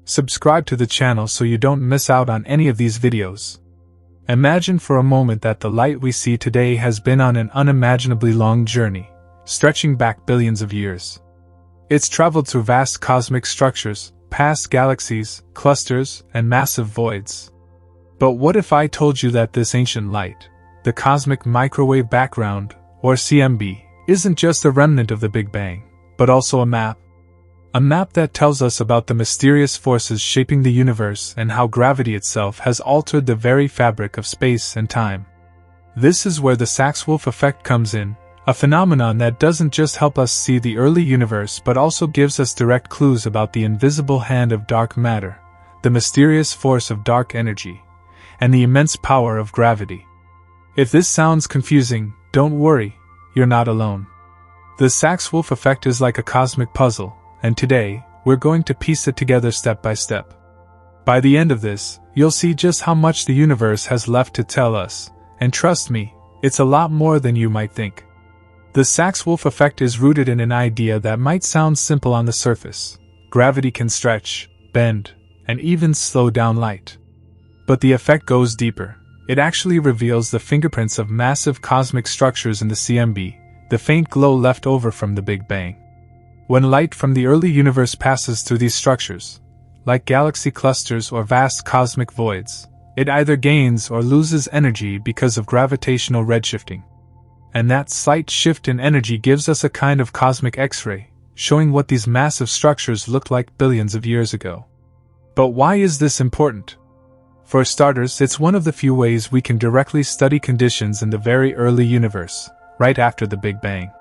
Subscribe to the channel so you don't miss out on any of these videos. Imagine for a moment that the light we see today has been on an unimaginably long journey, stretching back billions of years. It's traveled through vast cosmic structures, past galaxies, clusters, and massive voids. But what if I told you that this ancient light, the cosmic microwave background, or CMB, isn't just a remnant of the Big Bang, but also a map? A map that tells us about the mysterious forces shaping the universe and how gravity itself has altered the very fabric of space and time. This is where the Sachs-Wolfe effect comes in, a phenomenon that doesn't just help us see the early universe but also gives us direct clues about the invisible hand of dark matter, the mysterious force of dark energy, and the immense power of gravity. If this sounds confusing, don't worry, you're not alone. The Sachs-Wolfe effect is like a cosmic puzzle, and today, we're going to piece it together step by step. By the end of this, you'll see just how much the universe has left to tell us, and trust me, it's a lot more than you might think. The Sachs-Wolfe effect is rooted in an idea that might sound simple on the surface. Gravity can stretch, bend, and even slow down light. But the effect goes deeper. It actually reveals the fingerprints of massive cosmic structures in the CMB, the faint glow left over from the Big Bang. When light from the early universe passes through these structures, like galaxy clusters or vast cosmic voids, it either gains or loses energy because of gravitational redshifting. And that slight shift in energy gives us a kind of cosmic X-ray, showing what these massive structures looked like billions of years ago. But why is this important? For starters, it's one of the few ways we can directly study conditions in the very early universe, right after the Big Bang.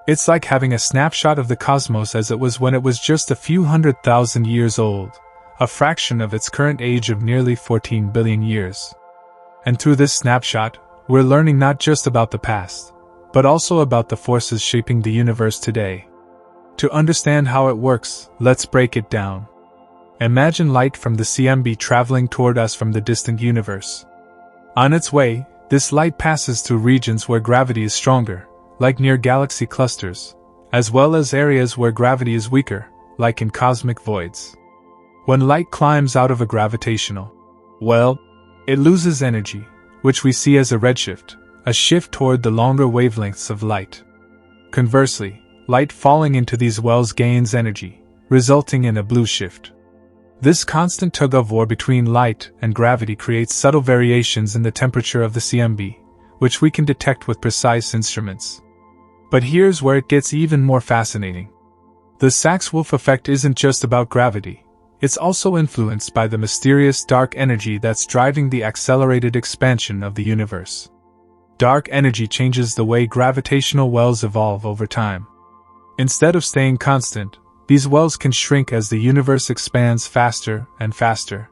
It's like having a snapshot of the cosmos as it was when it was just a few 100,000 years old, a fraction of its current age of nearly 14 billion years. And through this snapshot, we're learning not just about the past, but also about the forces shaping the universe today. To understand how it works, let's break it down. Imagine light from the CMB traveling toward us from the distant universe. On its way, this light passes through regions where gravity is stronger, like near galaxy clusters, as well as areas where gravity is weaker, like in cosmic voids. When light climbs out of a gravitational well, it loses energy, which we see as a redshift, a shift toward the longer wavelengths of light. Conversely, light falling into these wells gains energy, resulting in a blue shift. This constant tug-of-war between light and gravity creates subtle variations in the temperature of the CMB, which we can detect with precise instruments. But here's where it gets even more fascinating. The Sachs-Wolfe effect isn't just about gravity, it's also influenced by the mysterious dark energy that's driving the accelerated expansion of the universe. Dark energy changes the way gravitational wells evolve over time. Instead of staying constant, these wells can shrink as the universe expands faster and faster.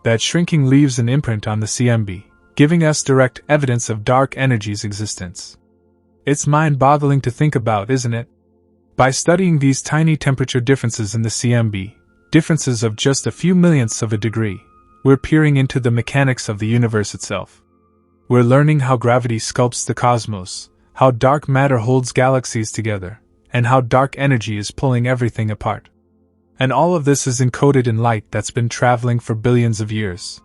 That shrinking leaves an imprint on the CMB, giving us direct evidence of dark energy's existence. It's mind-boggling to think about, isn't it? By studying these tiny temperature differences in the CMB, differences of just a few millionths of a degree, we're peering into the mechanics of the universe itself. We're learning how gravity sculpts the cosmos, how dark matter holds galaxies together, and how dark energy is pulling everything apart. And all of this is encoded in light that's been traveling for billions of years.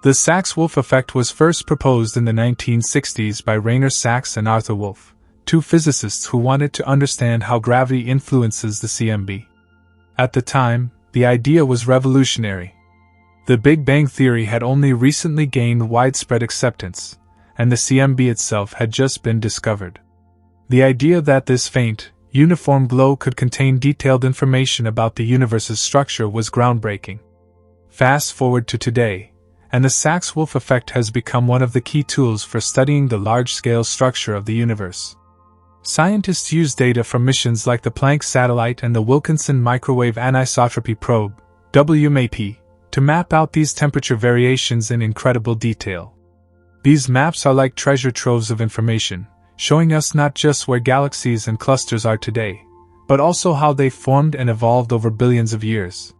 The Sachs-Wolfe effect was first proposed in the 1960s by Rainer Sachs and Arthur Wolfe, two physicists who wanted to understand how gravity influences the CMB. At the time, the idea was revolutionary. The Big Bang theory had only recently gained widespread acceptance, and the CMB itself had just been discovered. The idea that this faint, uniform glow could contain detailed information about the universe's structure was groundbreaking. Fast forward to today, and the Sachs-Wolfe effect has become one of the key tools for studying the large-scale structure of the universe. Scientists use data from missions like the Planck satellite and the Wilkinson Microwave Anisotropy Probe, WMAP, to map out these temperature variations in incredible detail. These maps are like treasure troves of information, showing us not just where galaxies and clusters are today, but also how they formed and evolved over billions of years.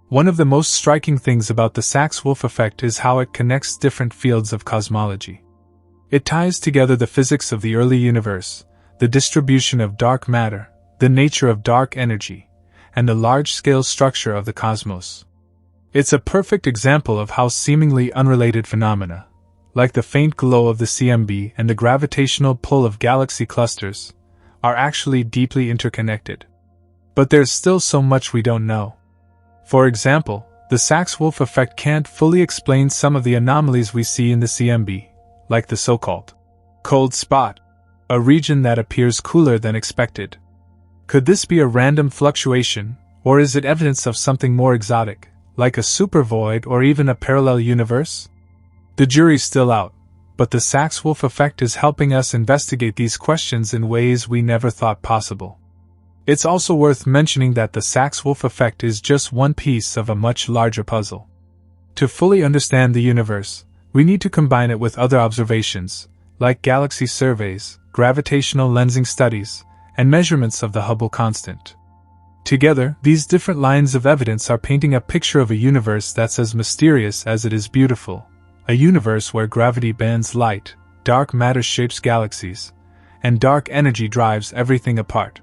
One of the most striking things about the Sachs-Wolfe effect is how it connects different fields of cosmology. It ties together the physics of the early universe, the distribution of dark matter, the nature of dark energy, and the large-scale structure of the cosmos. It's a perfect example of how seemingly unrelated phenomena, like the faint glow of the CMB and the gravitational pull of galaxy clusters, are actually deeply interconnected. But there's still so much we don't know. For example, the Sachs-Wolfe effect can't fully explain some of the anomalies we see in the CMB, like the so-called cold spot, a region that appears cooler than expected. Could this be a random fluctuation, or is it evidence of something more exotic, like a supervoid or even a parallel universe? The jury's still out, but the Sachs-Wolfe effect is helping us investigate these questions in ways we never thought possible. It's also worth mentioning that the Sachs-Wolfe effect is just one piece of a much larger puzzle. To fully understand the universe, we need to combine it with other observations, like galaxy surveys, gravitational lensing studies, and measurements of the Hubble constant. Together, these different lines of evidence are painting a picture of a universe that's as mysterious as it is beautiful, a universe where gravity bends light, dark matter shapes galaxies, and dark energy drives everything apart.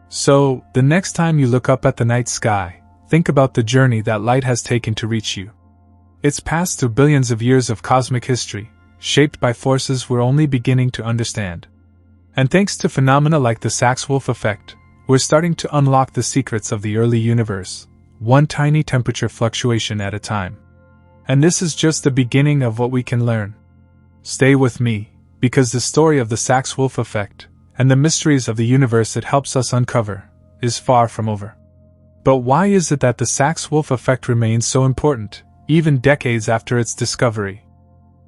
So, the next time you look up at the night sky, think about the journey that light has taken to reach you. It's passed through billions of years of cosmic history, shaped by forces we're only beginning to understand. And thanks to phenomena like the Sachs-Wolfe effect, we're starting to unlock the secrets of the early universe, one tiny temperature fluctuation at a time. And this is just the beginning of what we can learn. Stay with me, because the story of the Sachs-Wolfe effect, and the mysteries of the universe it helps us uncover, is far from over. But why is it that the Sachs-Wolfe effect remains so important, even decades after its discovery?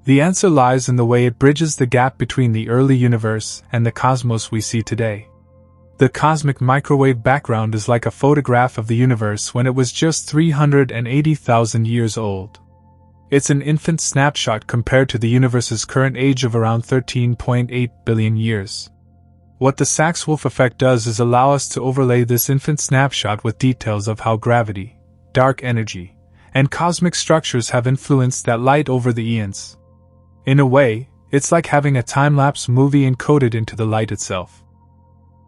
The answer lies in the way it bridges the gap between the early universe and the cosmos we see today. The cosmic microwave background is like a photograph of the universe when it was just 380,000 years old. It's an infant snapshot compared to the universe's current age of around 13.8 billion years. What the Sachs-Wolfe effect does is allow us to overlay this infant snapshot with details of how gravity, dark energy, and cosmic structures have influenced that light over the eons. In a way, it's like having a time-lapse movie encoded into the light itself.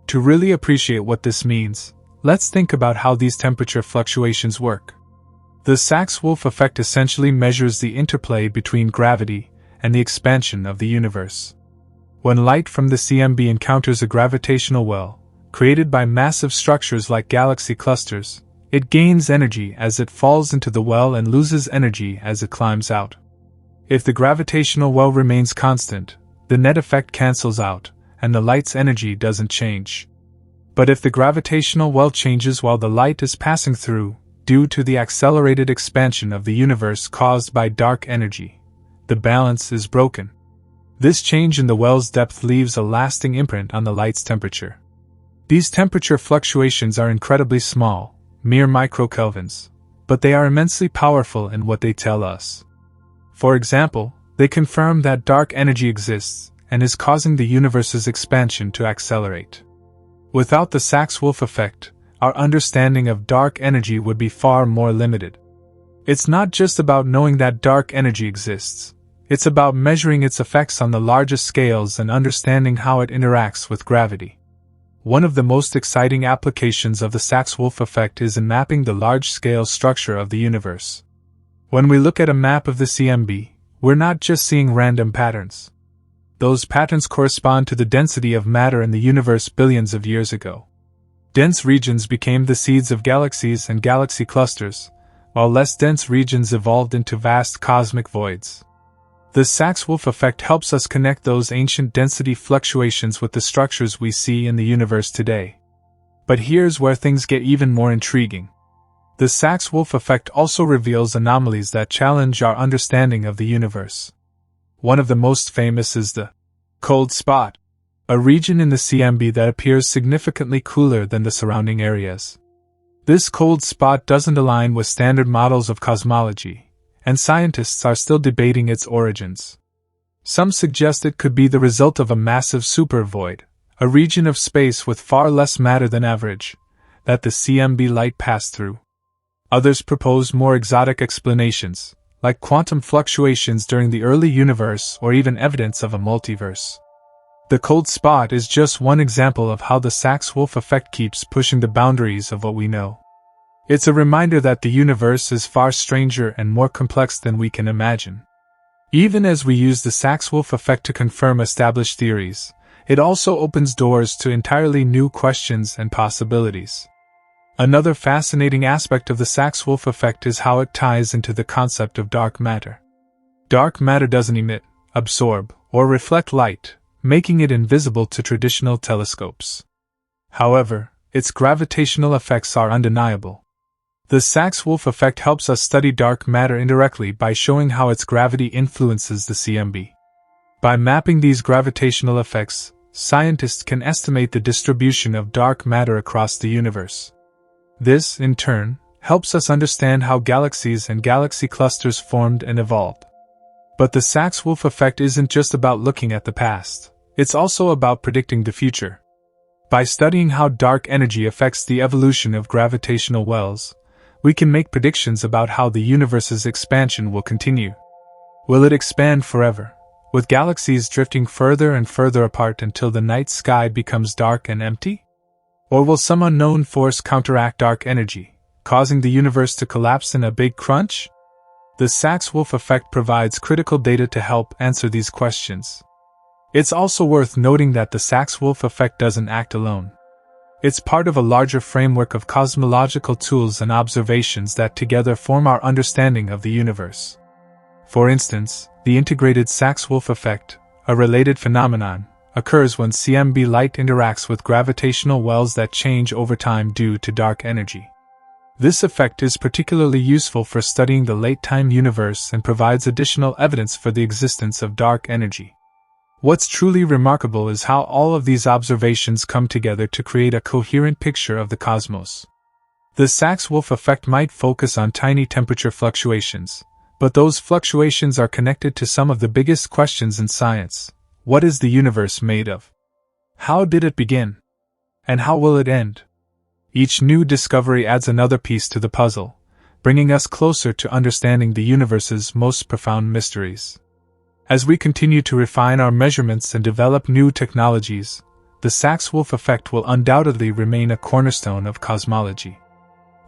To really appreciate what this means, let's think about how these temperature fluctuations work. The Sachs-Wolfe effect essentially measures the interplay between gravity and the expansion of the universe. When light from the CMB encounters a gravitational well, created by massive structures like galaxy clusters, it gains energy as it falls into the well and loses energy as it climbs out. If the gravitational well remains constant, the net effect cancels out, and the light's energy doesn't change. But if the gravitational well changes while the light is passing through, due to the accelerated expansion of the universe caused by dark energy, the balance is broken. This change in the well's depth leaves a lasting imprint on the light's temperature. These temperature fluctuations are incredibly small, mere microkelvins, but they are immensely powerful in what they tell us. For example, they confirm that dark energy exists and is causing the universe's expansion to accelerate. Without the Sachs-Wolfe effect, our understanding of dark energy would be far more limited. It's not just about knowing that dark energy exists. It's about measuring its effects on the largest scales and understanding how it interacts with gravity. One of the most exciting applications of the Sachs-Wolfe effect is in mapping the large-scale structure of the universe. When we look at a map of the CMB, we're not just seeing random patterns. Those patterns correspond to the density of matter in the universe billions of years ago. Dense regions became the seeds of galaxies and galaxy clusters, while less dense regions evolved into vast cosmic voids. The Sachs-Wolfe effect helps us connect those ancient density fluctuations with the structures we see in the universe today. But here's where things get even more intriguing. The Sachs-Wolfe effect also reveals anomalies that challenge our understanding of the universe. One of the most famous is the cold spot, a region in the CMB that appears significantly cooler than the surrounding areas. This cold spot doesn't align with standard models of cosmology, and scientists are still debating its origins. Some suggest it could be the result of a massive supervoid, a region of space with far less matter than average, that the CMB light passed through. Others propose more exotic explanations, like quantum fluctuations during the early universe or even evidence of a multiverse. The cold spot is just one example of how the Sachs-Wolfe effect keeps pushing the boundaries of what we know. It's a reminder that the universe is far stranger and more complex than we can imagine. Even as we use the Sachs-Wolfe effect to confirm established theories, it also opens doors to entirely new questions and possibilities. Another fascinating aspect of the Sachs-Wolfe effect is how it ties into the concept of dark matter. Dark matter doesn't emit, absorb, or reflect light, making it invisible to traditional telescopes. However, its gravitational effects are undeniable. The Sachs-Wolfe effect helps us study dark matter indirectly by showing how its gravity influences the CMB. By mapping these gravitational effects, scientists can estimate the distribution of dark matter across the universe. This, in turn, helps us understand how galaxies and galaxy clusters formed and evolved. But the Sachs-Wolfe effect isn't just about looking at the past, it's also about predicting the future. By studying how dark energy affects the evolution of gravitational wells, we can make predictions about how the universe's expansion will continue. Will it expand forever, with galaxies drifting further and further apart until the night sky becomes dark and empty? Or will some unknown force counteract dark energy, causing the universe to collapse in a big crunch? The Sachs-Wolfe effect provides critical data to help answer these questions. It's also worth noting that the Sachs-Wolfe effect doesn't act alone. It's part of a larger framework of cosmological tools and observations that together form our understanding of the universe. For instance, the integrated Sachs-Wolfe effect, a related phenomenon, occurs when CMB light interacts with gravitational wells that change over time due to dark energy. This effect is particularly useful for studying the late-time universe and provides additional evidence for the existence of dark energy. What's truly remarkable is how all of these observations come together to create a coherent picture of the cosmos. The Sachs-Wolfe effect might focus on tiny temperature fluctuations, but those fluctuations are connected to some of the biggest questions in science. What is the universe made of? How did it begin? And how will it end? Each new discovery adds another piece to the puzzle, bringing us closer to understanding the universe's most profound mysteries. As we continue to refine our measurements and develop new technologies, the Sachs-Wolfe effect will undoubtedly remain a cornerstone of cosmology.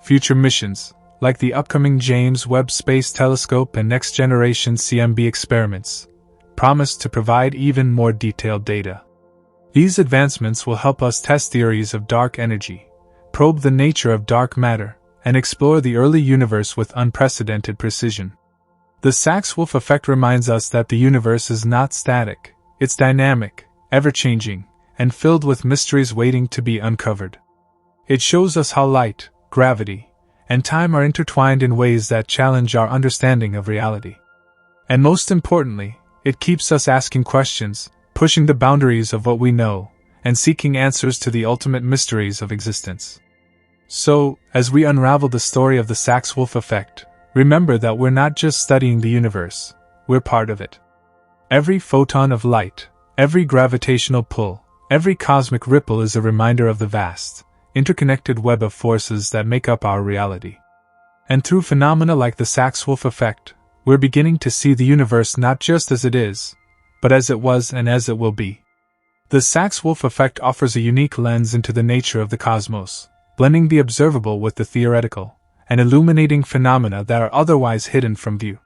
Future missions, like the upcoming James Webb Space Telescope and next-generation CMB experiments, promise to provide even more detailed data. These advancements will help us test theories of dark energy, probe the nature of dark matter, and explore the early universe with unprecedented precision. The Sachs-Wolfe effect reminds us that the universe is not static, it's dynamic, ever-changing, and filled with mysteries waiting to be uncovered. It shows us how light, gravity, and time are intertwined in ways that challenge our understanding of reality. And most importantly, it keeps us asking questions, pushing the boundaries of what we know, and seeking answers to the ultimate mysteries of existence. So, as we unravel the story of the Sachs-Wolfe effect, remember that we're not just studying the universe, we're part of it. Every photon of light, every gravitational pull, every cosmic ripple is a reminder of the vast, interconnected web of forces that make up our reality. And through phenomena like the Sachs-Wolfe effect, we're beginning to see the universe not just as it is, but as it was and as it will be. The Sachs-Wolfe effect offers a unique lens into the nature of the cosmos, blending the observable with the theoretical, and illuminating phenomena that are otherwise hidden from view.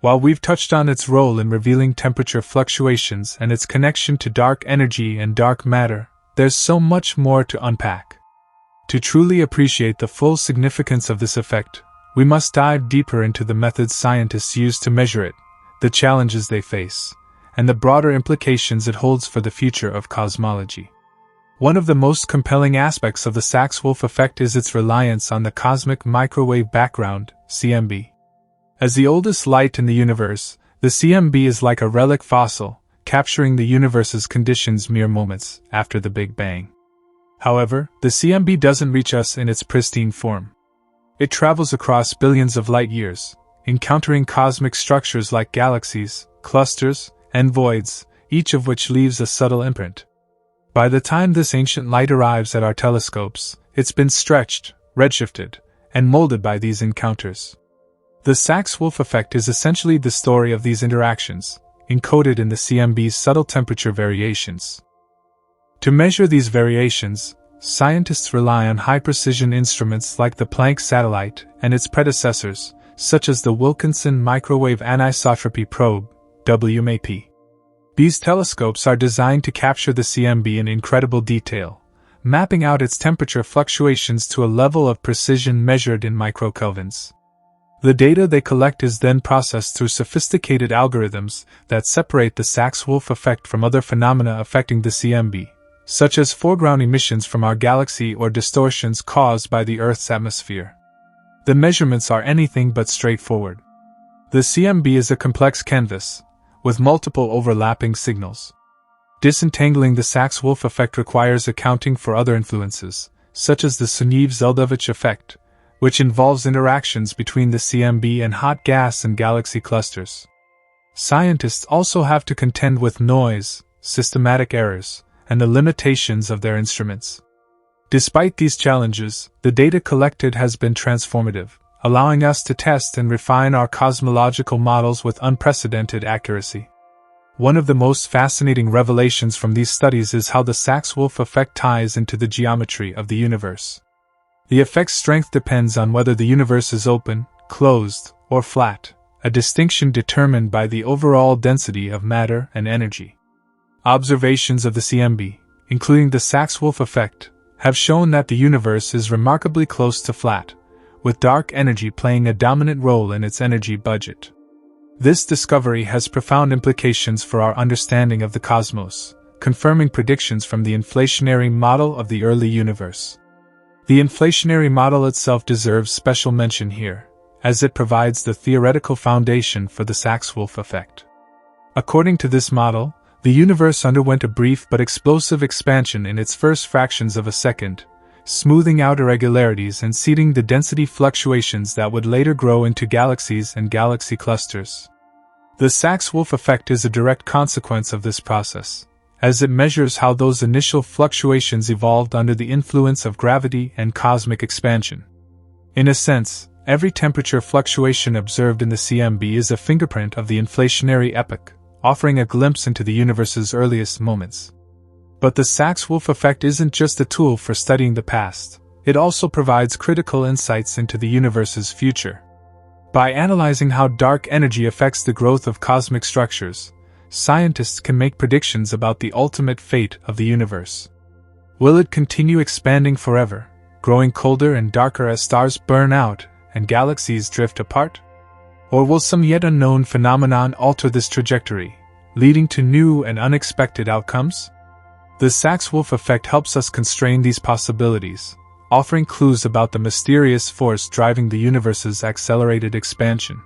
While we've touched on its role in revealing temperature fluctuations and its connection to dark energy and dark matter, there's so much more to unpack. To truly appreciate the full significance of this effect, we must dive deeper into the methods scientists use to measure it, the challenges they face, and the broader implications it holds for the future of cosmology. One of the most compelling aspects of the Sachs-Wolfe effect is its reliance on the cosmic microwave background, CMB. As the oldest light in the universe, the CMB is like a relic fossil, capturing the universe's conditions mere moments after the Big Bang. However, the CMB doesn't reach us in its pristine form. It travels across billions of light years, encountering cosmic structures like galaxies, clusters, and voids, each of which leaves a subtle imprint. By the time this ancient light arrives at our telescopes, it's been stretched, redshifted, and molded by these encounters. The Sachs-Wolfe effect is essentially the story of these interactions, encoded in the CMB's subtle temperature variations. To measure these variations, scientists rely on high-precision instruments like the Planck satellite and its predecessors, such as the Wilkinson Microwave Anisotropy Probe, WMAP. These telescopes are designed to capture the CMB in incredible detail, mapping out its temperature fluctuations to a level of precision measured in microkelvins. The data they collect is then processed through sophisticated algorithms that separate the Sachs-Wolfe effect from other phenomena affecting the CMB, such as foreground emissions from our galaxy or distortions caused by the Earth's atmosphere. The measurements are anything but straightforward. The CMB is a complex canvas, with multiple overlapping signals. Disentangling the Sachs-Wolfe effect requires accounting for other influences, such as the Sunyaev-Zeldovich effect, which involves interactions between the CMB and hot gas and galaxy clusters. Scientists also have to contend with noise, systematic errors, and the limitations of their instruments. Despite these challenges, the data collected has been transformative, allowing us to test and refine our cosmological models with unprecedented accuracy. One of the most fascinating revelations from these studies is how the Sachs-Wolfe effect ties into the geometry of the universe. The effect's strength depends on whether the universe is open, closed, or flat, a distinction determined by the overall density of matter and energy. Observations of the CMB, including the Sachs-Wolfe effect, have shown that the universe is remarkably close to flat, with dark energy playing a dominant role in its energy budget. This discovery has profound implications for our understanding of the cosmos, confirming predictions from the inflationary model of the early universe. The inflationary model itself deserves special mention here, as it provides the theoretical foundation for the Sachs-Wolfe effect. According to this model, the universe underwent a brief but explosive expansion in its first fractions of a second, smoothing out irregularities and seeding the density fluctuations that would later grow into galaxies and galaxy clusters. The Sachs-Wolfe effect is a direct consequence of this process, as it measures how those initial fluctuations evolved under the influence of gravity and cosmic expansion. In a sense, every temperature fluctuation observed in the CMB is a fingerprint of the inflationary epoch, offering a glimpse into the universe's earliest moments. But the Sachs-Wolfe effect isn't just a tool for studying the past, it also provides critical insights into the universe's future. By analyzing how dark energy affects the growth of cosmic structures, scientists can make predictions about the ultimate fate of the universe. Will it continue expanding forever, growing colder and darker as stars burn out and galaxies drift apart? Or will some yet unknown phenomenon alter this trajectory, leading to new and unexpected outcomes? The Sachs-Wolfe effect helps us constrain these possibilities, offering clues about the mysterious force driving the universe's accelerated expansion.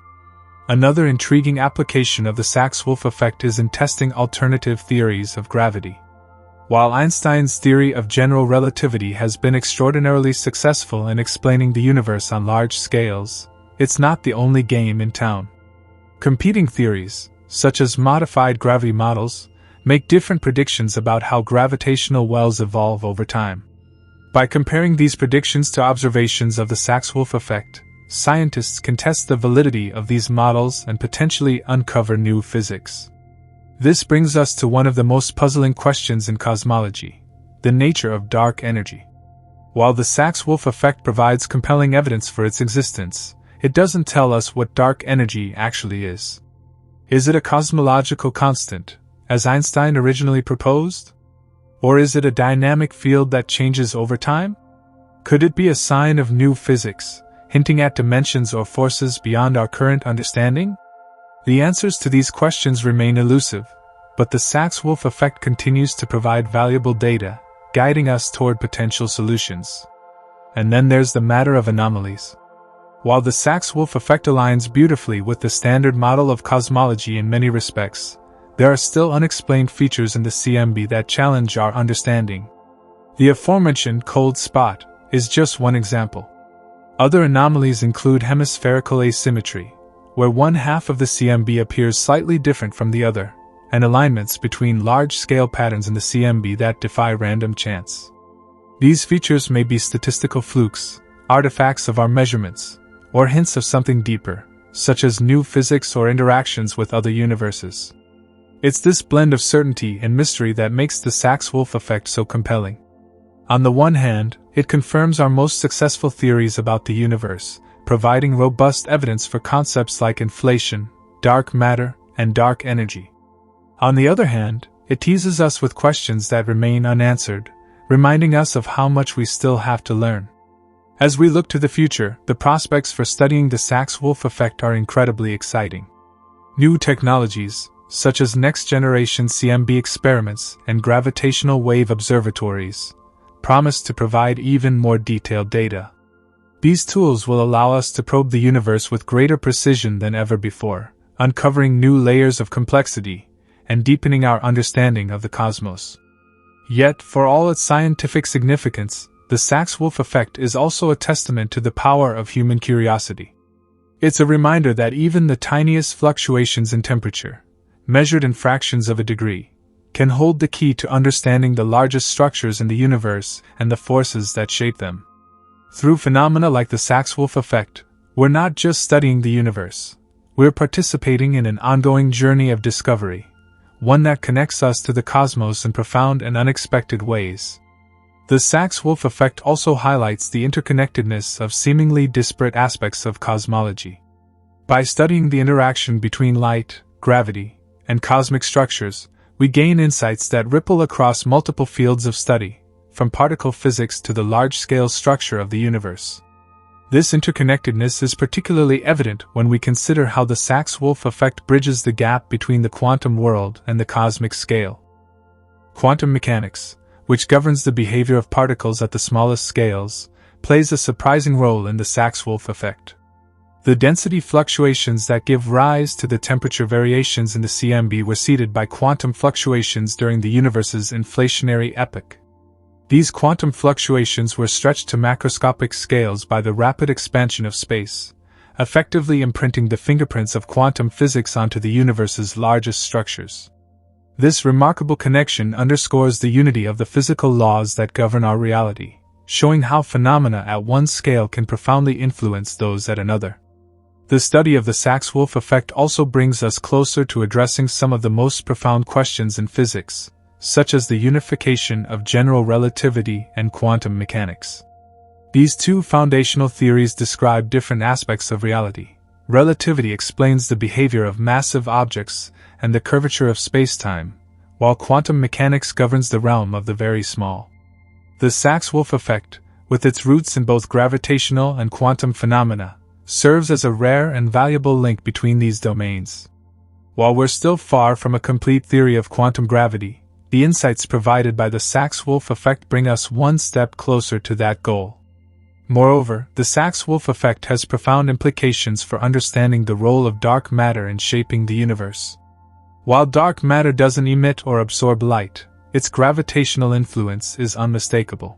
Another intriguing application of the Sachs-Wolfe effect is in testing alternative theories of gravity. While Einstein's theory of general relativity has been extraordinarily successful in explaining the universe on large scales, it's not the only game in town. Competing theories, such as modified gravity models, make different predictions about how gravitational wells evolve over time. By comparing these predictions to observations of the Sachs-Wolfe effect, scientists can test the validity of these models and potentially uncover new physics. This brings us to one of the most puzzling questions in cosmology: the nature of dark energy. While the Sachs-Wolfe effect provides compelling evidence for its existence, it doesn't tell us what dark energy actually is. Is it a cosmological constant, as Einstein originally proposed? Or is it a dynamic field that changes over time? Could it be a sign of new physics, hinting at dimensions or forces beyond our current understanding? The answers to these questions remain elusive, but the Sachs-Wolfe effect continues to provide valuable data, guiding us toward potential solutions. And then there's the matter of anomalies. While the Sachs-Wolfe effect aligns beautifully with the standard model of cosmology in many respects, there are still unexplained features in the CMB that challenge our understanding. The aforementioned cold spot is just one example. Other anomalies include hemispherical asymmetry, where one half of the CMB appears slightly different from the other, and alignments between large-scale patterns in the CMB that defy random chance. These features may be statistical flukes, artifacts of our measurements, or hints of something deeper, such as new physics or interactions with other universes. It's this blend of certainty and mystery that makes the Sachs-Wolfe effect so compelling. On the one hand, it confirms our most successful theories about the universe, providing robust evidence for concepts like inflation, dark matter, and dark energy. On the other hand, it teases us with questions that remain unanswered, reminding us of how much we still have to learn. As we look to the future, the prospects for studying the Sachs-Wolfe effect are incredibly exciting. New technologies, such as next-generation CMB experiments and gravitational wave observatories, promise to provide even more detailed data. These tools will allow us to probe the universe with greater precision than ever before, uncovering new layers of complexity and deepening our understanding of the cosmos. Yet, for all its scientific significance, the Sachs-Wolfe effect is also a testament to the power of human curiosity. It's a reminder that even the tiniest fluctuations in temperature, measured in fractions of a degree, can hold the key to understanding the largest structures in the universe and the forces that shape them. Through phenomena like the Sachs-Wolfe effect, we're not just studying the universe, we're participating in an ongoing journey of discovery, one that connects us to the cosmos in profound and unexpected ways. The Sachs-Wolfe effect also highlights the interconnectedness of seemingly disparate aspects of cosmology. By studying the interaction between light, gravity, and cosmic structures, we gain insights that ripple across multiple fields of study, from particle physics to the large-scale structure of the universe. This interconnectedness is particularly evident when we consider how the Sachs-Wolfe effect bridges the gap between the quantum world and the cosmic scale. Quantum mechanics, which governs the behavior of particles at the smallest scales, plays a surprising role in the Sachs-Wolfe effect. The density fluctuations that give rise to the temperature variations in the CMB were seeded by quantum fluctuations during the universe's inflationary epoch. These quantum fluctuations were stretched to macroscopic scales by the rapid expansion of space, effectively imprinting the fingerprints of quantum physics onto the universe's largest structures. This remarkable connection underscores the unity of the physical laws that govern our reality, showing how phenomena at one scale can profoundly influence those at another. The study of the Sachs-Wolfe effect also brings us closer to addressing some of the most profound questions in physics, such as the unification of general relativity and quantum mechanics. These two foundational theories describe different aspects of reality. Relativity explains the behavior of massive objects and the curvature of space-time, while quantum mechanics governs the realm of the very small. The Sachs-Wolfe effect, with its roots in both gravitational and quantum phenomena, serves as a rare and valuable link between these domains. While we're still far from a complete theory of quantum gravity, the insights provided by the Sachs-Wolfe effect bring us one step closer to that goal. Moreover, the Sachs-Wolfe effect has profound implications for understanding the role of dark matter in shaping the universe. While dark matter doesn't emit or absorb light, its gravitational influence is unmistakable.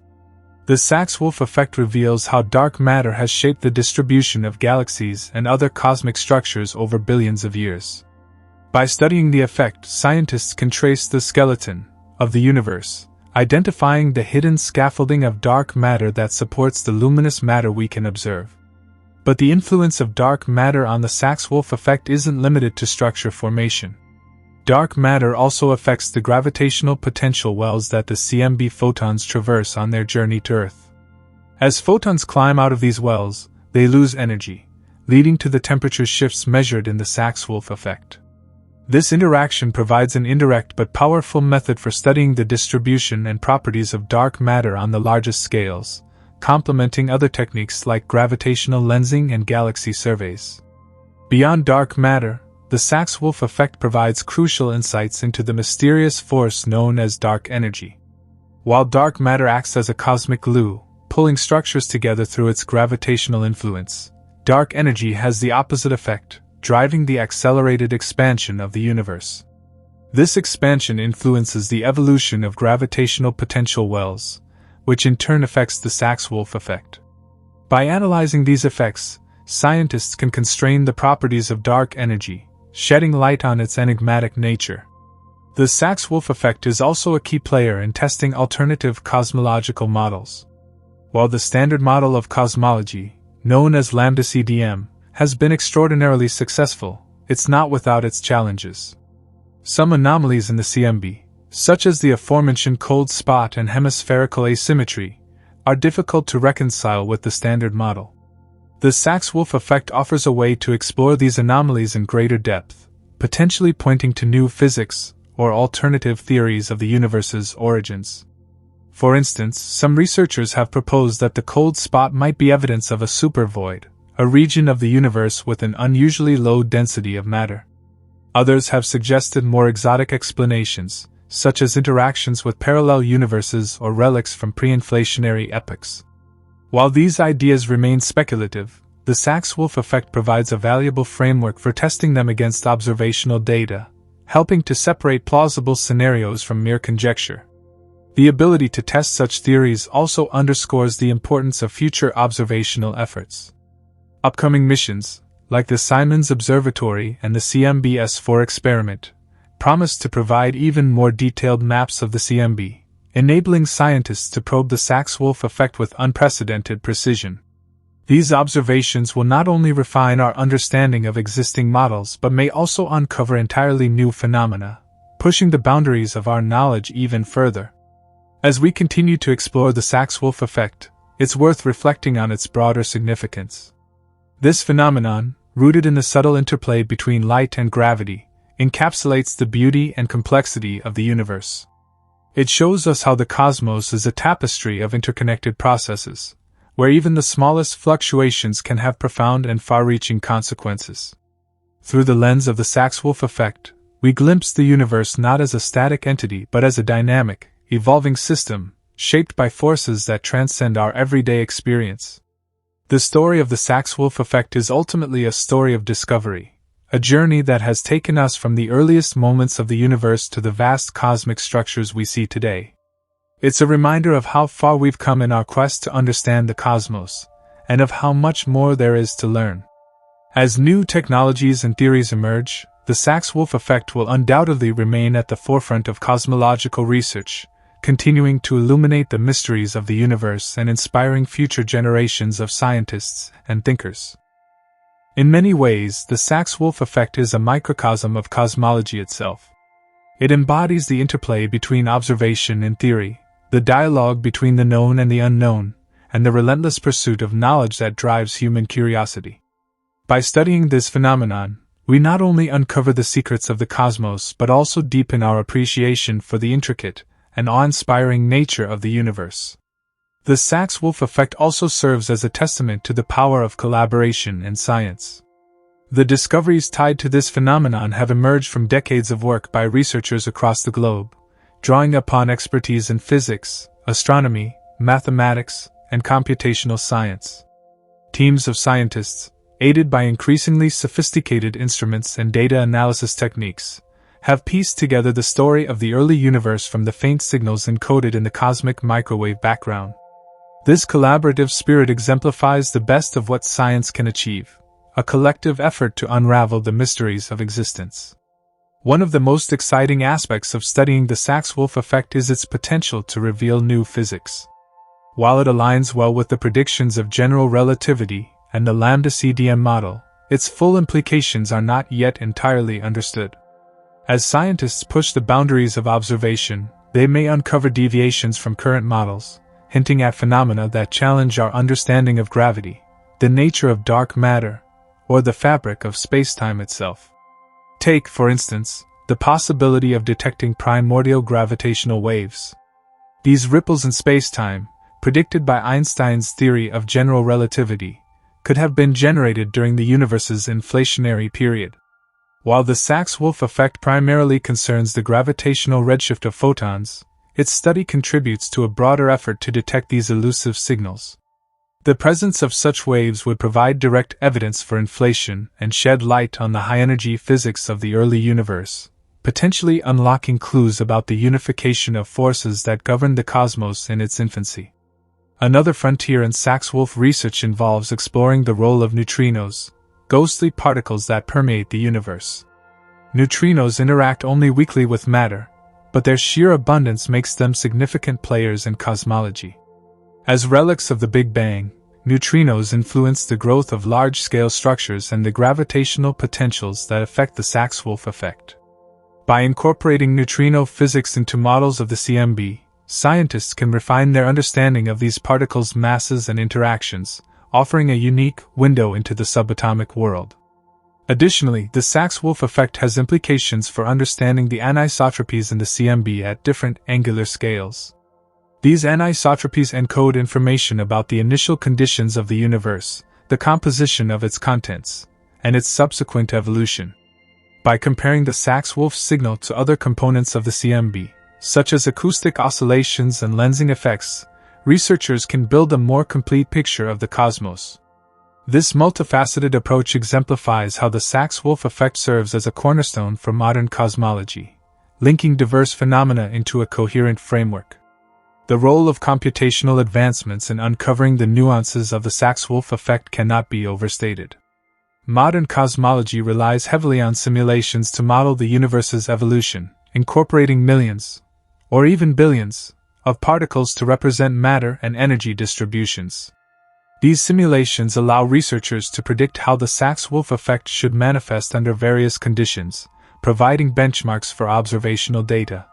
The Sachs-Wolfe effect reveals how dark matter has shaped the distribution of galaxies and other cosmic structures over billions of years. By studying the effect, scientists can trace the skeleton of the universe, identifying the hidden scaffolding of dark matter that supports the luminous matter we can observe. But the influence of dark matter on the Sachs-Wolfe effect isn't limited to structure formation. Dark matter also affects the gravitational potential wells that the CMB photons traverse on their journey to Earth. As photons climb out of these wells, they lose energy, leading to the temperature shifts measured in the Sachs-Wolfe effect. This interaction provides an indirect but powerful method for studying the distribution and properties of dark matter on the largest scales, complementing other techniques like gravitational lensing and galaxy surveys. Beyond dark matter, the Sachs-Wolfe effect provides crucial insights into the mysterious force known as dark energy. While dark matter acts as a cosmic glue, pulling structures together through its gravitational influence, dark energy has the opposite effect, driving the accelerated expansion of the universe. This expansion influences the evolution of gravitational potential wells, which in turn affects the Sachs-Wolfe effect. By analyzing these effects, scientists can constrain the properties of dark energy, shedding light on its enigmatic nature. The Sachs-Wolfe effect is also a key player in testing alternative cosmological models. While the standard model of cosmology, known as lambda-CDM, has been extraordinarily successful, it's not without its challenges. Some anomalies in the CMB, such as the aforementioned cold spot and hemispherical asymmetry, are difficult to reconcile with the Standard Model. The Sachs-Wolfe effect offers a way to explore these anomalies in greater depth, potentially pointing to new physics or alternative theories of the universe's origins. For instance, some researchers have proposed that the cold spot might be evidence of a supervoid, a region of the universe with an unusually low density of matter. Others have suggested more exotic explanations, such as interactions with parallel universes or relics from pre-inflationary epochs. While these ideas remain speculative, the Sachs-Wolfe effect provides a valuable framework for testing them against observational data, helping to separate plausible scenarios from mere conjecture. The ability to test such theories also underscores the importance of future observational efforts. Upcoming missions, like the Simons Observatory and the CMB-S4 experiment, promise to provide even more detailed maps of the CMB, enabling scientists to probe the Sachs-Wolfe effect with unprecedented precision. These observations will not only refine our understanding of existing models but may also uncover entirely new phenomena, pushing the boundaries of our knowledge even further. As we continue to explore the Sachs-Wolfe effect, it's worth reflecting on its broader significance. This phenomenon, rooted in the subtle interplay between light and gravity, encapsulates the beauty and complexity of the universe. It shows us how the cosmos is a tapestry of interconnected processes, where even the smallest fluctuations can have profound and far-reaching consequences. Through the lens of the Sachs-Wolfe effect, we glimpse the universe not as a static entity but as a dynamic, evolving system, shaped by forces that transcend our everyday experience. The story of the Sachs-Wolfe effect is ultimately a story of discovery, a journey that has taken us from the earliest moments of the universe to the vast cosmic structures we see today. It's a reminder of how far we've come in our quest to understand the cosmos, and of how much more there is to learn. As new technologies and theories emerge, the Sachs-Wolfe effect will undoubtedly remain at the forefront of cosmological research, continuing to illuminate the mysteries of the universe and inspiring future generations of scientists and thinkers. In many ways, the Sachs-Wolfe effect is a microcosm of cosmology itself. It embodies the interplay between observation and theory, the dialogue between the known and the unknown, and the relentless pursuit of knowledge that drives human curiosity. By studying this phenomenon, we not only uncover the secrets of the cosmos but also deepen our appreciation for the intricate and awe-inspiring nature of the universe. The Sachs-Wolfe effect also serves as a testament to the power of collaboration in science. The discoveries tied to this phenomenon have emerged from decades of work by researchers across the globe, drawing upon expertise in physics, astronomy, mathematics, and computational science. Teams of scientists, aided by increasingly sophisticated instruments and data analysis techniques, have pieced together the story of the early universe from the faint signals encoded in the cosmic microwave background. This collaborative spirit exemplifies the best of what science can achieve, a collective effort to unravel the mysteries of existence. One of the most exciting aspects of studying the Sachs-Wolfe effect is its potential to reveal new physics. While it aligns well with the predictions of general relativity and the lambda-CDM model, its full implications are not yet entirely understood. As scientists push the boundaries of observation, they may uncover deviations from current models, hinting at phenomena that challenge our understanding of gravity, the nature of dark matter, or the fabric of spacetime itself. Take, for instance, the possibility of detecting primordial gravitational waves. These ripples in spacetime, predicted by Einstein's theory of general relativity, could have been generated during the universe's inflationary period. While the Sachs-Wolfe effect primarily concerns the gravitational redshift of photons, its study contributes to a broader effort to detect these elusive signals. The presence of such waves would provide direct evidence for inflation and shed light on the high-energy physics of the early universe, potentially unlocking clues about the unification of forces that governed the cosmos in its infancy. Another frontier in Sachs-Wolfe research involves exploring the role of neutrinos, ghostly particles that permeate the universe. Neutrinos interact only weakly with matter, but their sheer abundance makes them significant players in cosmology. As relics of the Big Bang, neutrinos influence the growth of large-scale structures and the gravitational potentials that affect the Sachs-Wolfe effect. By incorporating neutrino physics into models of the CMB, scientists can refine their understanding of these particles' masses and interactions, offering a unique window into the subatomic world. Additionally, the Sachs-Wolfe effect has implications for understanding the anisotropies in the CMB at different angular scales. These anisotropies encode information about the initial conditions of the universe, the composition of its contents, and its subsequent evolution. By comparing the Sachs-Wolfe signal to other components of the CMB, such as acoustic oscillations and lensing effects, researchers can build a more complete picture of the cosmos. This multifaceted approach exemplifies how the Sachs-Wolfe effect serves as a cornerstone for modern cosmology, linking diverse phenomena into a coherent framework. The role of computational advancements in uncovering the nuances of the Sachs-Wolfe effect cannot be overstated. Modern cosmology relies heavily on simulations to model the universe's evolution, incorporating millions, or even billions, of particles to represent matter and energy distributions. These simulations allow researchers to predict how the Sachs-Wolfe effect should manifest under various conditions, providing benchmarks for observational data.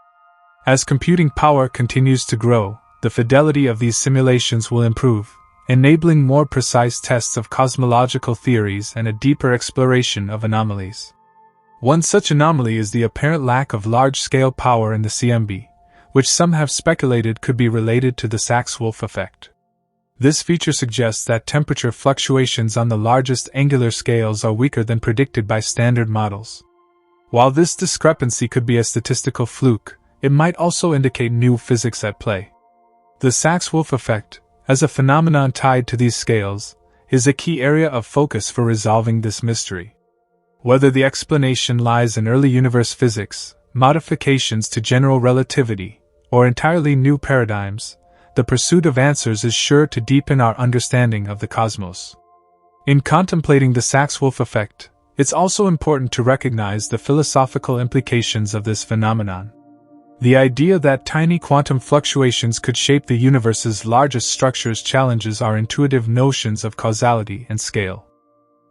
As computing power continues to grow, the fidelity of these simulations will improve, enabling more precise tests of cosmological theories and a deeper exploration of anomalies. One such anomaly is the apparent lack of large-scale power in the CMB, which some have speculated could be related to the Sachs-Wolfe effect. This feature suggests that temperature fluctuations on the largest angular scales are weaker than predicted by standard models. While this discrepancy could be a statistical fluke, it might also indicate new physics at play. The Sachs-Wolfe effect, as a phenomenon tied to these scales, is a key area of focus for resolving this mystery. Whether the explanation lies in early universe physics, modifications to general relativity, or entirely new paradigms, the pursuit of answers is sure to deepen our understanding of the cosmos. In contemplating the Sachs-Wolfe effect, it's also important to recognize the philosophical implications of this phenomenon. The idea that tiny quantum fluctuations could shape the universe's largest structures challenges our intuitive notions of causality and scale.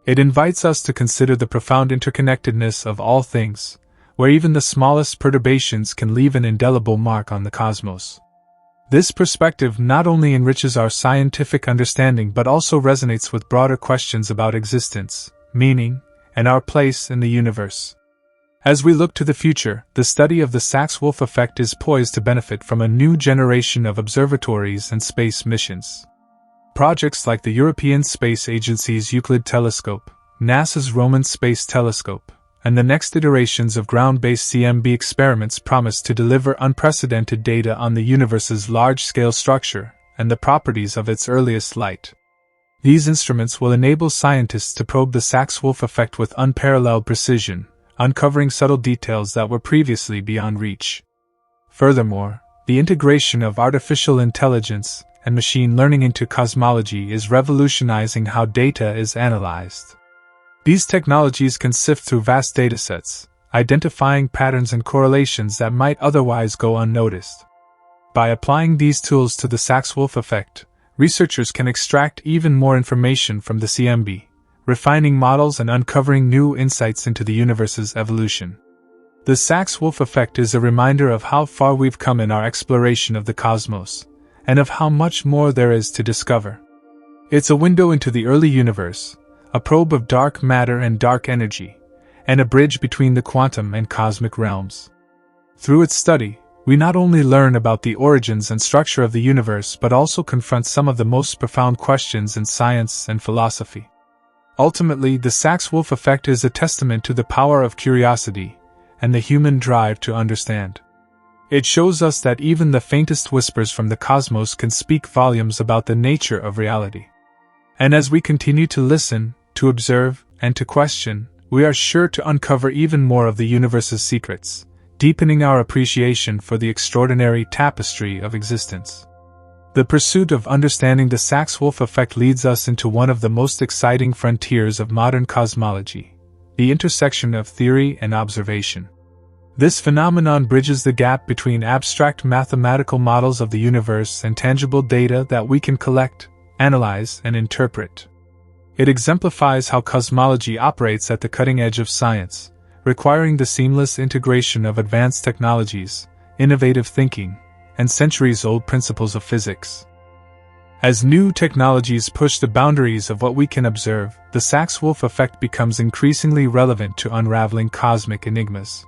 It invites us to consider the profound interconnectedness of all things, where even the smallest perturbations can leave an indelible mark on the cosmos. This perspective not only enriches our scientific understanding but also resonates with broader questions about existence, meaning, and our place in the universe. As we look to the future, the study of the Sachs-Wolfe effect is poised to benefit from a new generation of observatories and space missions. Projects like the European Space Agency's Euclid Telescope, NASA's Roman Space Telescope, and the next iterations of ground-based CMB experiments promise to deliver unprecedented data on the universe's large-scale structure and the properties of its earliest light. These instruments will enable scientists to probe the Sachs-Wolfe effect with unparalleled precision, uncovering subtle details that were previously beyond reach. Furthermore, the integration of artificial intelligence and machine learning into cosmology is revolutionizing how data is analyzed. These technologies can sift through vast datasets, identifying patterns and correlations that might otherwise go unnoticed. By applying these tools to the Sachs-Wolfe effect, researchers can extract even more information from the CMB, refining models and uncovering new insights into the universe's evolution. The Sachs-Wolfe effect is a reminder of how far we've come in our exploration of the cosmos, and of how much more there is to discover. It's a window into the early universe, a probe of dark matter and dark energy, and a bridge between the quantum and cosmic realms. Through its study, we not only learn about the origins and structure of the universe but also confront some of the most profound questions in science and philosophy. Ultimately, the Sachs-Wolfe effect is a testament to the power of curiosity and the human drive to understand. It shows us that even the faintest whispers from the cosmos can speak volumes about the nature of reality. And as we continue to listen, to observe, and to question, we are sure to uncover even more of the universe's secrets, deepening our appreciation for the extraordinary tapestry of existence. The pursuit of understanding the Sachs-Wolfe effect leads us into one of the most exciting frontiers of modern cosmology, the intersection of theory and observation. This phenomenon bridges the gap between abstract mathematical models of the universe and tangible data that we can collect, analyze, and interpret. It exemplifies how cosmology operates at the cutting edge of science, requiring the seamless integration of advanced technologies, innovative thinking, and centuries-old principles of physics. As new technologies push the boundaries of what we can observe, the Sachs-Wolfe effect becomes increasingly relevant to unraveling cosmic enigmas.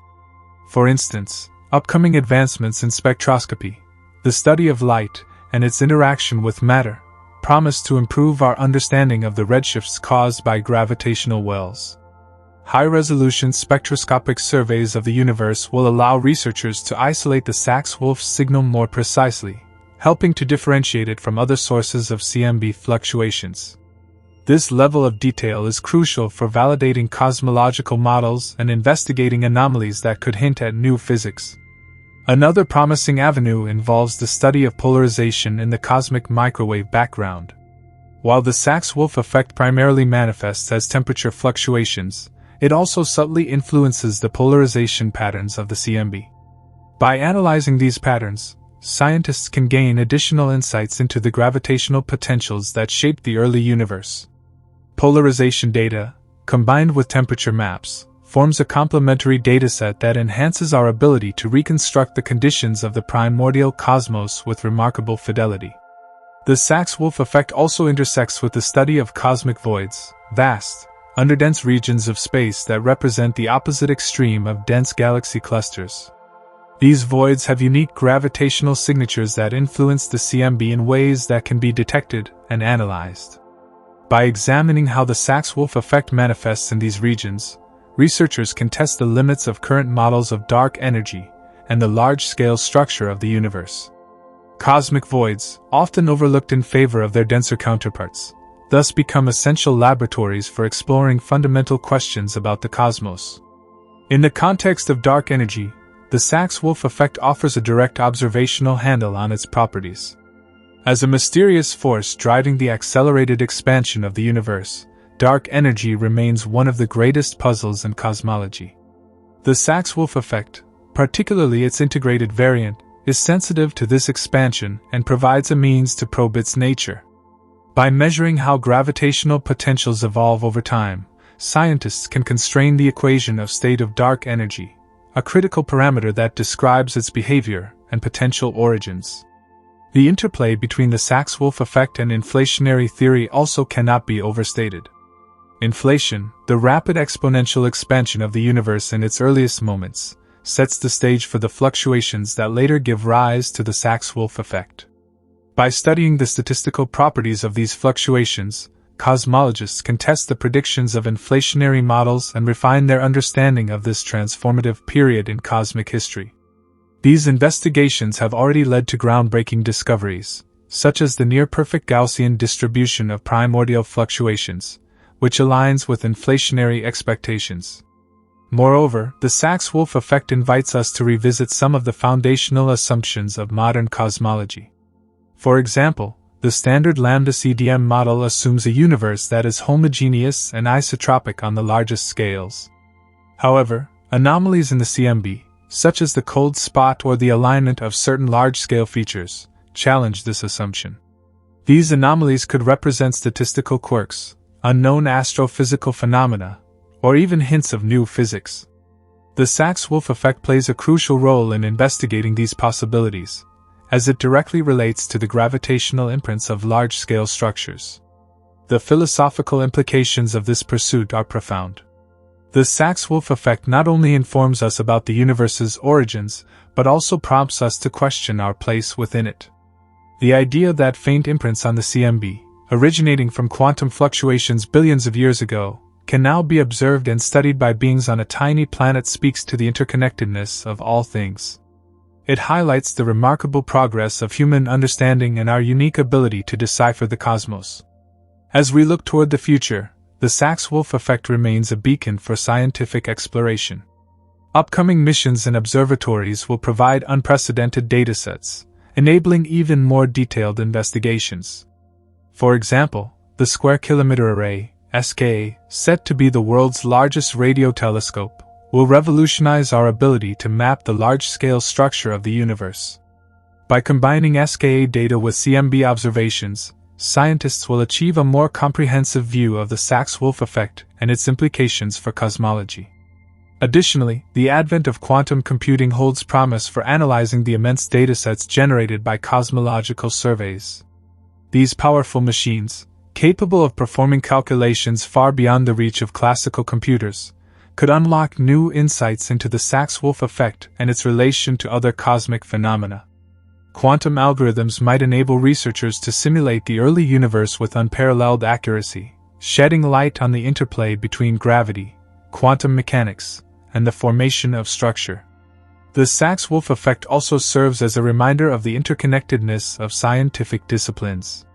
For instance, upcoming advancements in spectroscopy, the study of light, and its interaction with matter, promise to improve our understanding of the redshifts caused by gravitational wells. High-resolution spectroscopic surveys of the universe will allow researchers to isolate the Sachs-Wolfe signal more precisely, helping to differentiate it from other sources of CMB fluctuations. This level of detail is crucial for validating cosmological models and investigating anomalies that could hint at new physics. Another promising avenue involves the study of polarization in the cosmic microwave background. While the Sachs-Wolfe effect primarily manifests as temperature fluctuations, it also subtly influences the polarization patterns of the CMB. By analyzing these patterns, scientists can gain additional insights into the gravitational potentials that shaped the early universe. Polarization data, combined with temperature maps, forms a complementary dataset that enhances our ability to reconstruct the conditions of the primordial cosmos with remarkable fidelity. The Sachs-Wolfe effect also intersects with the study of cosmic voids, vast, underdense regions of space that represent the opposite extreme of dense galaxy clusters. These voids have unique gravitational signatures that influence the CMB in ways that can be detected and analyzed. By examining how the Sachs-Wolfe effect manifests in these regions, researchers can test the limits of current models of dark energy and the large-scale structure of the universe. Cosmic voids, often overlooked in favor of their denser counterparts, thus become essential laboratories for exploring fundamental questions about the cosmos. In the context of dark energy, the Sachs-Wolfe effect offers a direct observational handle on its properties. As a mysterious force driving the accelerated expansion of the universe, dark energy remains one of the greatest puzzles in cosmology. The Sachs-Wolfe effect, particularly its integrated variant, is sensitive to this expansion and provides a means to probe its nature. By measuring how gravitational potentials evolve over time, scientists can constrain the equation of state of dark energy, a critical parameter that describes its behavior and potential origins. The interplay between the Sachs-Wolfe effect and inflationary theory also cannot be overstated. Inflation, the rapid exponential expansion of the universe in its earliest moments, sets the stage for the fluctuations that later give rise to the Sachs-Wolfe effect. By studying the statistical properties of these fluctuations, cosmologists can test the predictions of inflationary models and refine their understanding of this transformative period in cosmic history. These investigations have already led to groundbreaking discoveries, such as the near-perfect Gaussian distribution of primordial fluctuations, which aligns with inflationary expectations. Moreover, the Sachs-Wolfe effect invites us to revisit some of the foundational assumptions of modern cosmology. For example, the standard lambda-CDM model assumes a universe that is homogeneous and isotropic on the largest scales. However, anomalies in the CMB, such as the cold spot or the alignment of certain large-scale features, challenge this assumption. These anomalies could represent statistical quirks, unknown astrophysical phenomena, or even hints of new physics. The Sachs-Wolfe effect plays a crucial role in investigating these possibilities, as it directly relates to the gravitational imprints of large-scale structures. The philosophical implications of this pursuit are profound. The Sachs-Wolfe effect not only informs us about the universe's origins, but also prompts us to question our place within it. The idea that faint imprints on the CMB, originating from quantum fluctuations billions of years ago, can now be observed and studied by beings on a tiny planet speaks to the interconnectedness of all things. It highlights the remarkable progress of human understanding and our unique ability to decipher the cosmos. As we look toward the future, the Sachs-Wolfe effect remains a beacon for scientific exploration. Upcoming missions and observatories will provide unprecedented datasets, enabling even more detailed investigations. For example, the Square Kilometre Array, SKA, set to be the world's largest radio telescope, will revolutionize our ability to map the large-scale structure of the universe. By combining SKA data with CMB observations, scientists will achieve a more comprehensive view of the Sachs-Wolfe effect and its implications for cosmology. Additionally, the advent of quantum computing holds promise for analyzing the immense datasets generated by cosmological surveys. These powerful machines, capable of performing calculations far beyond the reach of classical computers, could unlock new insights into the Sachs-Wolfe effect and its relation to other cosmic phenomena. Quantum algorithms might enable researchers to simulate the early universe with unparalleled accuracy, shedding light on the interplay between gravity, quantum mechanics, and the formation of structure. The Sachs-Wolfe effect also serves as a reminder of the interconnectedness of scientific disciplines.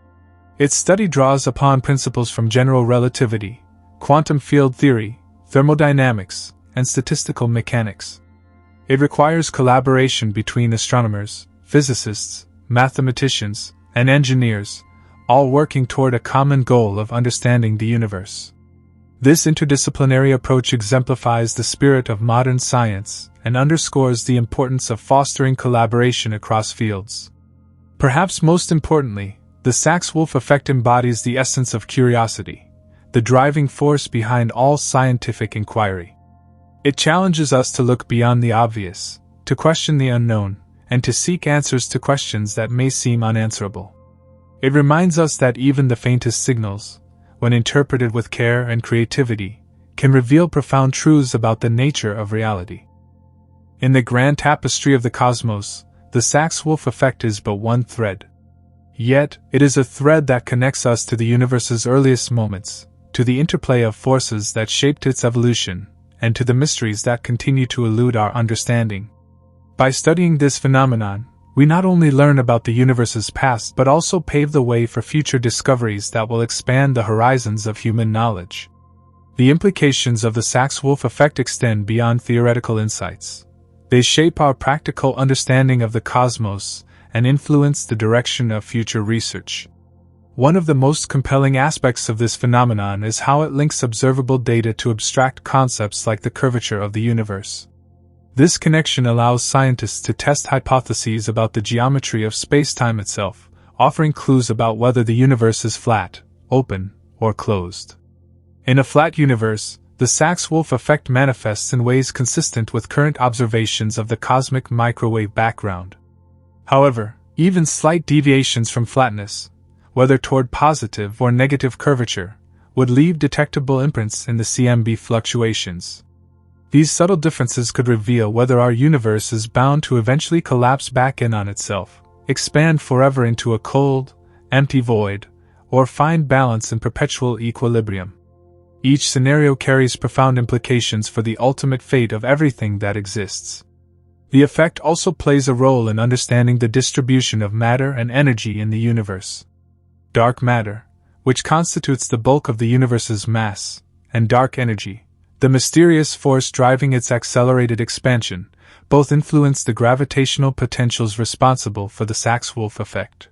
Its study draws upon principles from general relativity, quantum field theory, thermodynamics, and statistical mechanics. It requires collaboration between astronomers, physicists, mathematicians, and engineers, all working toward a common goal of understanding the universe. This interdisciplinary approach exemplifies the spirit of modern science and underscores the importance of fostering collaboration across fields. Perhaps most importantly, the Sachs-Wolfe effect embodies the essence of curiosity, the driving force behind all scientific inquiry. It challenges us to look beyond the obvious, to question the unknown, and to seek answers to questions that may seem unanswerable. It reminds us that even the faintest signals, when interpreted with care and creativity, can reveal profound truths about the nature of reality. In the grand tapestry of the cosmos, the Sachs-Wolfe effect is but one thread. Yet, it is a thread that connects us to the universe's earliest moments, to the interplay of forces that shaped its evolution, and to the mysteries that continue to elude our understanding. By studying this phenomenon, we not only learn about the universe's past but also pave the way for future discoveries that will expand the horizons of human knowledge. The implications of the Sachs-Wolfe effect extend beyond theoretical insights. They shape our practical understanding of the cosmos and influence the direction of future research. One of the most compelling aspects of this phenomenon is how it links observable data to abstract concepts like the curvature of the universe. This connection allows scientists to test hypotheses about the geometry of space-time itself, offering clues about whether the universe is flat, open, or closed. In a flat universe, the Sachs-Wolfe effect manifests in ways consistent with current observations of the cosmic microwave background. However, even slight deviations from flatness, whether toward positive or negative curvature, would leave detectable imprints in the CMB fluctuations. These subtle differences could reveal whether our universe is bound to eventually collapse back in on itself, expand forever into a cold, empty void, or find balance in perpetual equilibrium. Each scenario carries profound implications for the ultimate fate of everything that exists. The effect also plays a role in understanding the distribution of matter and energy in the universe. Dark matter, which constitutes the bulk of the universe's mass, and dark energy, the mysterious force driving its accelerated expansion, both influence the gravitational potentials responsible for the Sachs-Wolfe effect.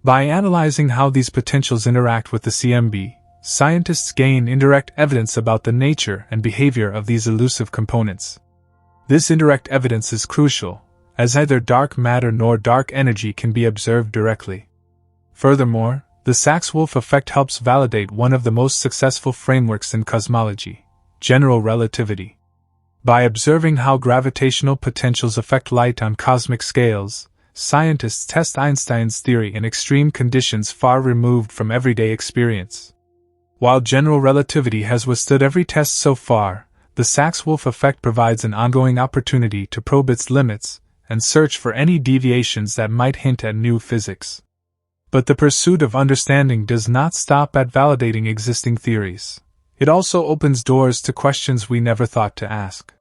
By analyzing how these potentials interact with the CMB, scientists gain indirect evidence about the nature and behavior of these elusive components. This indirect evidence is crucial, as neither dark matter nor dark energy can be observed directly. Furthermore, the Sachs-Wolfe effect helps validate one of the most successful frameworks in cosmology, general relativity. By observing how gravitational potentials affect light on cosmic scales, scientists test Einstein's theory in extreme conditions far removed from everyday experience. While general relativity has withstood every test so far, the Sachs-Wolfe effect provides an ongoing opportunity to probe its limits and search for any deviations that might hint at new physics. But the pursuit of understanding does not stop at validating existing theories. It also opens doors to questions we never thought to ask.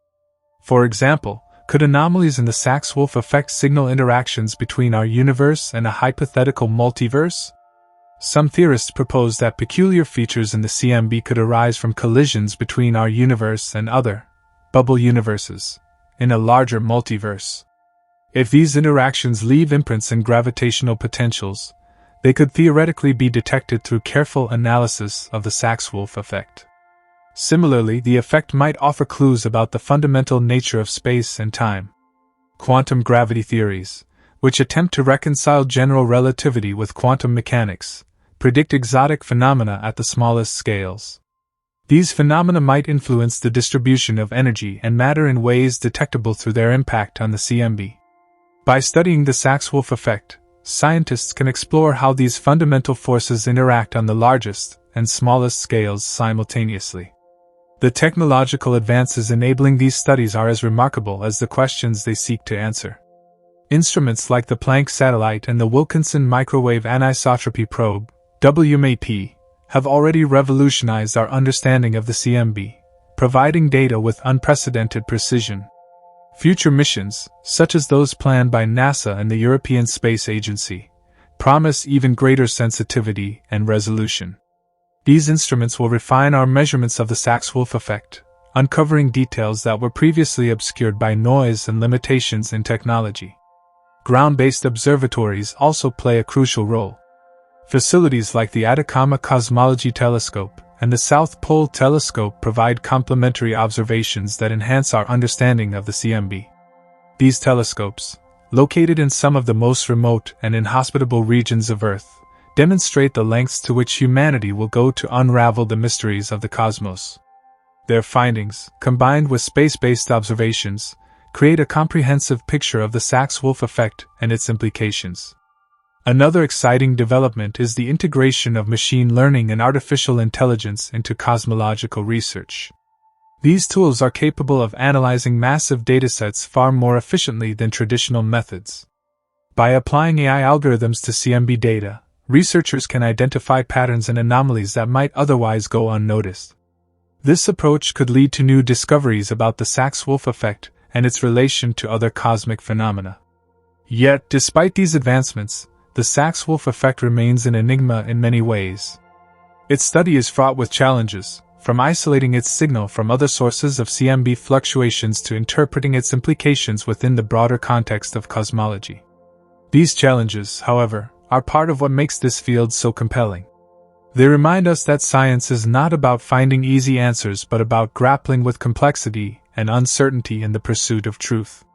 For example, could anomalies in the Sachs-Wolfe effect signal interactions between our universe and a hypothetical multiverse? Some theorists propose that peculiar features in the CMB could arise from collisions between our universe and other, bubble universes, in a larger multiverse. If these interactions leave imprints in gravitational potentials, they could theoretically be detected through careful analysis of the Sachs-Wolfe effect. Similarly, the effect might offer clues about the fundamental nature of space and time. Quantum gravity theories, which attempt to reconcile general relativity with quantum mechanics, predict exotic phenomena at the smallest scales. These phenomena might influence the distribution of energy and matter in ways detectable through their impact on the CMB. By studying the Sachs-Wolfe effect, scientists can explore how these fundamental forces interact on the largest and smallest scales simultaneously. The technological advances enabling these studies are as remarkable as the questions they seek to answer. Instruments like the Planck satellite and the Wilkinson Microwave Anisotropy Probe, WMAP, have already revolutionized our understanding of the CMB, providing data with unprecedented precision. Future missions, such as those planned by NASA and the European Space Agency, promise even greater sensitivity and resolution. These instruments will refine our measurements of the Sachs-Wolfe effect, uncovering details that were previously obscured by noise and limitations in technology. Ground-based observatories also play a crucial role. Facilities like the Atacama Cosmology Telescope and the South Pole Telescope provide complementary observations that enhance our understanding of the CMB. These telescopes, located in some of the most remote and inhospitable regions of Earth, demonstrate the lengths to which humanity will go to unravel the mysteries of the cosmos. Their findings, combined with space-based observations, create a comprehensive picture of the Sachs-Wolfe effect and its implications. Another exciting development is the integration of machine learning and artificial intelligence into cosmological research. These tools are capable of analyzing massive datasets far more efficiently than traditional methods. By applying AI algorithms to CMB data, researchers can identify patterns and anomalies that might otherwise go unnoticed. This approach could lead to new discoveries about the Sachs-Wolfe effect and its relation to other cosmic phenomena. Yet, despite these advancements, the Sachs-Wolfe effect remains an enigma in many ways. Its study is fraught with challenges, from isolating its signal from other sources of CMB fluctuations to interpreting its implications within the broader context of cosmology. These challenges, however, are part of what makes this field so compelling. They remind us that science is not about finding easy answers but about grappling with complexity and uncertainty in the pursuit of truth.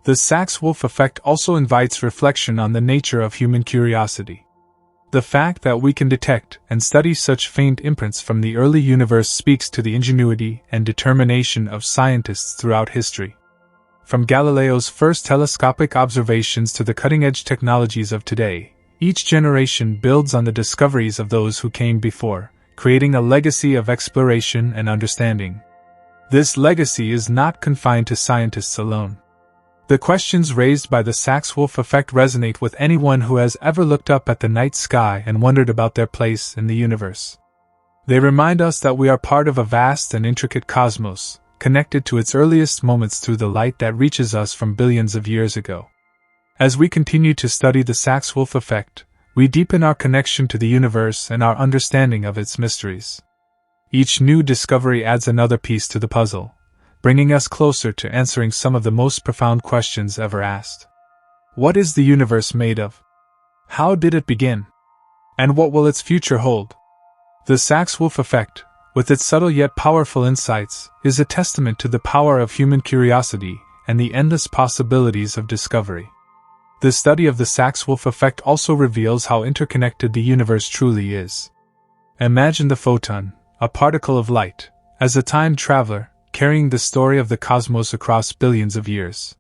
The Sachs-Wolfe effect also invites reflection on the nature of human curiosity. The fact that we can detect and study such faint imprints from the early universe speaks to the ingenuity and determination of scientists throughout history. From Galileo's first telescopic observations to the cutting-edge technologies of today, each generation builds on the discoveries of those who came before, creating a legacy of exploration and understanding. This legacy is not confined to scientists alone. The questions raised by the Sachs-Wolfe effect resonate with anyone who has ever looked up at the night sky and wondered about their place in the universe. They remind us that we are part of a vast and intricate cosmos, connected to its earliest moments through the light that reaches us from billions of years ago. As we continue to study the Sachs-Wolfe effect, we deepen our connection to the universe and our understanding of its mysteries. Each new discovery adds another piece to the puzzle, bringing us closer to answering some of the most profound questions ever asked. What is the universe made of? How did it begin? And what will its future hold? The Sachs-Wolfe effect, with its subtle yet powerful insights, is a testament to the power of human curiosity and the endless possibilities of discovery. The study of the Sachs-Wolfe effect also reveals how interconnected the universe truly is. Imagine the photon, a particle of light, as a time traveler, carrying the story of the cosmos across billions of years.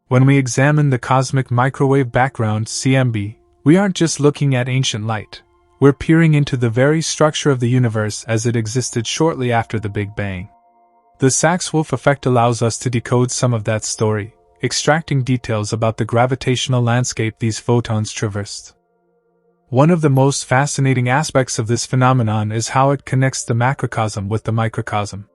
When we examine the cosmic microwave background (CMB), we aren't just looking at ancient light, we're peering into the very structure of the universe as it existed shortly after the Big Bang. The Sachs-Wolfe effect allows us to decode some of that story, extracting details about the gravitational landscape these photons traversed. One of the most fascinating aspects of this phenomenon is how it connects the macrocosm with the microcosm.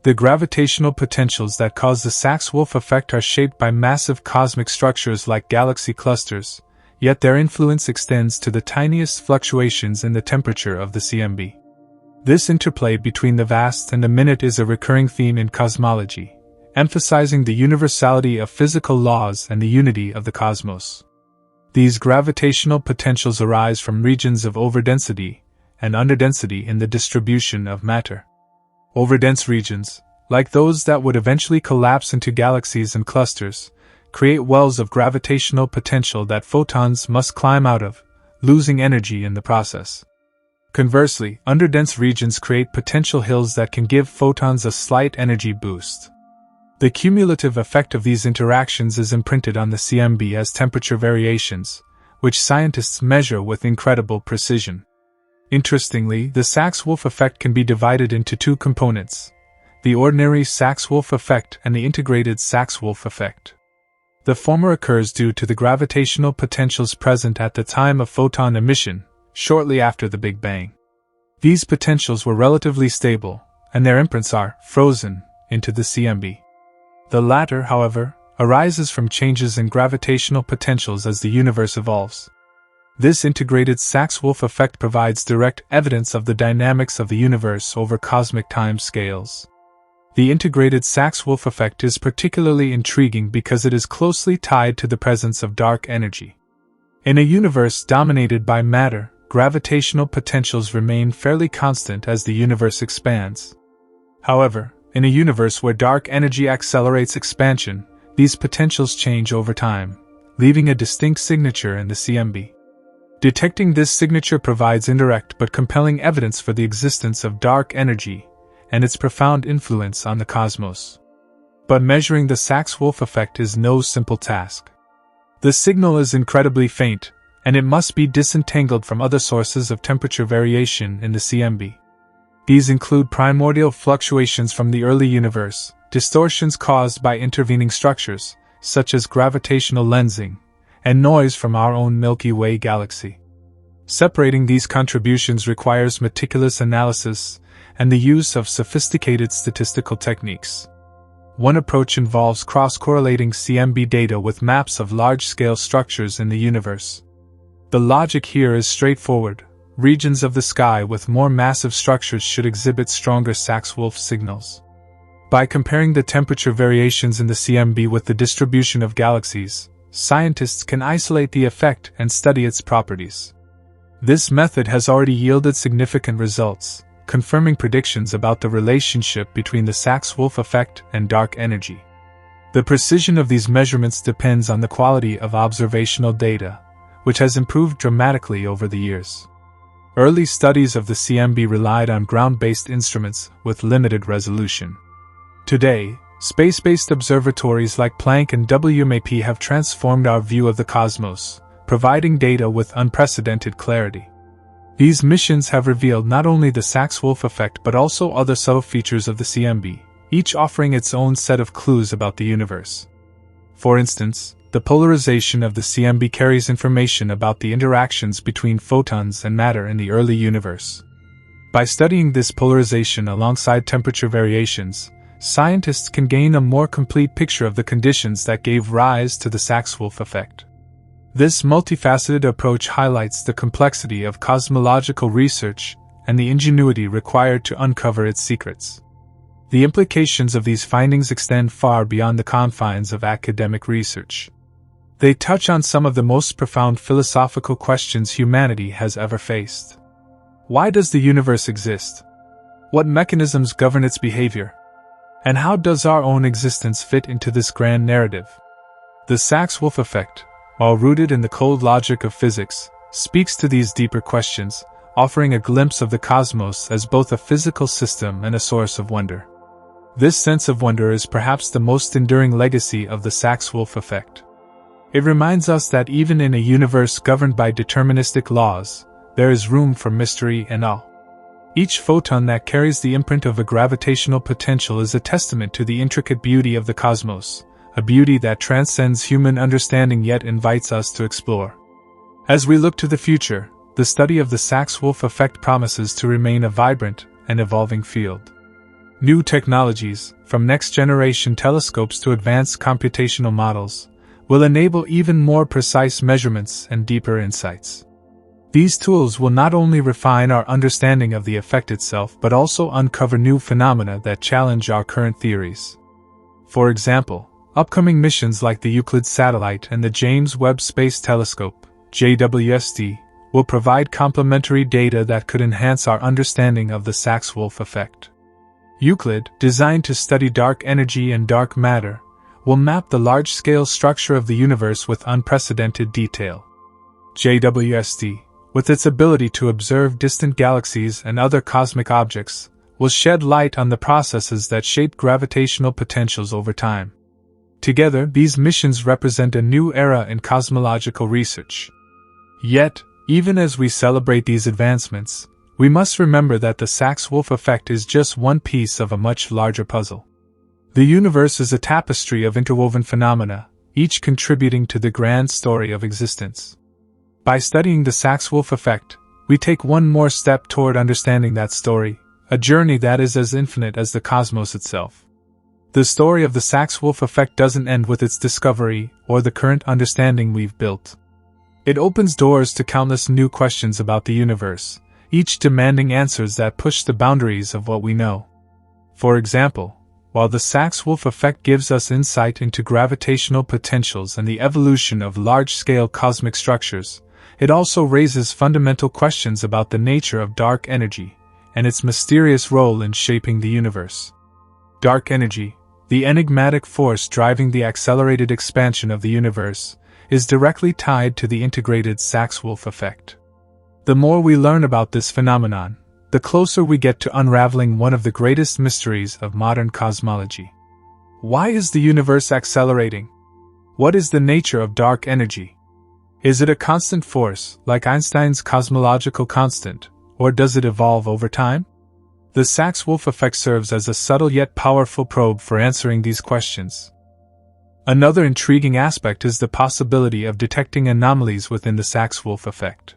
The gravitational potentials that cause the Sachs-Wolfe effect are shaped by massive cosmic structures like galaxy clusters, yet their influence extends to the tiniest fluctuations in the temperature of the CMB. This interplay between the vast and the minute is a recurring theme in cosmology, emphasizing the universality of physical laws and the unity of the cosmos. These gravitational potentials arise from regions of overdensity and underdensity in the distribution of matter. Overdense regions, like those that would eventually collapse into galaxies and clusters, create wells of gravitational potential that photons must climb out of, losing energy in the process. Conversely, underdense regions create potential hills that can give photons a slight energy boost. The cumulative effect of these interactions is imprinted on the CMB as temperature variations, which scientists measure with incredible precision. Interestingly, the Sachs-Wolfe effect can be divided into two components: the ordinary Sachs-Wolfe effect and the integrated Sachs-Wolfe effect. The former occurs due to the gravitational potentials present at the time of photon emission, shortly after the Big Bang. These potentials were relatively stable, and their imprints are frozen into the CMB. The latter, however, arises from changes in gravitational potentials as the universe evolves. This integrated Sachs-Wolfe effect provides direct evidence of the dynamics of the universe over cosmic time scales. The integrated Sachs-Wolfe effect is particularly intriguing because it is closely tied to the presence of dark energy. In a universe dominated by matter, gravitational potentials remain fairly constant as the universe expands. However, in a universe where dark energy accelerates expansion, these potentials change over time, leaving a distinct signature in the CMB. Detecting this signature provides indirect but compelling evidence for the existence of dark energy and its profound influence on the cosmos. But measuring the Sachs-Wolfe effect is no simple task. The signal is incredibly faint, and it must be disentangled from other sources of temperature variation in the CMB. These include primordial fluctuations from the early universe, distortions caused by intervening structures, such as gravitational lensing, and noise from our own Milky Way galaxy. Separating these contributions requires meticulous analysis and the use of sophisticated statistical techniques. One approach involves cross-correlating CMB data with maps of large-scale structures in the universe. The logic here is straightforward. Regions of the sky with more massive structures should exhibit stronger Sachs-Wolfe signals. By comparing the temperature variations in the CMB with the distribution of galaxies, scientists can isolate the effect and study its properties. This method has already yielded significant results, confirming predictions about the relationship between the Sachs-Wolfe effect and dark energy. The precision of these measurements depends on the quality of observational data, which has improved dramatically over the years. Early studies of the CMB relied on ground-based instruments with limited resolution. Today, space-based observatories like Planck and WMAP have transformed our view of the cosmos, providing data with unprecedented clarity. These missions have revealed not only the Sachs-Wolfe effect but also other subtle features of the CMB, each offering its own set of clues about the universe. For instance, the polarization of the CMB carries information about the interactions between photons and matter in the early universe. By studying this polarization alongside temperature variations, scientists can gain a more complete picture of the conditions that gave rise to the Sachs-Wolfe effect. This multifaceted approach highlights the complexity of cosmological research and the ingenuity required to uncover its secrets. The implications of these findings extend far beyond the confines of academic research. They touch on some of the most profound philosophical questions humanity has ever faced. Why does the universe exist? What mechanisms govern its behavior? And how does our own existence fit into this grand narrative? The Sachs-Wolfe effect, while rooted in the cold logic of physics, speaks to these deeper questions, offering a glimpse of the cosmos as both a physical system and a source of wonder. This sense of wonder is perhaps the most enduring legacy of the Sachs-Wolfe effect. It reminds us that even in a universe governed by deterministic laws, there is room for mystery and awe. Each photon that carries the imprint of a gravitational potential is a testament to the intricate beauty of the cosmos, a beauty that transcends human understanding yet invites us to explore. As we look to the future, the study of the Sachs-Wolfe effect promises to remain a vibrant and evolving field. New technologies, from next-generation telescopes to advanced computational models, will enable even more precise measurements and deeper insights. These tools will not only refine our understanding of the effect itself but also uncover new phenomena that challenge our current theories. For example, upcoming missions like the Euclid satellite and the James Webb Space Telescope, JWST, will provide complementary data that could enhance our understanding of the Sachs-Wolfe effect. Euclid, designed to study dark energy and dark matter, will map the large-scale structure of the universe with unprecedented detail. JWST, with its ability to observe distant galaxies and other cosmic objects, will shed light on the processes that shape gravitational potentials over time. Together, these missions represent a new era in cosmological research. Yet, even as we celebrate these advancements, we must remember that the Sachs-Wolfe effect is just one piece of a much larger puzzle. The universe is a tapestry of interwoven phenomena, each contributing to the grand story of existence. By studying the Sachs-Wolfe effect, we take one more step toward understanding that story, a journey that is as infinite as the cosmos itself. The story of the Sachs-Wolfe effect doesn't end with its discovery or the current understanding we've built. It opens doors to countless new questions about the universe, each demanding answers that push the boundaries of what we know. For example, while the Sachs-Wolfe effect gives us insight into gravitational potentials and the evolution of large-scale cosmic structures, it also raises fundamental questions about the nature of dark energy and its mysterious role in shaping the universe. Dark energy, the enigmatic force driving the accelerated expansion of the universe, is directly tied to the integrated Sachs-Wolfe effect. The more we learn about this phenomenon, the closer we get to unraveling one of the greatest mysteries of modern cosmology. Why is the universe accelerating? What is the nature of dark energy? Is it a constant force, like Einstein's cosmological constant, or does it evolve over time? The Sachs-Wolfe effect serves as a subtle yet powerful probe for answering these questions. Another intriguing aspect is the possibility of detecting anomalies within the Sachs-Wolfe effect.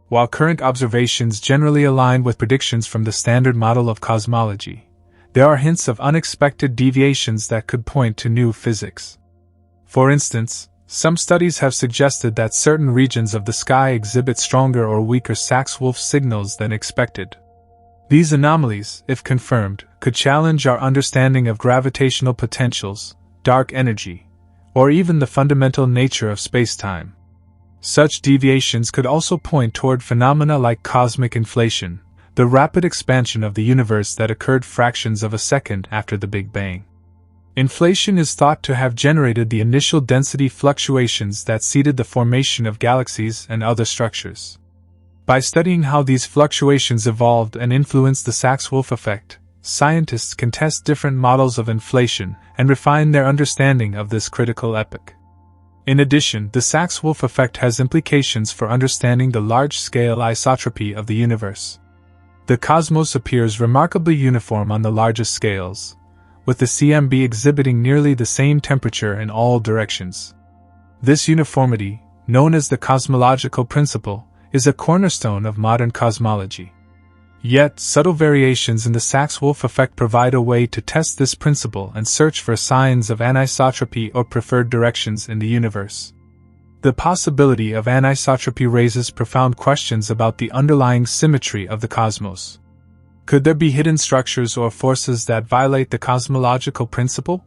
While current observations generally align with predictions from the standard model of cosmology, there are hints of unexpected deviations that could point to new physics. For instance, some studies have suggested that certain regions of the sky exhibit stronger or weaker Sachs-Wolfe signals than expected. These anomalies, if confirmed, could challenge our understanding of gravitational potentials, dark energy, or even the fundamental nature of spacetime. Such deviations could also point toward phenomena like cosmic inflation, the rapid expansion of the universe that occurred fractions of a second after the Big Bang. Inflation is thought to have generated the initial density fluctuations that seeded the formation of galaxies and other structures. By studying how these fluctuations evolved and influenced the Sachs-Wolfe effect, scientists can test different models of inflation and refine their understanding of this critical epoch. In addition, the Sachs-Wolfe effect has implications for understanding the large-scale isotropy of the universe. The cosmos appears remarkably uniform on the largest scales, with the CMB exhibiting nearly the same temperature in all directions. This uniformity, known as the cosmological principle, is a cornerstone of modern cosmology. Yet, subtle variations in the Sachs-Wolfe effect provide a way to test this principle and search for signs of anisotropy or preferred directions in the universe. The possibility of anisotropy raises profound questions about the underlying symmetry of the cosmos. Could there be hidden structures or forces that violate the cosmological principle?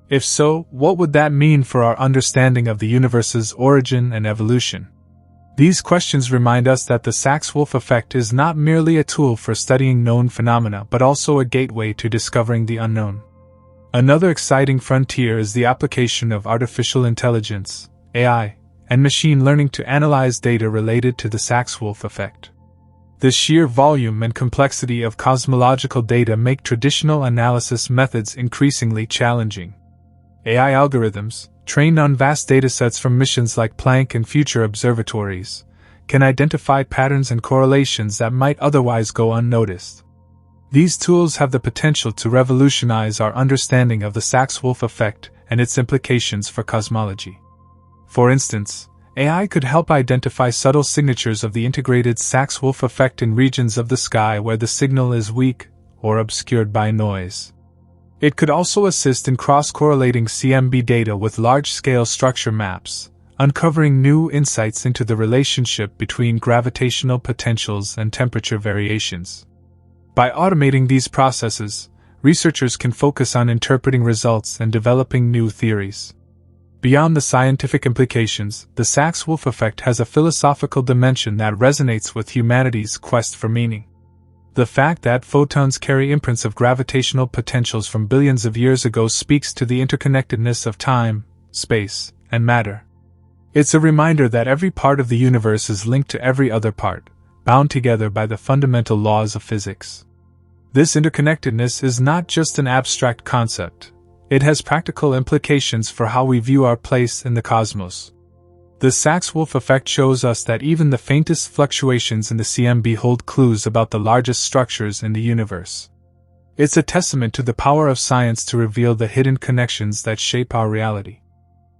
If so, what would that mean for our understanding of the universe's origin and evolution? These questions remind us that the Sachs-Wolfe effect is not merely a tool for studying known phenomena but also a gateway to discovering the unknown. Another exciting frontier is the application of artificial intelligence, AI, and machine learning to analyze data related to the Sachs-Wolfe effect. The sheer volume and complexity of cosmological data make traditional analysis methods increasingly challenging. AI algorithms, trained on vast datasets from missions like Planck and future observatories, can identify patterns and correlations that might otherwise go unnoticed. These tools have the potential to revolutionize our understanding of the Sachs-Wolfe effect and its implications for cosmology. For instance, AI could help identify subtle signatures of the integrated Sachs-Wolfe effect in regions of the sky where the signal is weak or obscured by noise. It could also assist in cross-correlating CMB data with large-scale structure maps, uncovering new insights into the relationship between gravitational potentials and temperature variations. By automating these processes, researchers can focus on interpreting results and developing new theories. Beyond the scientific implications, the Sachs-Wolfe effect has a philosophical dimension that resonates with humanity's quest for meaning. The fact that photons carry imprints of gravitational potentials from billions of years ago speaks to the interconnectedness of time, space, and matter. It's a reminder that every part of the universe is linked to every other part, bound together by the fundamental laws of physics. This interconnectedness is not just an abstract concept, it has practical implications for how we view our place in the cosmos. The Sachs-Wolfe effect shows us that even the faintest fluctuations in the CMB hold clues about the largest structures in the universe. It's a testament to the power of science to reveal the hidden connections that shape our reality.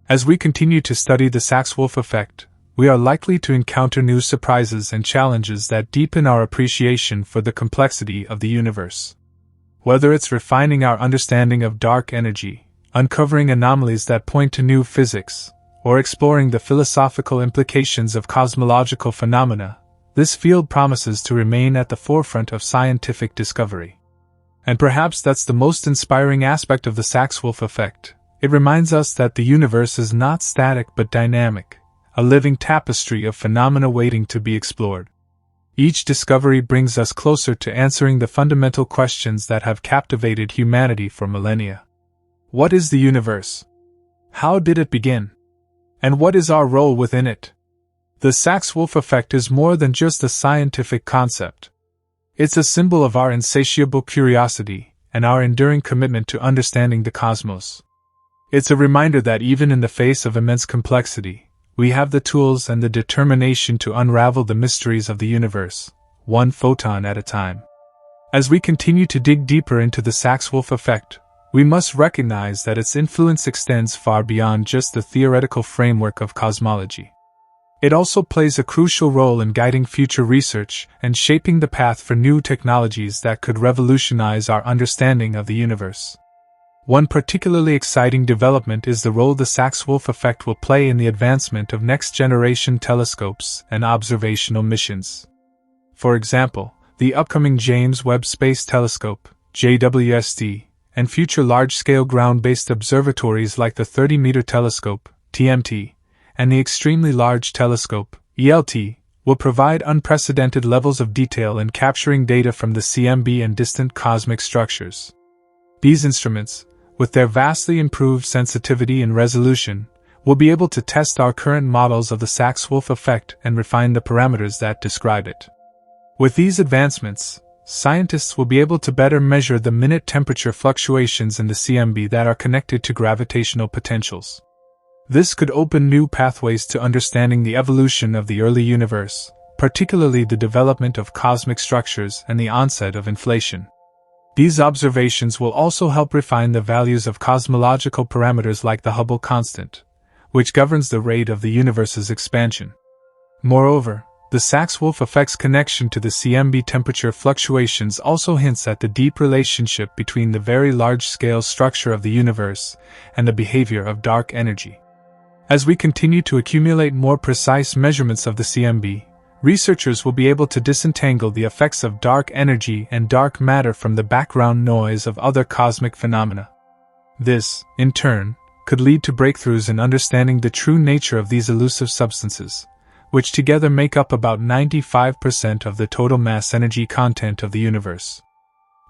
As we continue to study the Sachs-Wolfe effect, we are likely to encounter new surprises and challenges that deepen our appreciation for the complexity of the universe. Whether it's refining our understanding of dark energy, uncovering anomalies that point to new physics, or exploring the philosophical implications of cosmological phenomena, this field promises to remain at the forefront of scientific discovery. And perhaps that's the most inspiring aspect of the Sachs-Wolfe effect. It reminds us that the universe is not static but dynamic, a living tapestry of phenomena waiting to be explored. Each discovery brings us closer to answering the fundamental questions that have captivated humanity for millennia. What is the universe? How did it begin? And what is our role within it? The Sachs-Wolfe effect is more than just a scientific concept. It's a symbol of our insatiable curiosity and our enduring commitment to understanding the cosmos. It's a reminder that even in the face of immense complexity, we have the tools and the determination to unravel the mysteries of the universe, one photon at a time. As we continue to dig deeper into the Sachs-Wolfe effect, we must recognize that its influence extends far beyond just the theoretical framework of cosmology. It also plays a crucial role in guiding future research and shaping the path for new technologies that could revolutionize our understanding of the universe. One particularly exciting development is the role the Sachs-Wolfe effect will play in the advancement of next-generation telescopes and observational missions. For example, the upcoming James Webb Space Telescope, JWST, and future large-scale ground-based observatories like the 30-meter telescope, TMT, and the Extremely Large Telescope, ELT, will provide unprecedented levels of detail in capturing data from the CMB and distant cosmic structures. These instruments, with their vastly improved sensitivity and resolution, will be able to test our current models of the Sachs-Wolfe effect and refine the parameters that describe it. With these advancements, scientists will be able to better measure the minute temperature fluctuations in the CMB that are connected to gravitational potentials. This could open new pathways to understanding the evolution of the early universe, particularly the development of cosmic structures and the onset of inflation. These observations will also help refine the values of cosmological parameters like the Hubble constant, which governs the rate of the universe's expansion. Moreover, the Sachs-Wolfe effect's connection to the CMB temperature fluctuations also hints at the deep relationship between the very large-scale structure of the universe and the behavior of dark energy. As we continue to accumulate more precise measurements of the CMB, researchers will be able to disentangle the effects of dark energy and dark matter from the background noise of other cosmic phenomena. This, in turn, could lead to breakthroughs in understanding the true nature of these elusive substances, which together make up about 95% of the total mass energy content of the universe.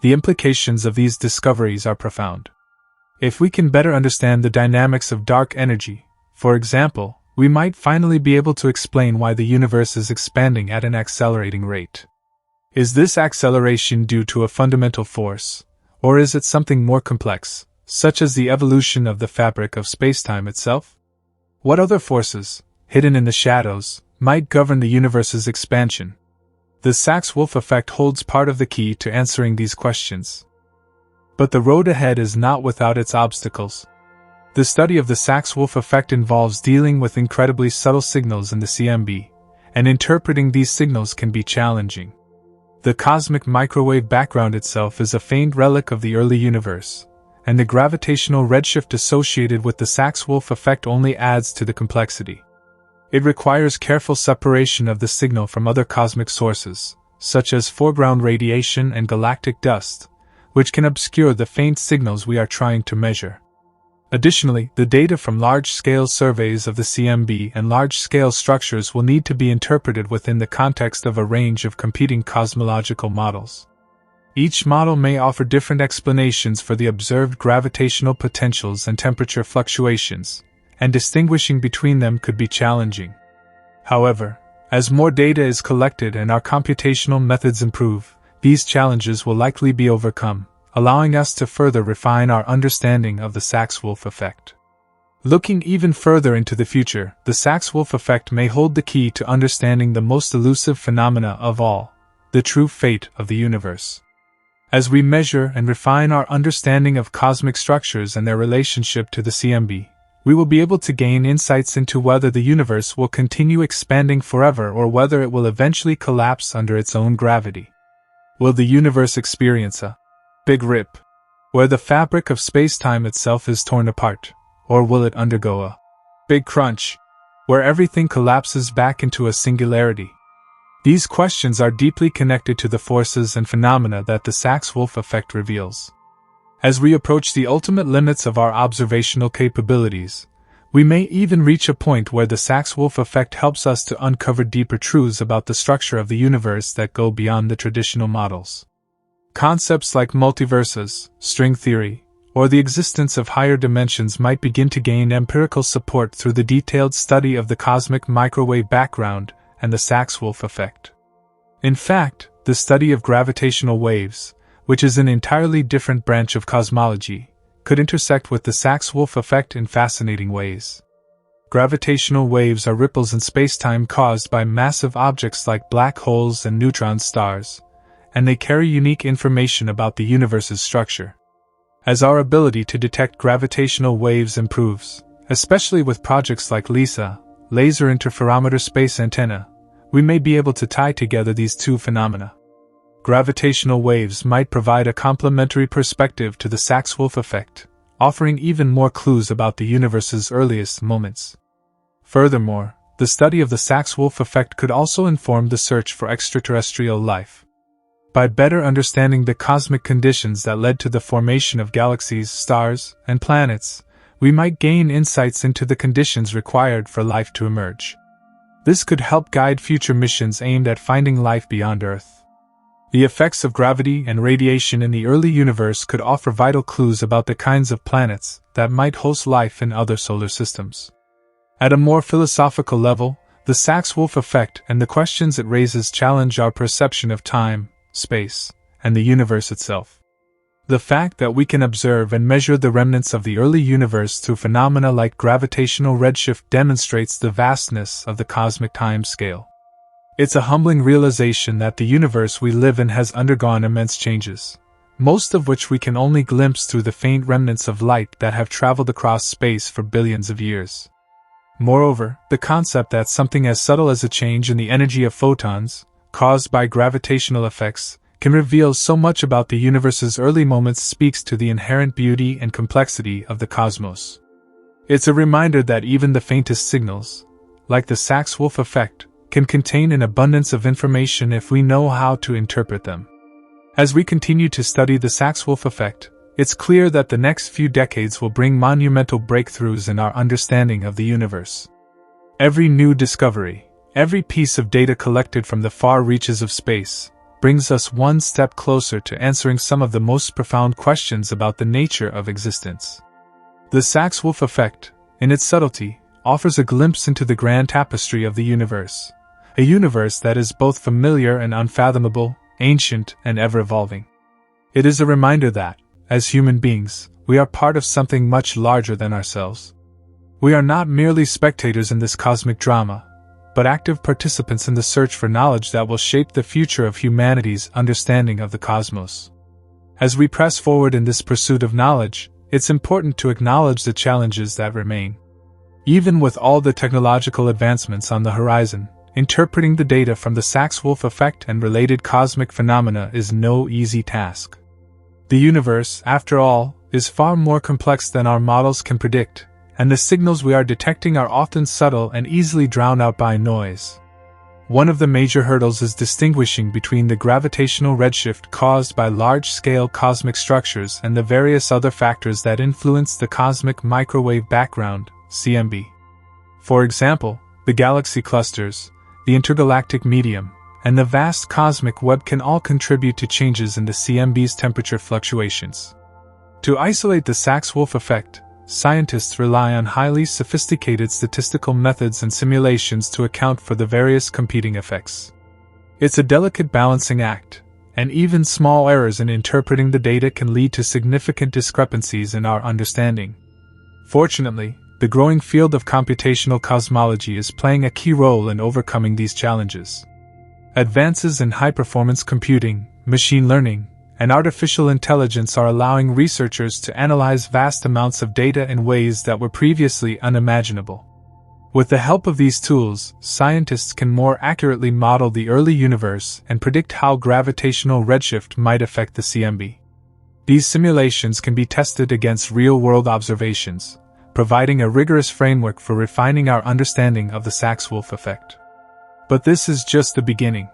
The implications of these discoveries are profound. If we can better understand the dynamics of dark energy, for example, we might finally be able to explain why the universe is expanding at an accelerating rate. Is this acceleration due to a fundamental force, or is it something more complex, such as the evolution of the fabric of spacetime itself? What other forces, hidden in the shadows, might govern the universe's expansion? The Sachs-Wolfe effect holds part of the key to answering these questions. But the road ahead is not without its obstacles. The study of the Sachs-Wolfe effect involves dealing with incredibly subtle signals in the CMB, and interpreting these signals can be challenging. The cosmic microwave background itself is a faint relic of the early universe, and the gravitational redshift associated with the Sachs-Wolfe effect only adds to the complexity. It requires careful separation of the signal from other cosmic sources, such as foreground radiation and galactic dust, which can obscure the faint signals we are trying to measure. Additionally, the data from large-scale surveys of the CMB and large-scale structures will need to be interpreted within the context of a range of competing cosmological models. Each model may offer different explanations for the observed gravitational potentials and temperature fluctuations, and distinguishing between them could be challenging. However, as more data is collected and our computational methods improve, these challenges will likely be overcome, allowing us to further refine our understanding of the Sachs-Wolfe effect. Looking even further into the future, the Sachs-Wolfe effect may hold the key to understanding the most elusive phenomena of all, the true fate of the universe. As we measure and refine our understanding of cosmic structures and their relationship to the CMB, we will be able to gain insights into whether the universe will continue expanding forever or whether it will eventually collapse under its own gravity. Will the universe experience a Big Rip, where the fabric of space-time itself is torn apart, or will it undergo a Big Crunch, where everything collapses back into a singularity? These questions are deeply connected to the forces and phenomena that the Sachs-Wolfe effect reveals. As we approach the ultimate limits of our observational capabilities, we may even reach a point where the Sachs-Wolfe effect helps us to uncover deeper truths about the structure of the universe that go beyond the traditional models. Concepts like multiverses, string theory, or the existence of higher dimensions might begin to gain empirical support through the detailed study of the cosmic microwave background and the Sachs-Wolfe effect. In fact, the study of gravitational waves, which is an entirely different branch of cosmology, could intersect with the Sachs-Wolfe effect in fascinating ways. Gravitational waves are ripples in spacetime caused by massive objects like black holes and neutron stars, and they carry unique information about the universe's structure. As our ability to detect gravitational waves improves, especially with projects like LISA, Laser Interferometer Space Antenna, we may be able to tie together these two phenomena. Gravitational waves might provide a complementary perspective to the Sachs-Wolfe effect, offering even more clues about the universe's earliest moments. Furthermore, the study of the Sachs-Wolfe effect could also inform the search for extraterrestrial life. By better understanding the cosmic conditions that led to the formation of galaxies, stars, and planets, we might gain insights into the conditions required for life to emerge. This could help guide future missions aimed at finding life beyond Earth. The effects of gravity and radiation in the early universe could offer vital clues about the kinds of planets that might host life in other solar systems. At a more philosophical level, the Sachs-Wolfe effect and the questions it raises challenge our perception of time, space, and the universe itself. The fact that we can observe and measure the remnants of the early universe through phenomena like gravitational redshift demonstrates the vastness of the cosmic time scale. It's a humbling realization that the universe we live in has undergone immense changes, most of which we can only glimpse through the faint remnants of light that have traveled across space for billions of years. Moreover, the concept that something as subtle as a change in the energy of photons, caused by gravitational effects, can reveal so much about the universe's early moments speaks to the inherent beauty and complexity of the cosmos. It's a reminder that even the faintest signals, like the Sachs-Wolfe effect, can contain an abundance of information if we know how to interpret them. As we continue to study the Sachs-Wolfe effect, it's clear that the next few decades will bring monumental breakthroughs in our understanding of the universe. Every new discovery, every piece of data collected from the far reaches of space, brings us one step closer to answering some of the most profound questions about the nature of existence. The Sachs-Wolfe effect, in its subtlety, offers a glimpse into the grand tapestry of the universe, a universe that is both familiar and unfathomable, ancient and ever-evolving. It is a reminder that, as human beings, we are part of something much larger than ourselves. We are not merely spectators in this cosmic drama, but active participants in the search for knowledge that will shape the future of humanity's understanding of the cosmos. As we press forward in this pursuit of knowledge, it's important to acknowledge the challenges that remain. Even with all the technological advancements on the horizon, interpreting the data from the Sachs-Wolfe effect and related cosmic phenomena is no easy task. The universe, after all, is far more complex than our models can predict, and the signals we are detecting are often subtle and easily drowned out by noise. One of the major hurdles is distinguishing between the gravitational redshift caused by large-scale cosmic structures and the various other factors that influence the cosmic microwave background, CMB. For example, the galaxy clusters, the intergalactic medium, and the vast cosmic web can all contribute to changes in the CMB's temperature fluctuations. To isolate the Sachs-Wolfe effect, scientists rely on highly sophisticated statistical methods and simulations to account for the various competing effects. It's a delicate balancing act, and even small errors in interpreting the data can lead to significant discrepancies in our understanding. Fortunately, the growing field of computational cosmology is playing a key role in overcoming these challenges. Advances in high-performance computing, machine learning, and artificial intelligence are allowing researchers to analyze vast amounts of data in ways that were previously unimaginable. With the help of these tools, scientists can more accurately model the early universe and predict how gravitational redshift might affect the CMB. These simulations can be tested against real-world observations, providing a rigorous framework for refining our understanding of the Sachs-Wolfe effect. But this is just the beginning.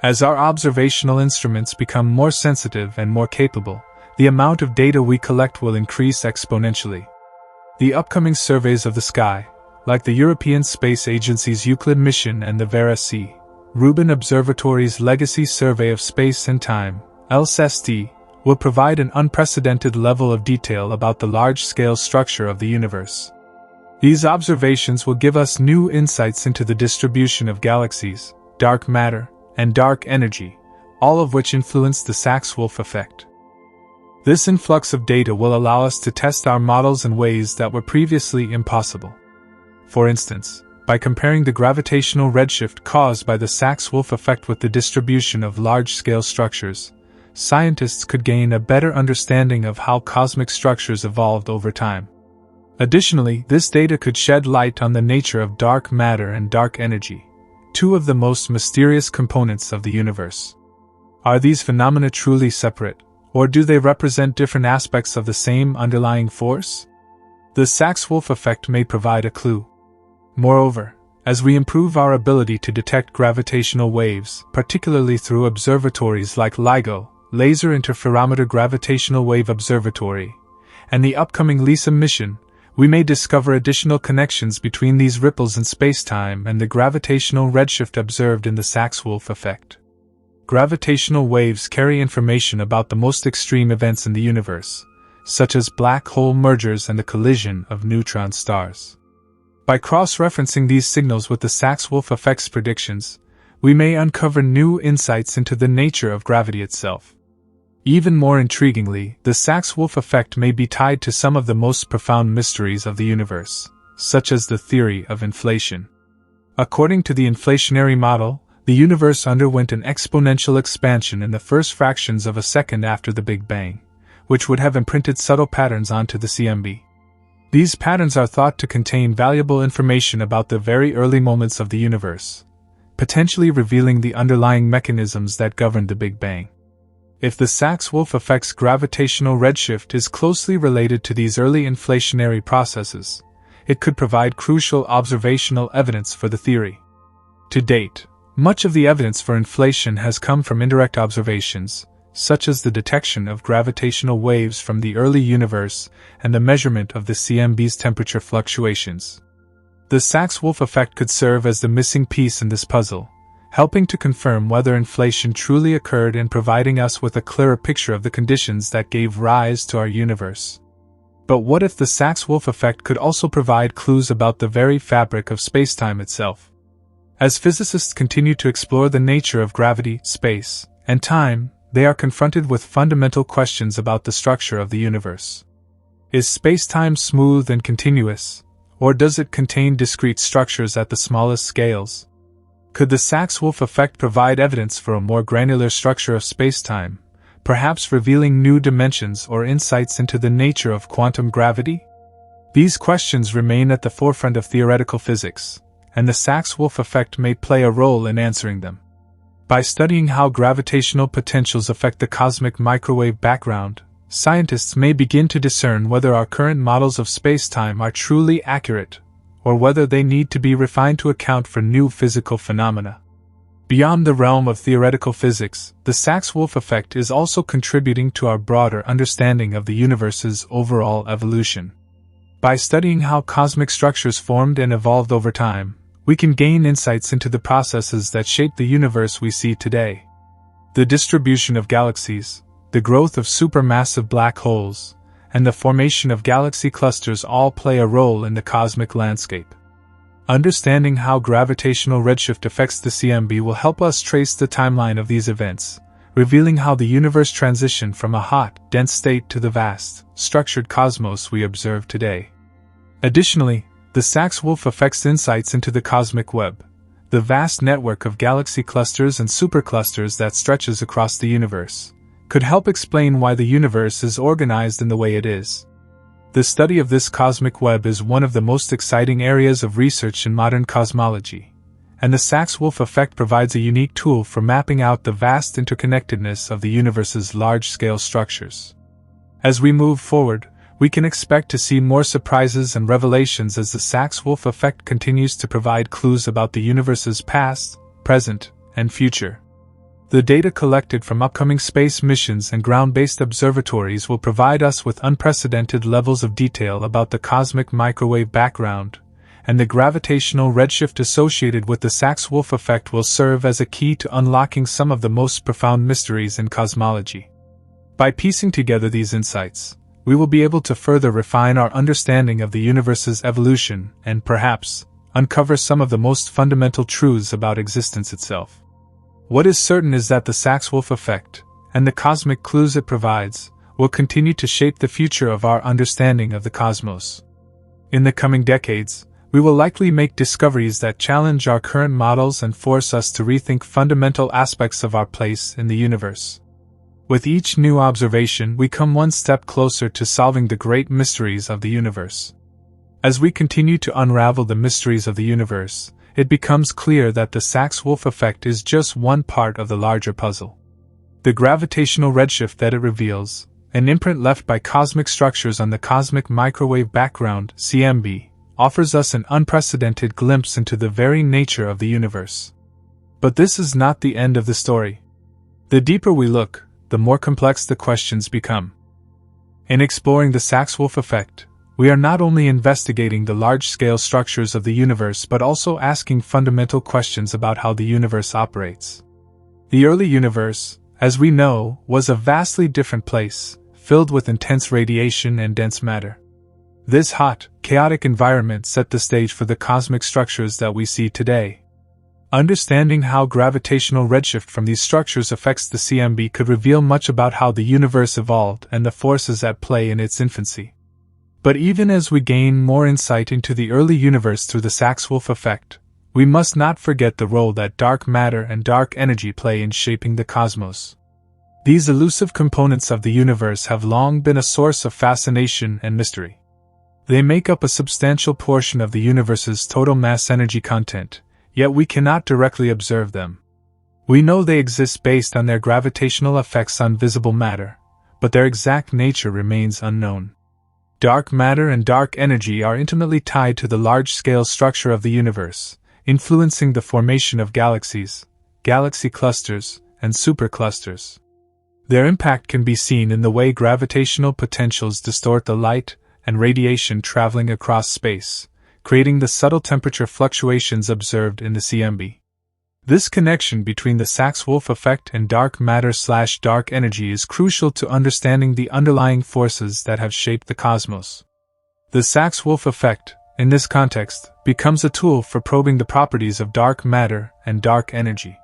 As our observational instruments become more sensitive and more capable, the amount of data we collect will increase exponentially. The upcoming surveys of the sky, like the European Space Agency's Euclid mission and the Vera C. Rubin Observatory's Legacy Survey of Space and Time, LSST, will provide an unprecedented level of detail about the large-scale structure of the universe. These observations will give us new insights into the distribution of galaxies, dark matter, and dark energy, all of which influence the Sachs-Wolfe effect. This influx of data will allow us to test our models in ways that were previously impossible. For instance, by comparing the gravitational redshift caused by the Sachs-Wolfe effect with the distribution of large-scale structures, scientists could gain a better understanding of how cosmic structures evolved over time. Additionally, this data could shed light on the nature of dark matter and dark energy, two of the most mysterious components of the universe. Are these phenomena truly separate, or do they represent different aspects of the same underlying force? The Sachs-Wolfe effect may provide a clue. Moreover, as we improve our ability to detect gravitational waves, particularly through observatories like LIGO, Laser Interferometer Gravitational Wave Observatory, and the upcoming LISA mission, we may discover additional connections between these ripples in spacetime and the gravitational redshift observed in the Sachs-Wolfe effect. Gravitational waves carry information about the most extreme events in the universe, such as black hole mergers and the collision of neutron stars. By cross-referencing these signals with the Sachs-Wolfe effect's predictions, we may uncover new insights into the nature of gravity itself. Even more intriguingly, the Sachs-Wolfe effect may be tied to some of the most profound mysteries of the universe, such as the theory of inflation. According to the inflationary model, the universe underwent an exponential expansion in the first fractions of a second after the Big Bang, which would have imprinted subtle patterns onto the CMB. These patterns are thought to contain valuable information about the very early moments of the universe, potentially revealing the underlying mechanisms that governed the Big Bang. If the Sachs-Wolfe effect's gravitational redshift is closely related to these early inflationary processes, it could provide crucial observational evidence for the theory. To date, much of the evidence for inflation has come from indirect observations, such as the detection of gravitational waves from the early universe and the measurement of the CMB's temperature fluctuations. The Sachs-Wolfe effect could serve as the missing piece in this puzzle, helping to confirm whether inflation truly occurred and providing us with a clearer picture of the conditions that gave rise to our universe. But what if the Sachs-Wolfe effect could also provide clues about the very fabric of spacetime itself? As physicists continue to explore the nature of gravity, space, and time, they are confronted with fundamental questions about the structure of the universe. Is spacetime smooth and continuous, or does it contain discrete structures at the smallest scales? Could the Sachs-Wolfe effect provide evidence for a more granular structure of spacetime, perhaps revealing new dimensions or insights into the nature of quantum gravity? These questions remain at the forefront of theoretical physics, and the Sachs-Wolfe effect may play a role in answering them. By studying how gravitational potentials affect the cosmic microwave background, scientists may begin to discern whether our current models of spacetime are truly accurate, or whether they need to be refined to account for new physical phenomena. Beyond the realm of theoretical physics, the Sachs-Wolfe effect is also contributing to our broader understanding of the universe's overall evolution. By studying how cosmic structures formed and evolved over time, we can gain insights into the processes that shape the universe we see today. The distribution of galaxies, the growth of supermassive black holes, and the formation of galaxy clusters all play a role in the cosmic landscape. Understanding how gravitational redshift affects the CMB will help us trace the timeline of these events, revealing how the universe transitioned from a hot, dense state to the vast, structured cosmos we observe today. Additionally, the Sachs-Wolfe effect's insights into the cosmic web, the vast network of galaxy clusters and superclusters that stretches across the universe, could help explain why the universe is organized in the way it is. The study of this cosmic web is one of the most exciting areas of research in modern cosmology, and the Sachs-Wolfe effect provides a unique tool for mapping out the vast interconnectedness of the universe's large-scale structures. As we move forward, we can expect to see more surprises and revelations as the Sachs-Wolfe effect continues to provide clues about the universe's past, present, and future. The data collected from upcoming space missions and ground-based observatories will provide us with unprecedented levels of detail about the cosmic microwave background, and the gravitational redshift associated with the Sachs-Wolfe effect will serve as a key to unlocking some of the most profound mysteries in cosmology. By piecing together these insights, we will be able to further refine our understanding of the universe's evolution and, perhaps, uncover some of the most fundamental truths about existence itself. What is certain is that the Sachs-Wolfe effect, and the cosmic clues it provides, will continue to shape the future of our understanding of the cosmos. In the coming decades, we will likely make discoveries that challenge our current models and force us to rethink fundamental aspects of our place in the universe. With each new observation, we come one step closer to solving the great mysteries of the universe. As we continue to unravel the mysteries of the universe, it becomes clear that the Sachs-Wolfe effect is just one part of the larger puzzle. The gravitational redshift that it reveals, an imprint left by cosmic structures on the cosmic microwave background (CMB), offers us an unprecedented glimpse into the very nature of the universe. But this is not the end of the story. The deeper we look, the more complex the questions become. In exploring the Sachs-Wolfe effect, we are not only investigating the large-scale structures of the universe but also asking fundamental questions about how the universe operates. The early universe, as we know, was a vastly different place, filled with intense radiation and dense matter. This hot, chaotic environment set the stage for the cosmic structures that we see today. Understanding how gravitational redshift from these structures affects the CMB could reveal much about how the universe evolved and the forces at play in its infancy. But even as we gain more insight into the early universe through the Sachs-Wolfe effect, we must not forget the role that dark matter and dark energy play in shaping the cosmos. These elusive components of the universe have long been a source of fascination and mystery. They make up a substantial portion of the universe's total mass energy content, yet we cannot directly observe them. We know they exist based on their gravitational effects on visible matter, but their exact nature remains unknown. Dark matter and dark energy are intimately tied to the large-scale structure of the universe, influencing the formation of galaxies, galaxy clusters, and superclusters. Their impact can be seen in the way gravitational potentials distort the light and radiation traveling across space, creating the subtle temperature fluctuations observed in the CMB. This connection between the Sachs-Wolfe effect and dark matter/dark energy is crucial to understanding the underlying forces that have shaped the cosmos. The Sachs-Wolfe effect, in this context, becomes a tool for probing the properties of dark matter and dark energy.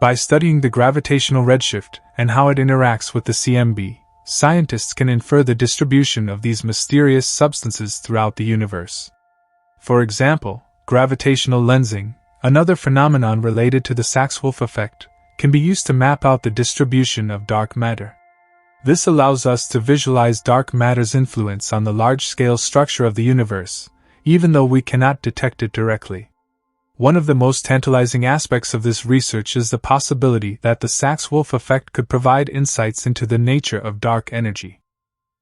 By studying the gravitational redshift and how it interacts with the CMB, scientists can infer the distribution of these mysterious substances throughout the universe. For example, gravitational lensing, another phenomenon related to the Sachs-Wolfe effect, can be used to map out the distribution of dark matter. This allows us to visualize dark matter's influence on the large-scale structure of the universe, even though we cannot detect it directly. One of the most tantalizing aspects of this research is the possibility that the Sachs-Wolfe effect could provide insights into the nature of dark energy.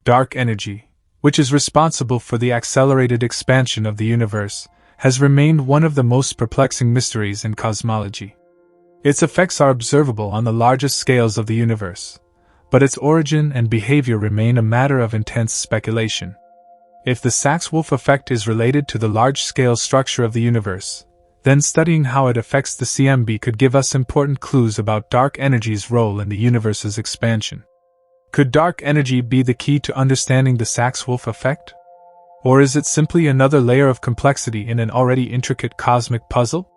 Dark energy, which is responsible for the accelerated expansion of the universe, has remained one of the most perplexing mysteries in cosmology. Its effects are observable on the largest scales of the universe, but its origin and behavior remain a matter of intense speculation. If the Sachs-Wolfe effect is related to the large-scale structure of the universe, then studying how it affects the CMB could give us important clues about dark energy's role in the universe's expansion. Could dark energy be the key to understanding the Sachs-Wolfe effect? Or is it simply another layer of complexity in an already intricate cosmic puzzle?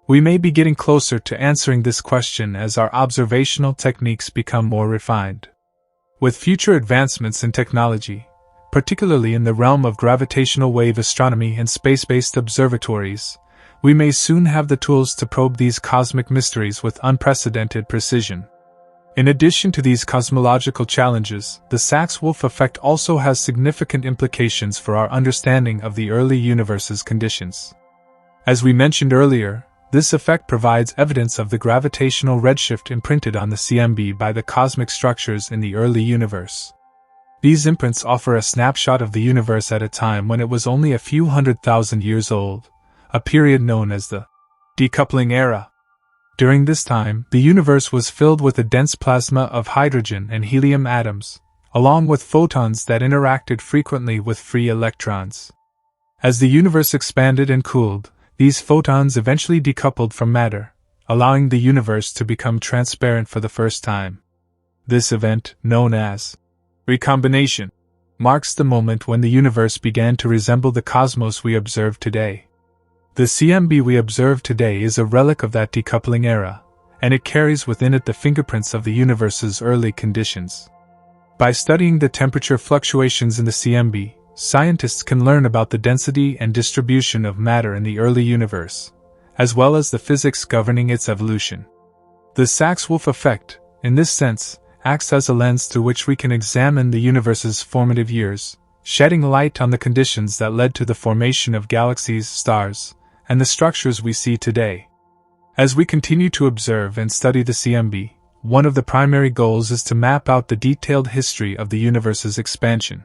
We may be getting closer to answering this question as our observational techniques become more refined. With future advancements in technology, particularly in the realm of gravitational wave astronomy and space-based observatories, we may soon have the tools to probe these cosmic mysteries with unprecedented precision. In addition to these cosmological challenges, the Sachs-Wolfe effect also has significant implications for our understanding of the early universe's conditions. As we mentioned earlier, this effect provides evidence of the gravitational redshift imprinted on the CMB by the cosmic structures in the early universe. These imprints offer a snapshot of the universe at a time when it was only a few 100,000 years old, a period known as the decoupling era. During this time, the universe was filled with a dense plasma of hydrogen and helium atoms, along with photons that interacted frequently with free electrons. As the universe expanded and cooled, these photons eventually decoupled from matter, allowing the universe to become transparent for the first time. This event, known as recombination, marks the moment when the universe began to resemble the cosmos we observe today. The CMB we observe today is a relic of that decoupling era, and it carries within it the fingerprints of the universe's early conditions. By studying the temperature fluctuations in the CMB, scientists can learn about the density and distribution of matter in the early universe, as well as the physics governing its evolution. The Sachs-Wolfe effect, in this sense, acts as a lens through which we can examine the universe's formative years, shedding light on the conditions that led to the formation of galaxies, stars, and the structures we see today. As we continue to observe and study the CMB, one of the primary goals is to map out the detailed history of the universe's expansion.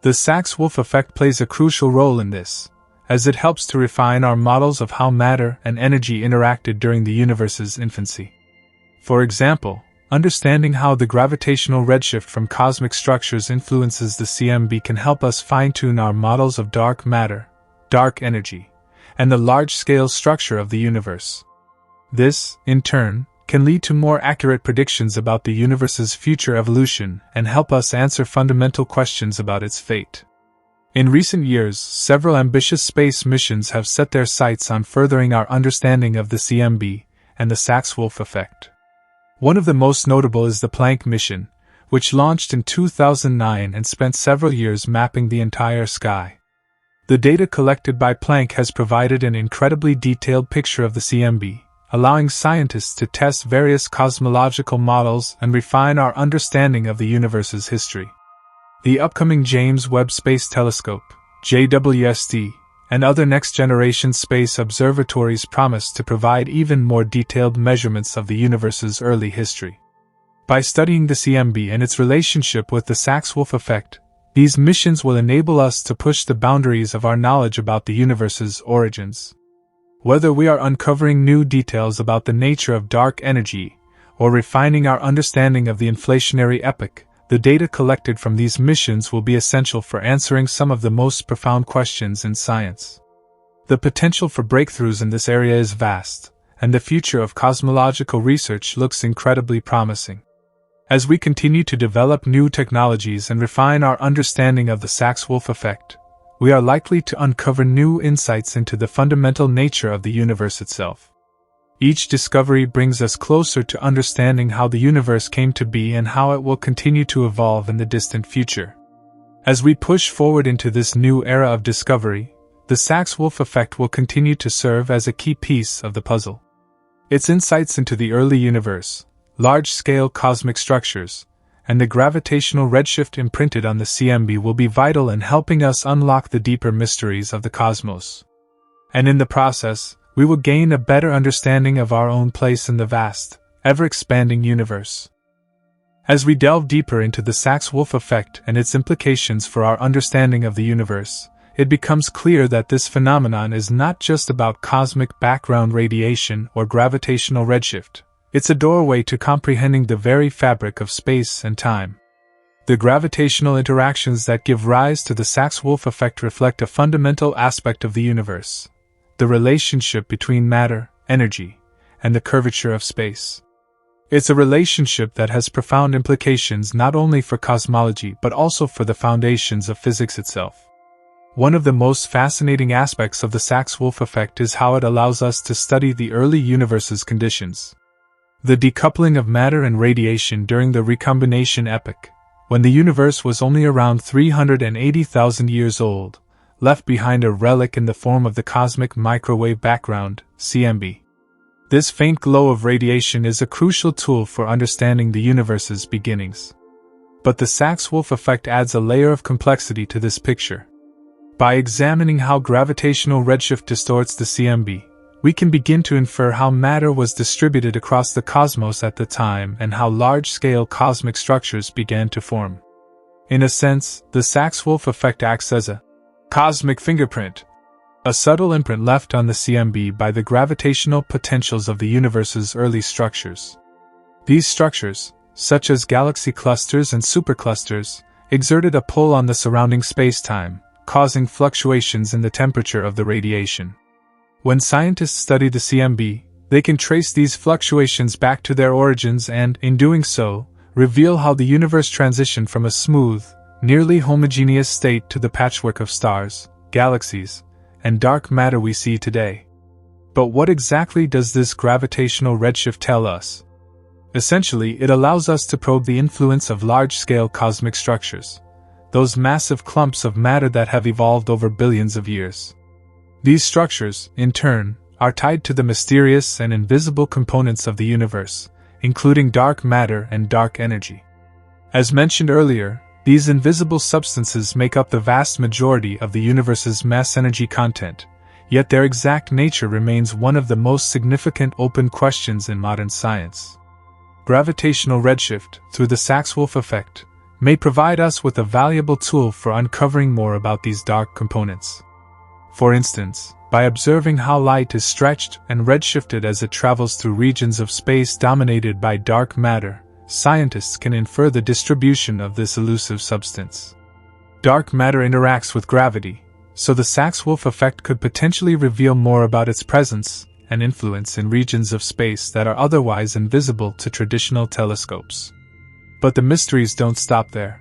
The Sachs-Wolfe effect plays a crucial role in this, as it helps to refine our models of how matter and energy interacted during the universe's infancy. For example, understanding how the gravitational redshift from cosmic structures influences the CMB can help us fine-tune our models of dark matter, dark energy, and the large-scale structure of the universe. This, in turn, can lead to more accurate predictions about the universe's future evolution and help us answer fundamental questions about its fate. In recent years, several ambitious space missions have set their sights on furthering our understanding of the CMB and the Sachs-Wolfe effect. One of the most notable is the Planck mission, which launched in 2009 and spent several years mapping the entire sky. The data collected by Planck has provided an incredibly detailed picture of the CMB, allowing scientists to test various cosmological models and refine our understanding of the universe's history. The upcoming James Webb Space Telescope, JWST, and other next-generation space observatories promise to provide even more detailed measurements of the universe's early history. By studying the CMB and its relationship with the Sachs-Wolfe effect, these missions will enable us to push the boundaries of our knowledge about the universe's origins. Whether we are uncovering new details about the nature of dark energy, or refining our understanding of the inflationary epoch, the data collected from these missions will be essential for answering some of the most profound questions in science. The potential for breakthroughs in this area is vast, and the future of cosmological research looks incredibly promising. As we continue to develop new technologies and refine our understanding of the Sachs-Wolfe effect, we are likely to uncover new insights into the fundamental nature of the universe itself. Each discovery brings us closer to understanding how the universe came to be and how it will continue to evolve in the distant future. As we push forward into this new era of discovery, the Sachs-Wolfe effect will continue to serve as a key piece of the puzzle. Its insights into the early universe, large-scale cosmic structures, and the gravitational redshift imprinted on the CMB will be vital in helping us unlock the deeper mysteries of the cosmos. And in the process, we will gain a better understanding of our own place in the vast, ever-expanding universe. As we delve deeper into the Sachs-Wolfe effect and its implications for our understanding of the universe, it becomes clear that this phenomenon is not just about cosmic background radiation or gravitational redshift. It's a doorway to comprehending the very fabric of space and time. The gravitational interactions that give rise to the Sachs-Wolfe effect reflect a fundamental aspect of the universe: the relationship between matter, energy, and the curvature of space. It's a relationship that has profound implications not only for cosmology but also for the foundations of physics itself. One of the most fascinating aspects of the Sachs-Wolfe effect is how it allows us to study the early universe's conditions. The decoupling of matter and radiation during the recombination epoch, when the universe was only around 380,000 years old, left behind a relic in the form of the cosmic microwave background, CMB. This faint glow of radiation is a crucial tool for understanding the universe's beginnings. But the Sachs-Wolfe effect adds a layer of complexity to this picture. By examining how gravitational redshift distorts the CMB, we can begin to infer how matter was distributed across the cosmos at the time and how large-scale cosmic structures began to form. In a sense, the Sachs-Wolfe effect acts as a cosmic fingerprint, a subtle imprint left on the CMB by the gravitational potentials of the universe's early structures. These structures, such as galaxy clusters and superclusters, exerted a pull on the surrounding space-time, causing fluctuations in the temperature of the radiation. When scientists study the CMB, they can trace these fluctuations back to their origins and, in doing so, reveal how the universe transitioned from a smooth, nearly homogeneous state to the patchwork of stars, galaxies, and dark matter we see today. But what exactly does this gravitational redshift tell us? Essentially, it allows us to probe the influence of large-scale cosmic structures, those massive clumps of matter that have evolved over billions of years. These structures, in turn, are tied to the mysterious and invisible components of the universe, including dark matter and dark energy. As mentioned earlier, these invisible substances make up the vast majority of the universe's mass-energy content, yet their exact nature remains one of the most significant open questions in modern science. Gravitational redshift, through the Sachs-Wolfe effect, may provide us with a valuable tool for uncovering more about these dark components. For instance, by observing how light is stretched and redshifted as it travels through regions of space dominated by dark matter, scientists can infer the distribution of this elusive substance. Dark matter interacts with gravity, so the Sachs-Wolfe effect could potentially reveal more about its presence and influence in regions of space that are otherwise invisible to traditional telescopes. But the mysteries don't stop there.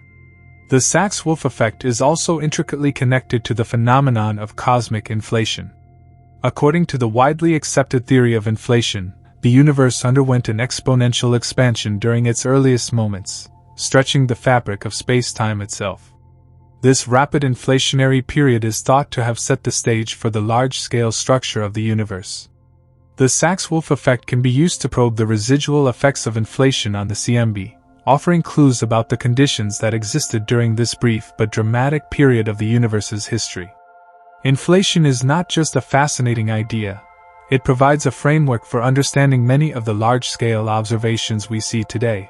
The Sachs-Wolfe effect is also intricately connected to the phenomenon of cosmic inflation. According to the widely accepted theory of inflation, the universe underwent an exponential expansion during its earliest moments, stretching the fabric of space-time itself. This rapid inflationary period is thought to have set the stage for the large-scale structure of the universe. The Sachs-Wolfe effect can be used to probe the residual effects of inflation on the CMB, offering clues about the conditions that existed during this brief but dramatic period of the universe's history. Inflation is not just a fascinating idea, it provides a framework for understanding many of the large-scale observations we see today.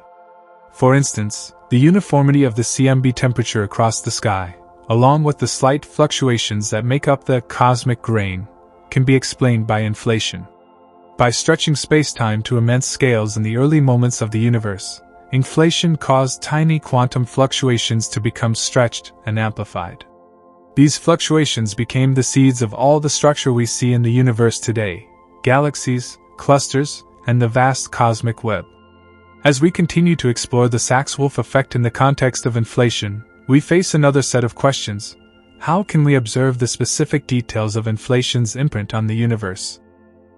For instance, the uniformity of the CMB temperature across the sky, along with the slight fluctuations that make up the cosmic grain, can be explained by inflation. By stretching space-time to immense scales in the early moments of the universe, inflation caused tiny quantum fluctuations to become stretched and amplified. These fluctuations became the seeds of all the structure we see in the universe today: galaxies, clusters, and the vast cosmic web. As we continue to explore the Sachs-Wolfe effect in the context of inflation, we face another set of questions. How can we observe the specific details of inflation's imprint on the universe?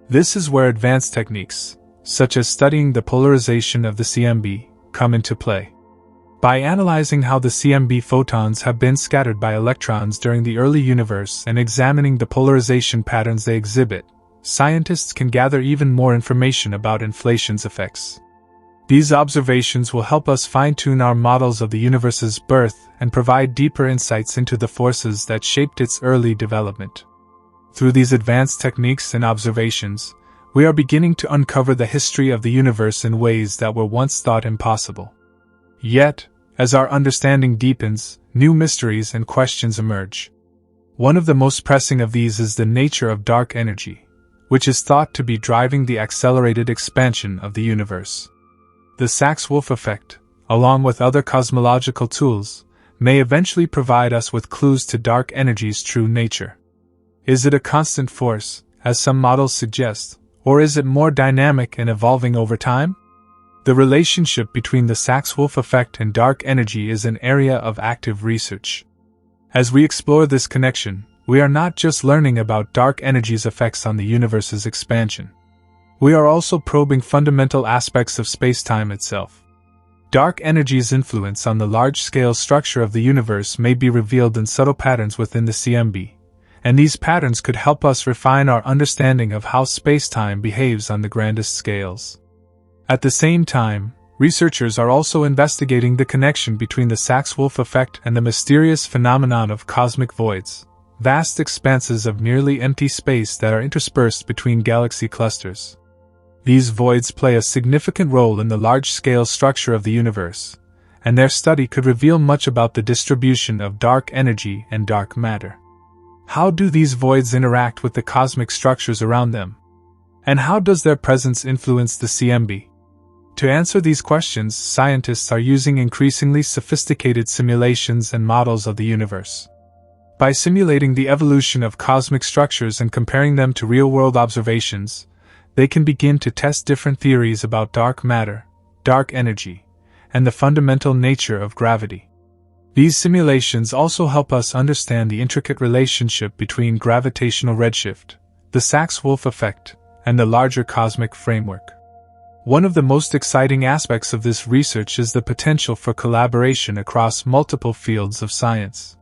This is where advanced techniques, such as studying the polarization of the CMB, come into play. By analyzing how the CMB photons have been scattered by electrons during the early universe and examining the polarization patterns they exhibit, scientists can gather even more information about inflation's effects. These observations will help us fine-tune our models of the universe's birth and provide deeper insights into the forces that shaped its early development. Through these advanced techniques and observations, we are beginning to uncover the history of the universe in ways that were once thought impossible. Yet, as our understanding deepens, new mysteries and questions emerge. One of the most pressing of these is the nature of dark energy, which is thought to be driving the accelerated expansion of the universe. The Sachs-Wolfe effect, along with other cosmological tools, may eventually provide us with clues to dark energy's true nature. Is it a constant force, as some models suggest, or is it more dynamic and evolving over time? The relationship between the Sachs-Wolfe effect and dark energy is an area of active research. As we explore this connection, we are not just learning about dark energy's effects on the universe's expansion. We are also probing fundamental aspects of space-time itself. Dark energy's influence on the large-scale structure of the universe may be revealed in subtle patterns within the CMB, and these patterns could help us refine our understanding of how space-time behaves on the grandest scales. At the same time, researchers are also investigating the connection between the Sachs-Wolfe effect and the mysterious phenomenon of cosmic voids, vast expanses of nearly empty space that are interspersed between galaxy clusters. These voids play a significant role in the large-scale structure of the universe, and their study could reveal much about the distribution of dark energy and dark matter. How do these voids interact with the cosmic structures around them? And how does their presence influence the CMB? To answer these questions, scientists are using increasingly sophisticated simulations and models of the universe. By simulating the evolution of cosmic structures and comparing them to real-world observations, they can begin to test different theories about dark matter, dark energy, and the fundamental nature of gravity. These simulations also help us understand the intricate relationship between gravitational redshift, the Sachs-Wolfe effect, and the larger cosmic framework. One of the most exciting aspects of this research is the potential for collaboration across multiple fields of science.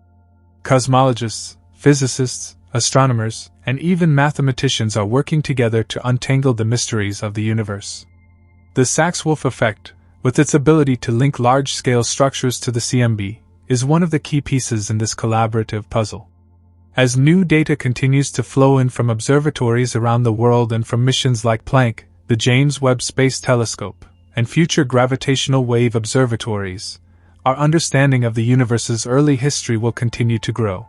Cosmologists, physicists, astronomers, and even mathematicians are working together to untangle the mysteries of the universe. The Sachs-Wolfe effect, with its ability to link large-scale structures to the CMB, is one of the key pieces in this collaborative puzzle. As new data continues to flow in from observatories around the world and from missions like Planck, the James Webb Space Telescope, and future gravitational wave observatories, our understanding of the universe's early history will continue to grow.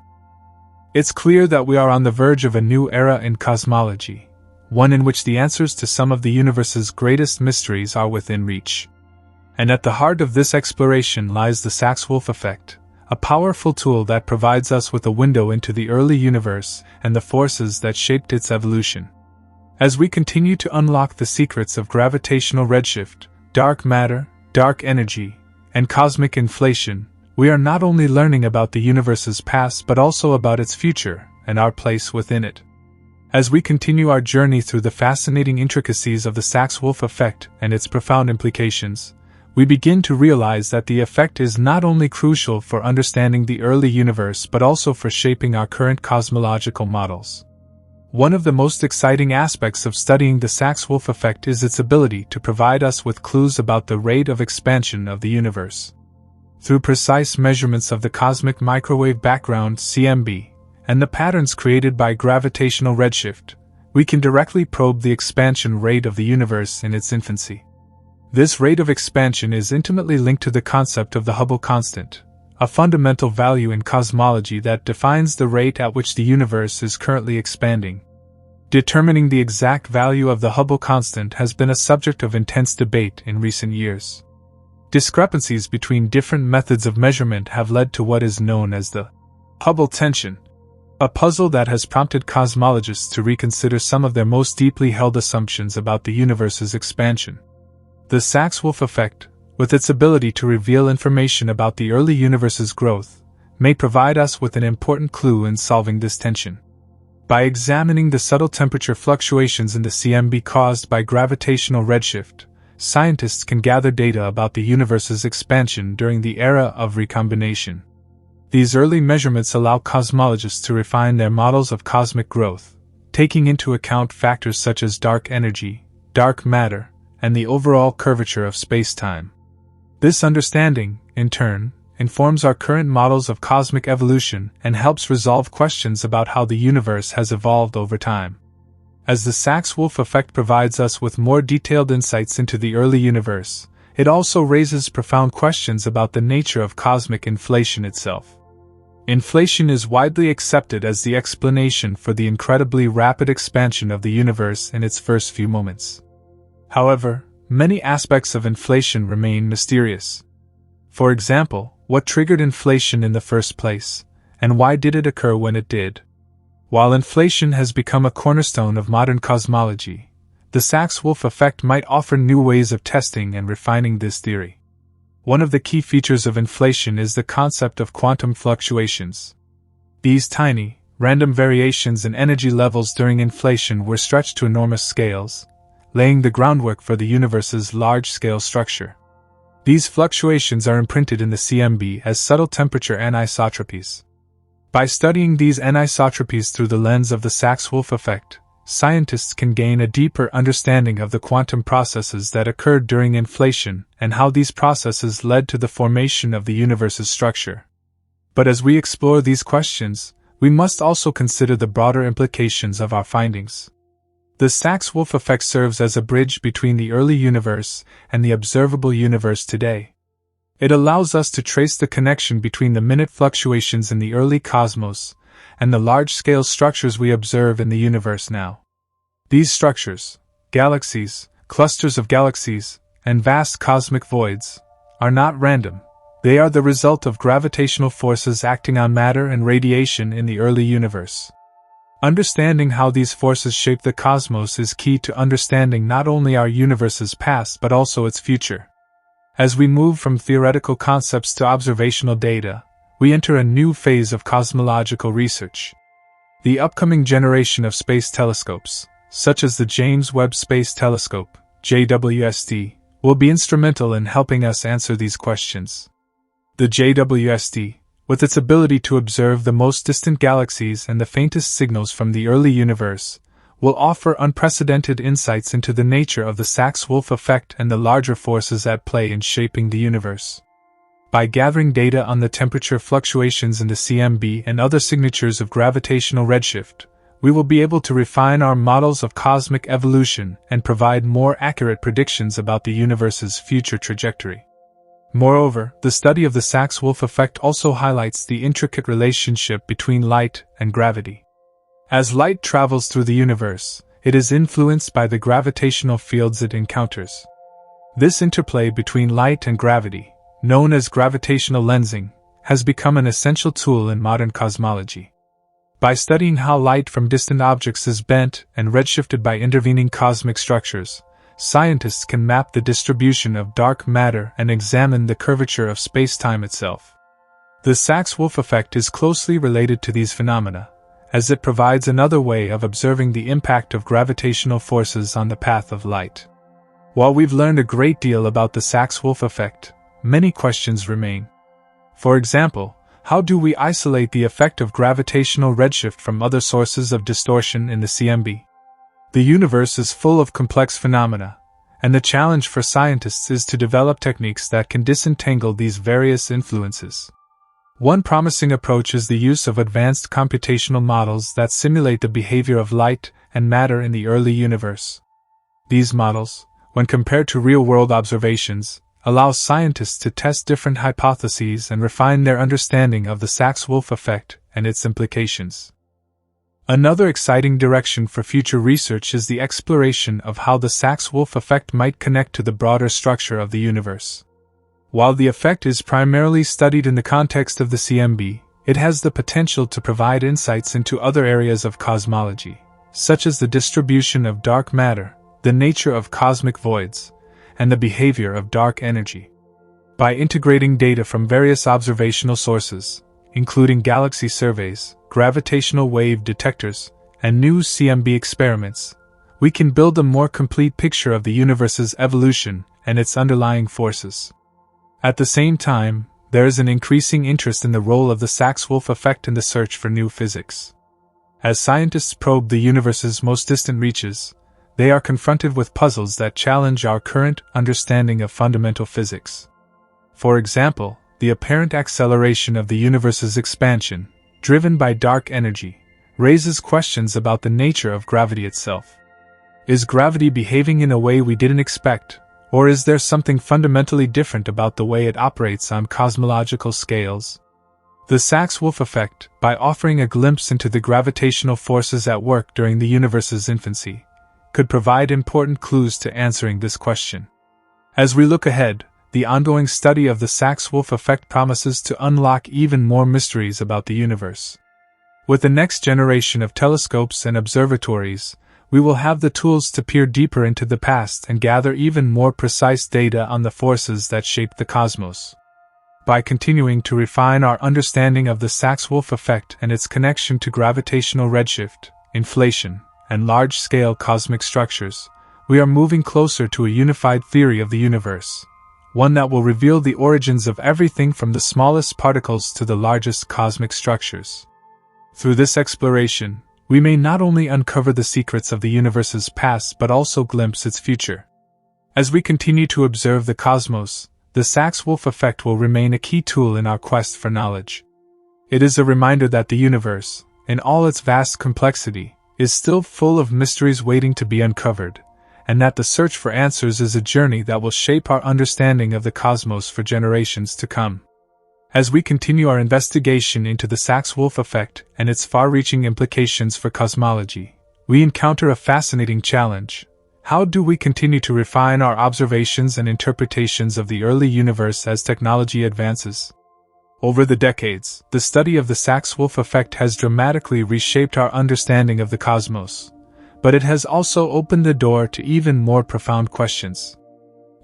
It's clear that we are on the verge of a new era in cosmology, one in which the answers to some of the universe's greatest mysteries are within reach. And at the heart of this exploration lies the Sachs-Wolfe effect, a powerful tool that provides us with a window into the early universe and the forces that shaped its evolution. As we continue to unlock the secrets of gravitational redshift, dark matter, dark energy, and cosmic inflation, we are not only learning about the universe's past but also about its future and our place within it. As we continue our journey through the fascinating intricacies of the Sachs-Wolfe effect and its profound implications, we begin to realize that the effect is not only crucial for understanding the early universe but also for shaping our current cosmological models. One of the most exciting aspects of studying the Sachs-Wolfe effect is its ability to provide us with clues about the rate of expansion of the universe. Through precise measurements of the cosmic microwave background (CMB) and the patterns created by gravitational redshift, we can directly probe the expansion rate of the universe in its infancy. This rate of expansion is intimately linked to the concept of the Hubble constant, a fundamental value in cosmology that defines the rate at which the universe is currently expanding. Determining the exact value of the Hubble constant has been a subject of intense debate in recent years. Discrepancies between different methods of measurement have led to what is known as the Hubble tension, a puzzle that has prompted cosmologists to reconsider some of their most deeply held assumptions about the universe's expansion. The Sachs-Wolfe effect, with its ability to reveal information about the early universe's growth, may provide us with an important clue in solving this tension. By examining the subtle temperature fluctuations in the CMB caused by gravitational redshift, scientists can gather data about the universe's expansion during the era of recombination. These early measurements allow cosmologists to refine their models of cosmic growth, taking into account factors such as dark energy, dark matter, and the overall curvature of space-time. This understanding, in turn, informs our current models of cosmic evolution and helps resolve questions about how the universe has evolved over time. As the Sachs-Wolfe effect provides us with more detailed insights into the early universe, it also raises profound questions about the nature of cosmic inflation itself. Inflation is widely accepted as the explanation for the incredibly rapid expansion of the universe in its first few moments. However, many aspects of inflation remain mysterious. For example, what triggered inflation in the first place, and why did it occur when it did? While inflation has become a cornerstone of modern cosmology, the Sachs-Wolfe effect might offer new ways of testing and refining this theory. One of the key features of inflation is the concept of quantum fluctuations. These tiny, random variations in energy levels during inflation were stretched to enormous scales, laying the groundwork for the universe's large-scale structure. These fluctuations are imprinted in the CMB as subtle temperature anisotropies. By studying these anisotropies through the lens of the Sachs-Wolfe effect, scientists can gain a deeper understanding of the quantum processes that occurred during inflation and how these processes led to the formation of the universe's structure. But as we explore these questions, we must also consider the broader implications of our findings. The Sachs-Wolfe effect serves as a bridge between the early universe and the observable universe today. It allows us to trace the connection between the minute fluctuations in the early cosmos and the large-scale structures we observe in the universe now. These structures, galaxies, clusters of galaxies, and vast cosmic voids, are not random. They are the result of gravitational forces acting on matter and radiation in the early universe. Understanding how these forces shape the cosmos is key to understanding not only our universe's past but also its future. As we move from theoretical concepts to observational data, we enter a new phase of cosmological research. The upcoming generation of space telescopes, such as the James Webb Space Telescope, JWST, will be instrumental in helping us answer these questions. The JWST, with its ability to observe the most distant galaxies and the faintest signals from the early universe, will offer unprecedented insights into the nature of the Sachs-Wolfe effect and the larger forces at play in shaping the universe. By gathering data on the temperature fluctuations in the CMB and other signatures of gravitational redshift, we will be able to refine our models of cosmic evolution and provide more accurate predictions about the universe's future trajectory. Moreover, the study of the Sachs-Wolfe effect also highlights the intricate relationship between light and gravity. As light travels through the universe, it is influenced by the gravitational fields it encounters. This interplay between light and gravity, known as gravitational lensing, has become an essential tool in modern cosmology. By studying how light from distant objects is bent and redshifted by intervening cosmic structures, scientists can map the distribution of dark matter and examine the curvature of space-time itself. The Sachs-Wolfe effect is closely related to these phenomena, as it provides another way of observing the impact of gravitational forces on the path of light. While we've learned a great deal about the Sachs-Wolfe effect, many questions remain. For example, how do we isolate the effect of gravitational redshift from other sources of distortion in the CMB? The universe is full of complex phenomena, and the challenge for scientists is to develop techniques that can disentangle these various influences. One promising approach is the use of advanced computational models that simulate the behavior of light and matter in the early universe. These models, when compared to real-world observations, allow scientists to test different hypotheses and refine their understanding of the Sachs-Wolfe effect and its implications. Another exciting direction for future research is the exploration of how the Sachs-Wolfe effect might connect to the broader structure of the universe. While the effect is primarily studied in the context of the CMB, it has the potential to provide insights into other areas of cosmology, such as the distribution of dark matter, the nature of cosmic voids, and the behavior of dark energy. By integrating data from various observational sources, including galaxy surveys, gravitational wave detectors, and new CMB experiments, we can build a more complete picture of the universe's evolution and its underlying forces. At the same time, there is an increasing interest in the role of the Sachs-Wolfe effect in the search for new physics. As scientists probe the universe's most distant reaches, they are confronted with puzzles that challenge our current understanding of fundamental physics. For example, the apparent acceleration of the universe's expansion, driven by dark energy, raises questions about the nature of gravity itself. Is gravity behaving in a way we didn't expect, or is there something fundamentally different about the way it operates on cosmological scales? The Sachs-Wolfe effect, by offering a glimpse into the gravitational forces at work during the universe's infancy, could provide important clues to answering this question. As we look ahead, the ongoing study of the Sachs-Wolfe effect promises to unlock even more mysteries about the universe. With the next generation of telescopes and observatories, we will have the tools to peer deeper into the past and gather even more precise data on the forces that shape the cosmos. By continuing to refine our understanding of the Sachs-Wolfe effect and its connection to gravitational redshift, inflation, and large-scale cosmic structures, we are moving closer to a unified theory of the universe, one that will reveal the origins of everything from the smallest particles to the largest cosmic structures. Through this exploration, we may not only uncover the secrets of the universe's past but also glimpse its future. As we continue to observe the cosmos, the Sachs-Wolfe effect will remain a key tool in our quest for knowledge. It is a reminder that the universe, in all its vast complexity, is still full of mysteries waiting to be uncovered, and that the search for answers is a journey that will shape our understanding of the cosmos for generations to come. As we continue our investigation into the Sachs-Wolfe effect and its far-reaching implications for cosmology, we encounter a fascinating challenge. How do we continue to refine our observations and interpretations of the early universe as technology advances? Over the decades, the study of the Sachs-Wolfe effect has dramatically reshaped our understanding of the cosmos, but it has also opened the door to even more profound questions.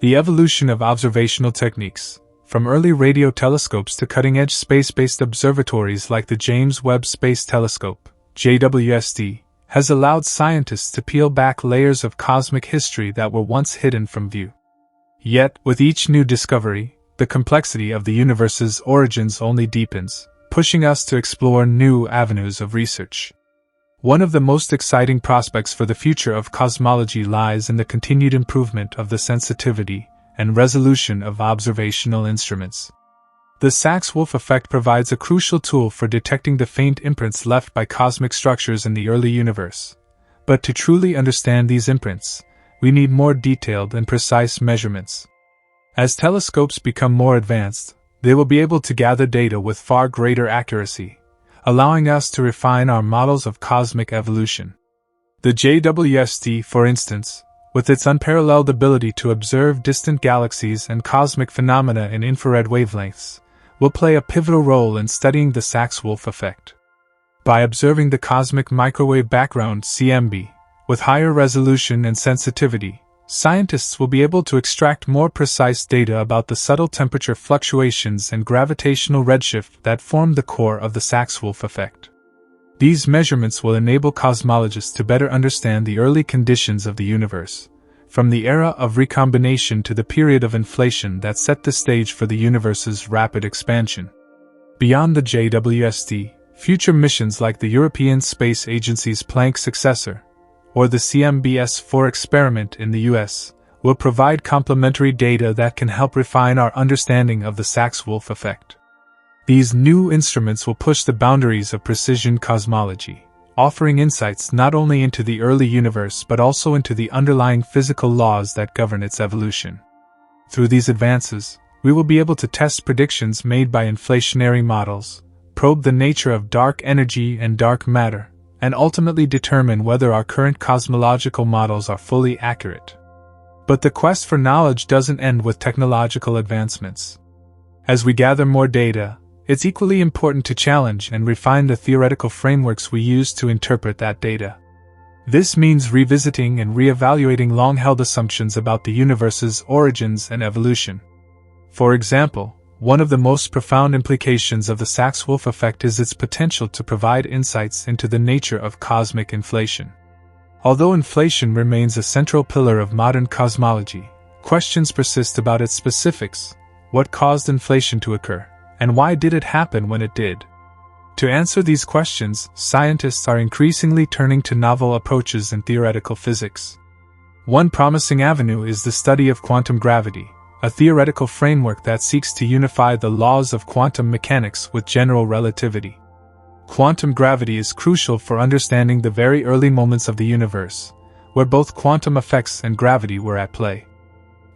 The evolution of observational techniques, from early radio telescopes to cutting-edge space-based observatories like the James Webb Space Telescope, JWST, has allowed scientists to peel back layers of cosmic history that were once hidden from view. Yet, with each new discovery, the complexity of the universe's origins only deepens, pushing us to explore new avenues of research. One of the most exciting prospects for the future of cosmology lies in the continued improvement of the sensitivity and resolution of observational instruments. The Sachs-Wolfe effect provides a crucial tool for detecting the faint imprints left by cosmic structures in the early universe. But to truly understand these imprints, we need more detailed and precise measurements. As telescopes become more advanced, they will be able to gather data with far greater accuracy, allowing us to refine our models of cosmic evolution. The JWST, for instance, with its unparalleled ability to observe distant galaxies and cosmic phenomena in infrared wavelengths, will play a pivotal role in studying the Sachs-Wolfe effect. By observing the cosmic microwave background (CMB) with higher resolution and sensitivity, scientists will be able to extract more precise data about the subtle temperature fluctuations and gravitational redshift that form the core of the Sachs-Wolfe effect. These measurements will enable cosmologists to better understand the early conditions of the universe, from the era of recombination to the period of inflation that set the stage for the universe's rapid expansion. Beyond the JWST, future missions like the European Space Agency's Planck successor, or the CMBS-4 experiment in the US, will provide complementary data that can help refine our understanding of the Sachs-Wolfe effect. These new instruments will push the boundaries of precision cosmology, offering insights not only into the early universe but also into the underlying physical laws that govern its evolution. Through these advances, we will be able to test predictions made by inflationary models, probe the nature of dark energy and dark matter, and ultimately determine whether our current cosmological models are fully accurate. But the quest for knowledge doesn't end with technological advancements. As we gather more data, it's equally important to challenge and refine the theoretical frameworks we use to interpret that data. This means revisiting and reevaluating long-held assumptions about the universe's origins and evolution. For example, one of the most profound implications of the Sachs-Wolfe effect is its potential to provide insights into the nature of cosmic inflation. Although inflation remains a central pillar of modern cosmology, questions persist about its specifics: what caused inflation to occur, and why did it happen when it did? To answer these questions, scientists are increasingly turning to novel approaches in theoretical physics. One promising avenue is the study of quantum gravity, a theoretical framework that seeks to unify the laws of quantum mechanics with general relativity. Quantum gravity is crucial for understanding the very early moments of the universe, where both quantum effects and gravity were at play.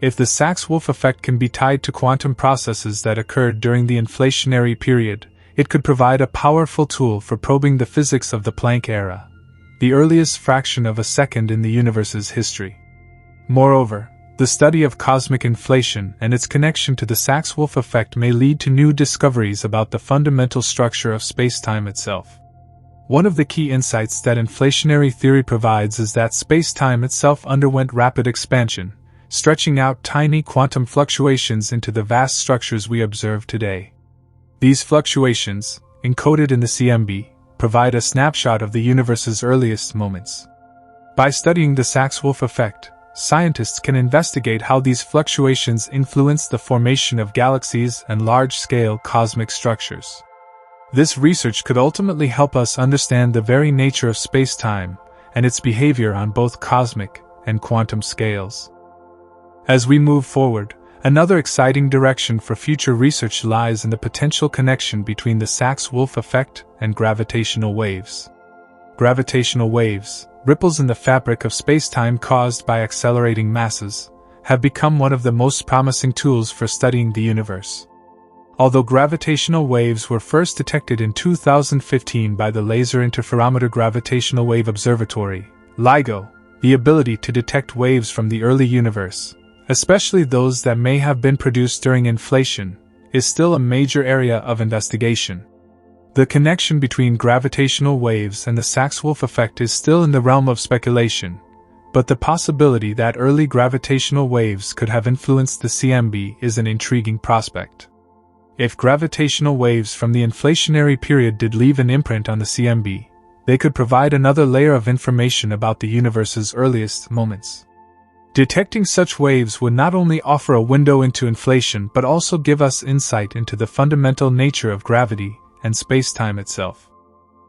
If the Sachs-Wolfe effect can be tied to quantum processes that occurred during the inflationary period, it could provide a powerful tool for probing the physics of the Planck era, the earliest fraction of a second in the universe's history. Moreover, the study of cosmic inflation and its connection to the Sachs-Wolfe effect may lead to new discoveries about the fundamental structure of spacetime itself. One of the key insights that inflationary theory provides is that space-time itself underwent rapid expansion, stretching out tiny quantum fluctuations into the vast structures we observe today. These fluctuations, encoded in the CMB, provide a snapshot of the universe's earliest moments. By studying the Sachs-Wolfe effect, scientists can investigate how these fluctuations influence the formation of galaxies and large-scale cosmic structures. This research could ultimately help us understand the very nature of space-time and its behavior on both cosmic and quantum scales. As we move forward, another exciting direction for future research lies in the potential connection between the Sachs-Wolfe effect and gravitational waves. Gravitational waves, ripples in the fabric of space-time caused by accelerating masses, have become one of the most promising tools for studying the universe. Although gravitational waves were first detected in 2015 by the Laser Interferometer Gravitational Wave Observatory, LIGO, the ability to detect waves from the early universe, especially those that may have been produced during inflation, is still a major area of investigation. The connection between gravitational waves and the Sachs-Wolfe effect is still in the realm of speculation, but the possibility that early gravitational waves could have influenced the CMB is an intriguing prospect. If gravitational waves from the inflationary period did leave an imprint on the CMB, they could provide another layer of information about the universe's earliest moments. Detecting such waves would not only offer a window into inflation but also give us insight into the fundamental nature of gravity and space-time itself.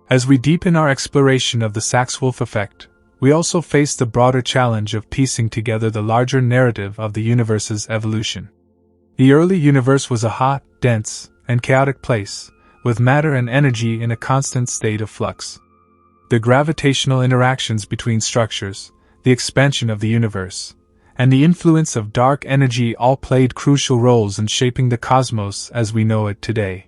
As we deepen our exploration of the Sachs-Wolfe effect, we also face the broader challenge of piecing together the larger narrative of the universe's evolution. The early universe was a hot, dense, and chaotic place, with matter and energy in a constant state of flux. The gravitational interactions between structures, the expansion of the universe, and the influence of dark energy all played crucial roles in shaping the cosmos as we know it today.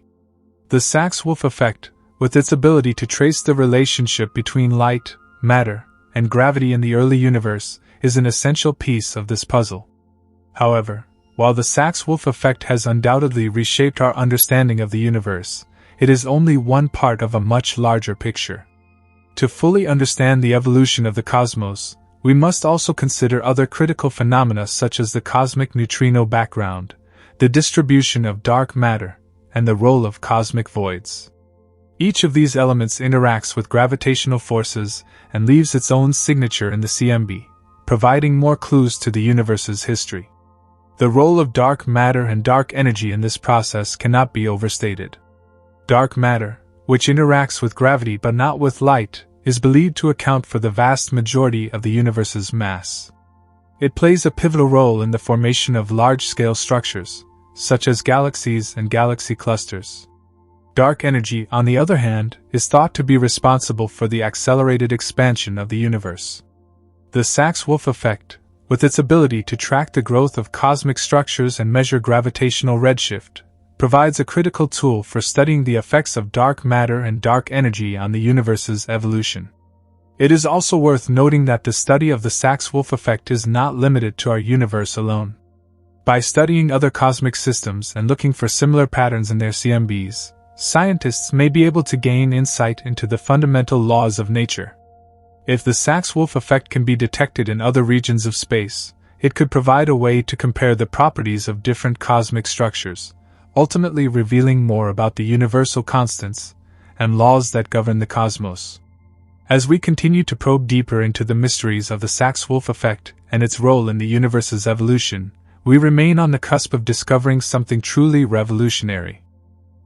The Sachs-Wolfe effect, with its ability to trace the relationship between light, matter, and gravity in the early universe, is an essential piece of this puzzle. However, while the Sachs-Wolfe effect has undoubtedly reshaped our understanding of the universe, it is only one part of a much larger picture. To fully understand the evolution of the cosmos, we must also consider other critical phenomena such as the cosmic neutrino background, the distribution of dark matter, and the role of cosmic voids. Each of these elements interacts with gravitational forces and leaves its own signature in the CMB, providing more clues to the universe's history. The role of dark matter and dark energy in this process cannot be overstated. Dark matter, which interacts with gravity but not with light, is believed to account for the vast majority of the universe's mass. It plays a pivotal role in the formation of large-scale structures, such as galaxies and galaxy clusters. Dark energy, on the other hand, is thought to be responsible for the accelerated expansion of the universe. The Sachs-Wolfe effect, with its ability to track the growth of cosmic structures and measure gravitational redshift, provides a critical tool for studying the effects of dark matter and dark energy on the universe's evolution. It is also worth noting that the study of the Sachs-Wolfe effect is not limited to our universe alone. By studying other cosmic systems and looking for similar patterns in their CMBs, scientists may be able to gain insight into the fundamental laws of nature. If the Sachs-Wolfe effect can be detected in other regions of space, it could provide a way to compare the properties of different cosmic structures, ultimately revealing more about the universal constants and laws that govern the cosmos. As we continue to probe deeper into the mysteries of the Sachs-Wolfe effect and its role in the universe's evolution, we remain on the cusp of discovering something truly revolutionary.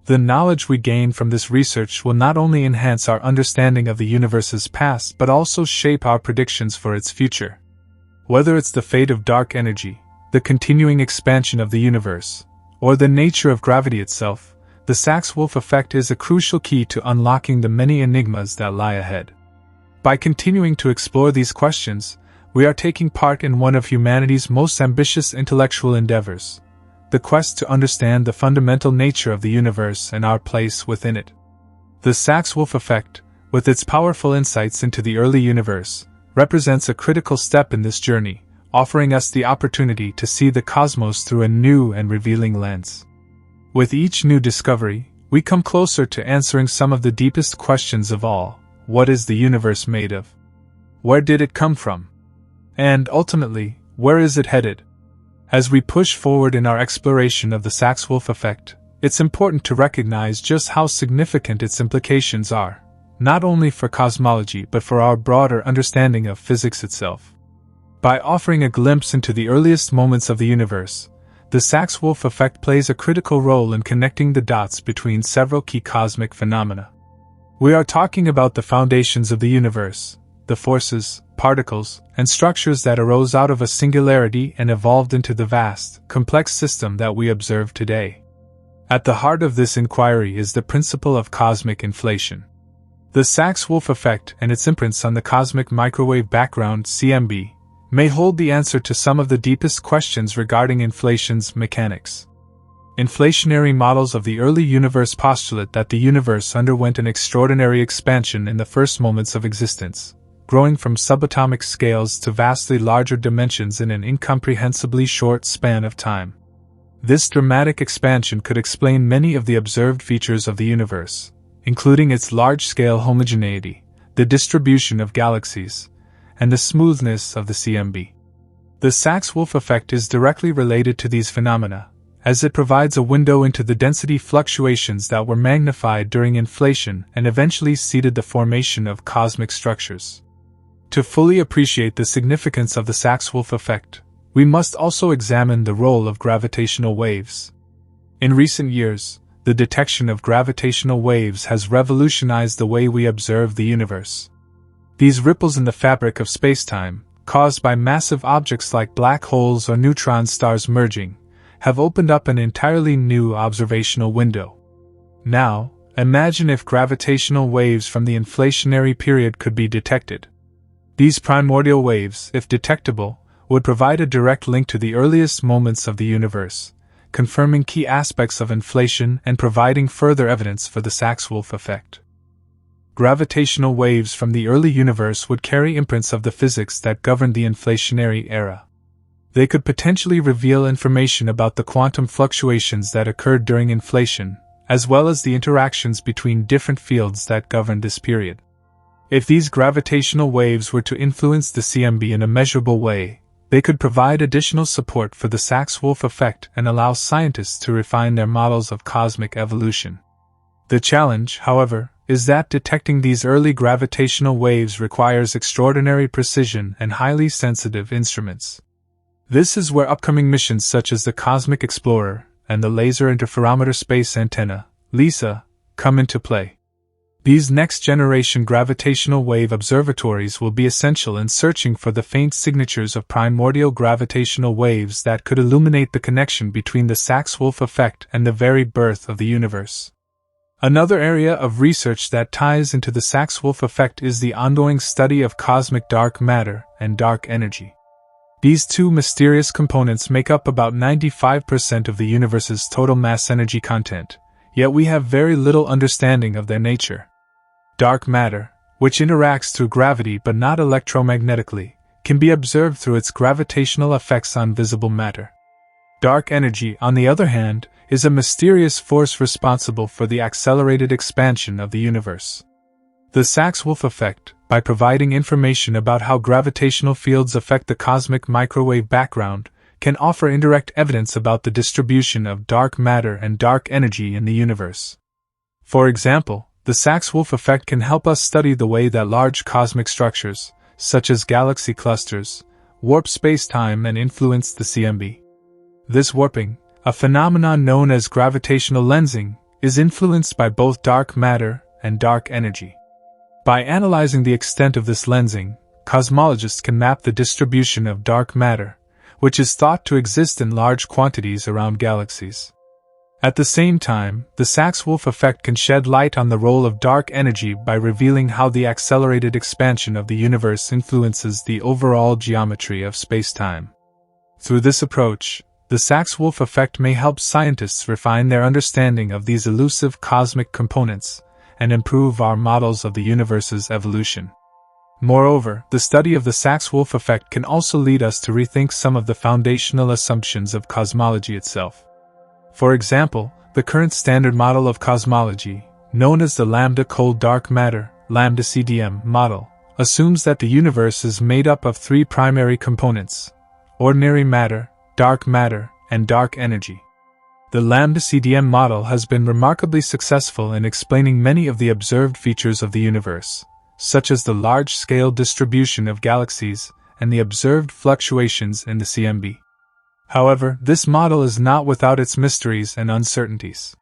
The knowledge we gain from this research will not only enhance our understanding of the universe's past but also shape our predictions for its future. Whether it's the fate of dark energy, the continuing expansion of the universe, or the nature of gravity itself, the Sachs-Wolfe effect is a crucial key to unlocking the many enigmas that lie ahead. By continuing to explore these questions, we are taking part in one of humanity's most ambitious intellectual endeavors, the quest to understand the fundamental nature of the universe and our place within it. The Sachs-Wolfe effect, with its powerful insights into the early universe, represents a critical step in this journey, offering us the opportunity to see the cosmos through a new and revealing lens. With each new discovery, we come closer to answering some of the deepest questions of all. what is the universe made of? Where did it come from? And, ultimately, where is it headed? As we push forward in our exploration of the Sachs-Wolfe effect, it's important to recognize just how significant its implications are, not only for cosmology but for our broader understanding of physics itself. By offering a glimpse into the earliest moments of the universe, the Sachs-Wolfe effect plays a critical role in connecting the dots between several key cosmic phenomena. We are talking about the foundations of the universe, the forces, particles, and structures that arose out of a singularity and evolved into the vast, complex system that we observe today. At the heart of this inquiry is the principle of cosmic inflation. The Sachs-Wolfe effect and its imprints on the cosmic microwave background (CMB) may hold the answer to some of the deepest questions regarding inflation's mechanics. Inflationary models of the early universe postulate that the universe underwent an extraordinary expansion in the first moments of existence, growing from subatomic scales to vastly larger dimensions in an incomprehensibly short span of time. This dramatic expansion could explain many of the observed features of the universe, including its large-scale homogeneity, the distribution of galaxies, and the smoothness of the CMB. The Sachs-Wolfe effect is directly related to these phenomena, as it provides a window into the density fluctuations that were magnified during inflation and eventually seeded the formation of cosmic structures. To fully appreciate the significance of the Sachs-Wolfe effect, we must also examine the role of gravitational waves. In recent years, the detection of gravitational waves has revolutionized the way we observe the universe. These ripples in the fabric of spacetime, caused by massive objects like black holes or neutron stars merging, have opened up an entirely new observational window. Now, imagine if gravitational waves from the inflationary period could be detected. These primordial waves, if detectable, would provide a direct link to the earliest moments of the universe, confirming key aspects of inflation and providing further evidence for the Sachs-Wolfe effect. Gravitational waves from the early universe would carry imprints of the physics that governed the inflationary era. They could potentially reveal information about the quantum fluctuations that occurred during inflation, as well as the interactions between different fields that governed this period. If these gravitational waves were to influence the CMB in a measurable way, they could provide additional support for the Sachs-Wolfe effect and allow scientists to refine their models of cosmic evolution. The challenge, however, is that detecting these early gravitational waves requires extraordinary precision and highly sensitive instruments. This is where upcoming missions such as the Cosmic Explorer and the Laser Interferometer Space Antenna, LISA, come into play. These next-generation gravitational wave observatories will be essential in searching for the faint signatures of primordial gravitational waves that could illuminate the connection between the Sachs-Wolfe effect and the very birth of the universe. Another area of research that ties into the Sachs-Wolfe effect is the ongoing study of cosmic dark matter and dark energy. These two mysterious components make up about 95% of the universe's total mass energy content, yet we have very little understanding of their nature. Dark matter, which interacts through gravity but not electromagnetically, can be observed through its gravitational effects on visible matter. Dark energy, on the other hand, is a mysterious force responsible for the accelerated expansion of the universe. The Sachs-Wolfe effect, by providing information about how gravitational fields affect the cosmic microwave background, can offer indirect evidence about the distribution of dark matter and dark energy in the universe. For example, the Sachs-Wolfe effect can help us study the way that large cosmic structures, such as galaxy clusters, warp spacetime and influence the CMB. This warping, a phenomenon known as gravitational lensing, is influenced by both dark matter and dark energy. By analyzing the extent of this lensing, cosmologists can map the distribution of dark matter, which is thought to exist in large quantities around galaxies. At the same time, the Sachs-Wolfe effect can shed light on the role of dark energy by revealing how the accelerated expansion of the universe influences the overall geometry of spacetime. Through this approach, the Sachs-Wolfe effect may help scientists refine their understanding of these elusive cosmic components and improve our models of the universe's evolution. Moreover, the study of the Sachs-Wolfe effect can also lead us to rethink some of the foundational assumptions of cosmology itself. For example, the current standard model of cosmology, known as the lambda cold dark matter lambda-CDM model, assumes that the universe is made up of three primary components: ordinary matter, dark matter, and dark energy. The lambda-CDM model has been remarkably successful in explaining many of the observed features of the universe, such as the large-scale distribution of galaxies and the observed fluctuations in the CMB. However, this model is not without its mysteries and uncertainties.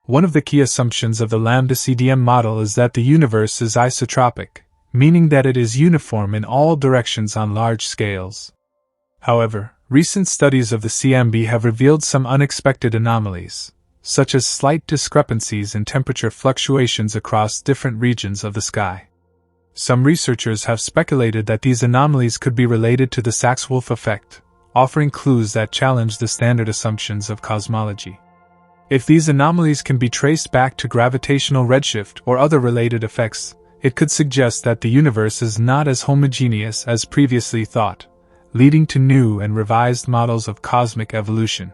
One of the key assumptions of the lambda-CDM model is that the universe is isotropic, meaning that it is uniform in all directions on large scales. However, recent studies of the CMB have revealed some unexpected anomalies, such as slight discrepancies in temperature fluctuations across different regions of the sky. Some researchers have speculated that these anomalies could be related to the Sachs-Wolfe effect, offering clues that challenge the standard assumptions of cosmology. If these anomalies can be traced back to gravitational redshift or other related effects, it could suggest that the universe is not as homogeneous as previously thought, leading to new and revised models of cosmic evolution.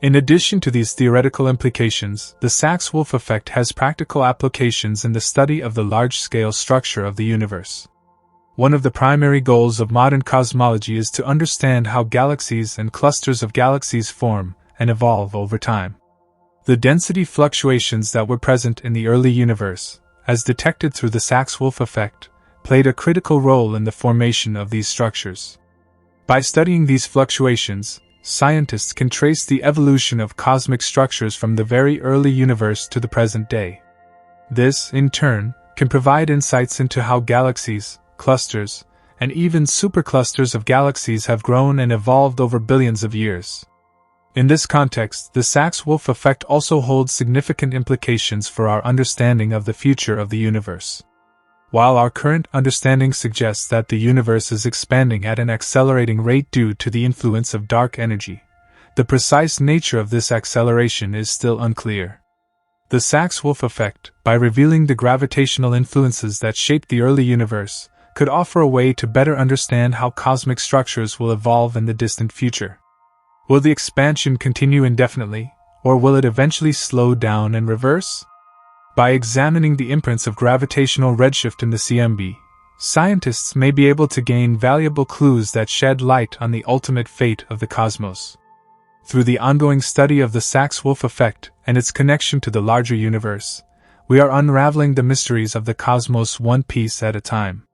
In addition to these theoretical implications, the Sachs-Wolfe effect has practical applications in the study of the large-scale structure of the universe. One of the primary goals of modern cosmology is to understand how galaxies and clusters of galaxies form and evolve over time. The density fluctuations that were present in the early universe, as detected through the Sachs-Wolfe effect, played a critical role in the formation of these structures. By studying these fluctuations, scientists can trace the evolution of cosmic structures from the very early universe to the present day. This, in turn, can provide insights into how galaxies, clusters, and even superclusters of galaxies have grown and evolved over billions of years. In this context, the Sachs-Wolfe effect also holds significant implications for our understanding of the future of the universe. While our current understanding suggests that the universe is expanding at an accelerating rate due to the influence of dark energy, the precise nature of this acceleration is still unclear. The Sachs-Wolfe effect, by revealing the gravitational influences that shaped the early universe, could offer a way to better understand how cosmic structures will evolve in the distant future. Will the expansion continue indefinitely, or will it eventually slow down and reverse? By examining the imprints of gravitational redshift in the CMB, scientists may be able to gain valuable clues that shed light on the ultimate fate of the cosmos. Through the ongoing study of the Sachs-Wolfe effect and its connection to the larger universe, we are unraveling the mysteries of the cosmos one piece at a time.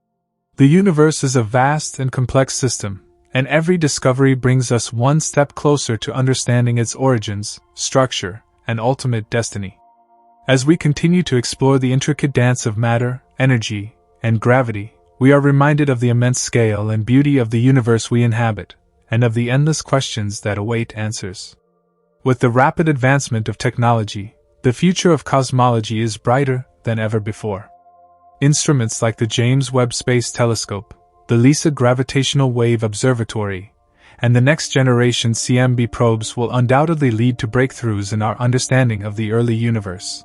The universe is a vast and complex system, and every discovery brings us one step closer to understanding its origins, structure, and ultimate destiny. As we continue to explore the intricate dance of matter, energy, and gravity, we are reminded of the immense scale and beauty of the universe we inhabit, and of the endless questions that await answers. With the rapid advancement of technology, the future of cosmology is brighter than ever before. Instruments like the James Webb Space Telescope, the LISA Gravitational Wave Observatory, and the next-generation CMB probes will undoubtedly lead to breakthroughs in our understanding of the early universe.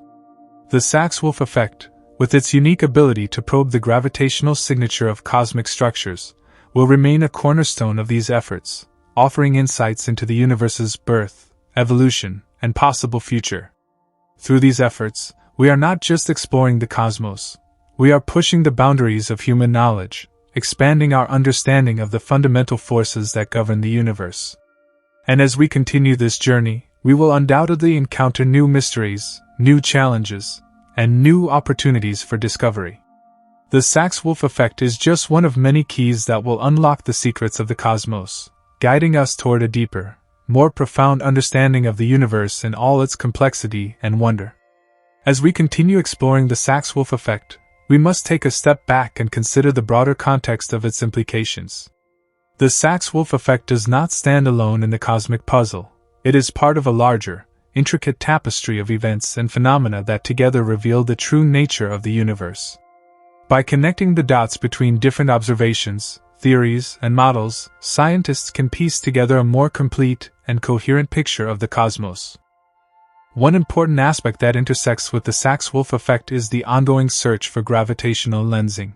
The Sachs-Wolfe effect, with its unique ability to probe the gravitational signature of cosmic structures, will remain a cornerstone of these efforts, offering insights into the universe's birth, evolution, and possible future. Through these efforts, we are not just exploring the cosmos, we are pushing the boundaries of human knowledge, expanding our understanding of the fundamental forces that govern the universe. And as we continue this journey, we will undoubtedly encounter new mysteries, new challenges, and new opportunities for discovery. The Sachs-Wolfe effect is just one of many keys that will unlock the secrets of the cosmos, guiding us toward a deeper, more profound understanding of the universe in all its complexity and wonder. As we continue exploring the Sachs-Wolfe effect, we must take a step back and consider the broader context of its implications. The Sachs-Wolfe effect does not stand alone in the cosmic puzzle. It is part of a larger, intricate tapestry of events and phenomena that together reveal the true nature of the universe. By connecting the dots between different observations, theories, and models, scientists can piece together a more complete and coherent picture of the cosmos. One important aspect that intersects with the Sachs-Wolfe effect is the ongoing search for gravitational lensing.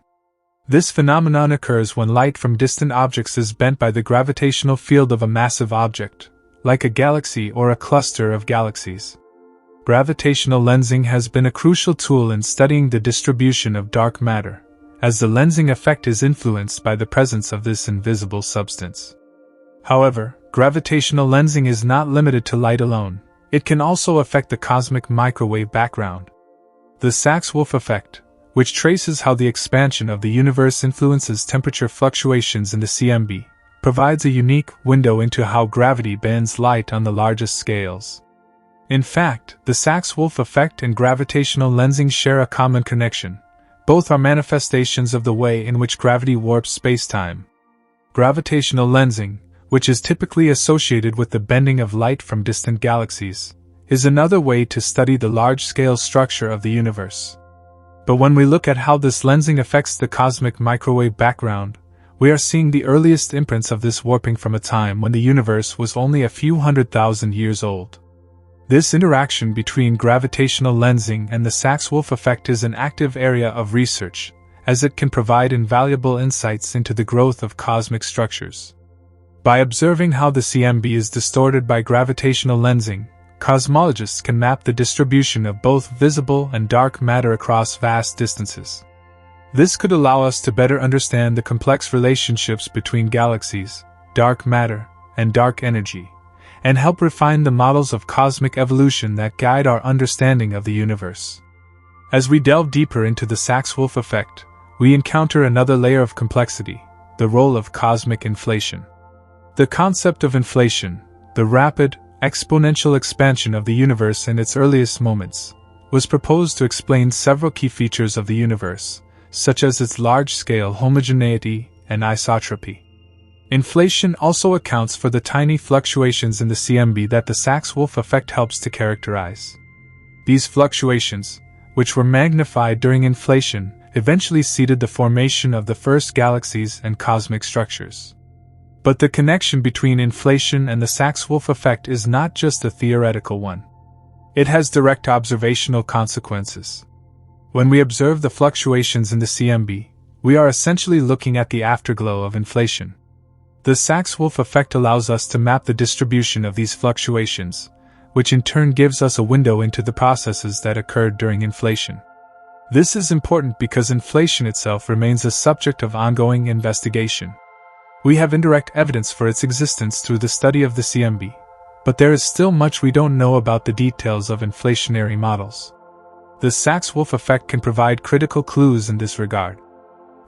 This phenomenon occurs when light from distant objects is bent by the gravitational field of a massive object, like a galaxy or a cluster of galaxies. gravitational lensing has been a crucial tool in studying the distribution of dark matter, as the lensing effect is influenced by the presence of this invisible substance. However, gravitational lensing is not limited to light alone. It can also affect the cosmic microwave background. The Sachs-Wolfe effect, which traces how the expansion of the universe influences temperature fluctuations in the CMB, provides a unique window into how gravity bends light on the largest scales. In fact, the Sachs-Wolfe effect and gravitational lensing share a common connection. Both are manifestations of the way in which gravity warps spacetime. Gravitational lensing, which is typically associated with the bending of light from distant galaxies, is another way to study the large-scale structure of the universe. But when we look at how this lensing affects the cosmic microwave background, we are seeing the earliest imprints of this warping from a time when the universe was only a few 100,000 years old. This interaction between gravitational lensing and the Sachs-Wolfe effect is an active area of research, as it can provide invaluable insights into the growth of cosmic structures. By observing how the CMB is distorted by gravitational lensing, cosmologists can map the distribution of both visible and dark matter across vast distances. This could allow us to better understand the complex relationships between galaxies, dark matter, and dark energy, and help refine the models of cosmic evolution that guide our understanding of the universe. As we delve deeper into the Sachs-Wolfe effect, we encounter another layer of complexity: the role of cosmic inflation. The concept of inflation, the rapid, exponential expansion of the universe in its earliest moments, was proposed to explain several key features of the universe, such as its large-scale homogeneity and isotropy. Inflation also accounts for the tiny fluctuations in the CMB that the Sachs-Wolfe effect helps to characterize. These fluctuations, which were magnified during inflation, eventually seeded the formation of the first galaxies and cosmic structures. But the connection between inflation and the Sachs-Wolfe effect is not just a theoretical one. It has direct observational consequences. When we observe the fluctuations in the CMB, we are essentially looking at the afterglow of inflation. The Sachs-Wolfe effect allows us to map the distribution of these fluctuations, which in turn gives us a window into the processes that occurred during inflation. This is important because inflation itself remains a subject of ongoing investigation. We have indirect evidence for its existence through the study of the CMB, but there is still much we don't know about the details of inflationary models. The Sachs-Wolfe effect can provide critical clues in this regard.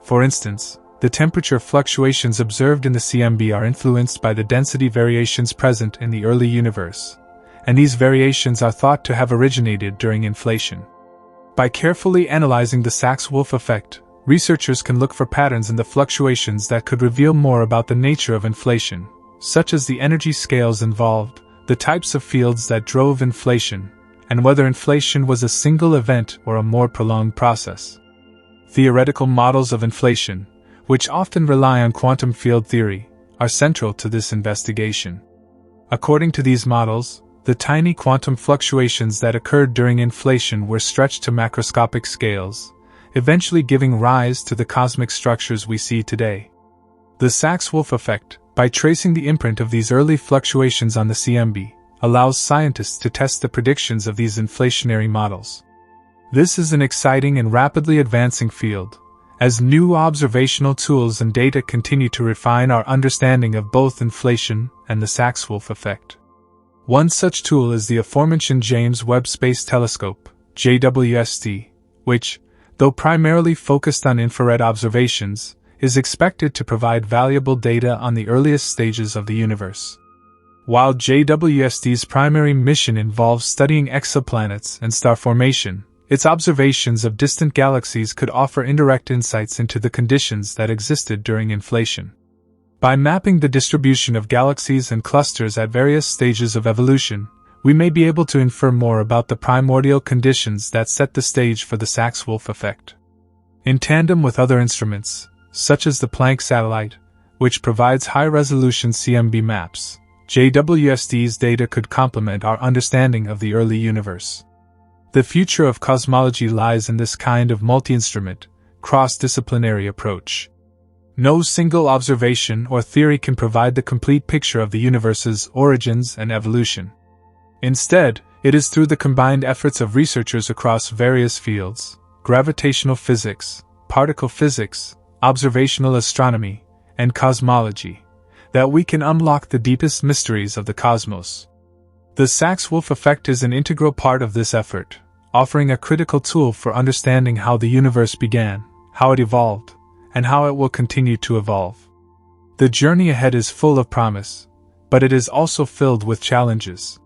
For instance, the temperature fluctuations observed in the CMB are influenced by the density variations present in the early universe, and these variations are thought to have originated during inflation. By carefully analyzing the Sachs-Wolfe effect, researchers can look for patterns in the fluctuations that could reveal more about the nature of inflation, such as the energy scales involved, the types of fields that drove inflation, and whether inflation was a single event or a more prolonged process. Theoretical models of inflation, which often rely on quantum field theory, are central to this investigation. According to these models, the tiny quantum fluctuations that occurred during inflation were stretched to macroscopic scales, eventually giving rise to the cosmic structures we see today. The Sachs-Wolfe effect, by tracing the imprint of these early fluctuations on the CMB, allows scientists to test the predictions of these inflationary models. This is an exciting and rapidly advancing field, as new observational tools and data continue to refine our understanding of both inflation and the Sachs-Wolfe effect. One such tool is the aforementioned James Webb Space Telescope, JWST, which, though primarily focused on infrared observations, is expected to provide valuable data on the earliest stages of the universe. While JWST's primary mission involves studying exoplanets and star formation, its observations of distant galaxies could offer indirect insights into the conditions that existed during inflation. By mapping the distribution of galaxies and clusters at various stages of evolution, we may be able to infer more about the primordial conditions that set the stage for the Sachs-Wolfe effect. In tandem with other instruments, such as the Planck satellite, which provides high-resolution CMB maps, JWST's data could complement our understanding of the early universe. The future of cosmology lies in this kind of multi-instrument, cross-disciplinary approach. No single observation or theory can provide the complete picture of the universe's origins and evolution. Instead, It is through the combined efforts of researchers across various fields, gravitational physics, particle physics, observational astronomy, and cosmology, that we can unlock the deepest mysteries of the cosmos. The Sachs-Wolfe effect is an integral part of this effort, offering a critical tool for understanding how the universe began, how it evolved, and how it will continue to evolve. The journey ahead is full of promise, but it is also filled with challenges.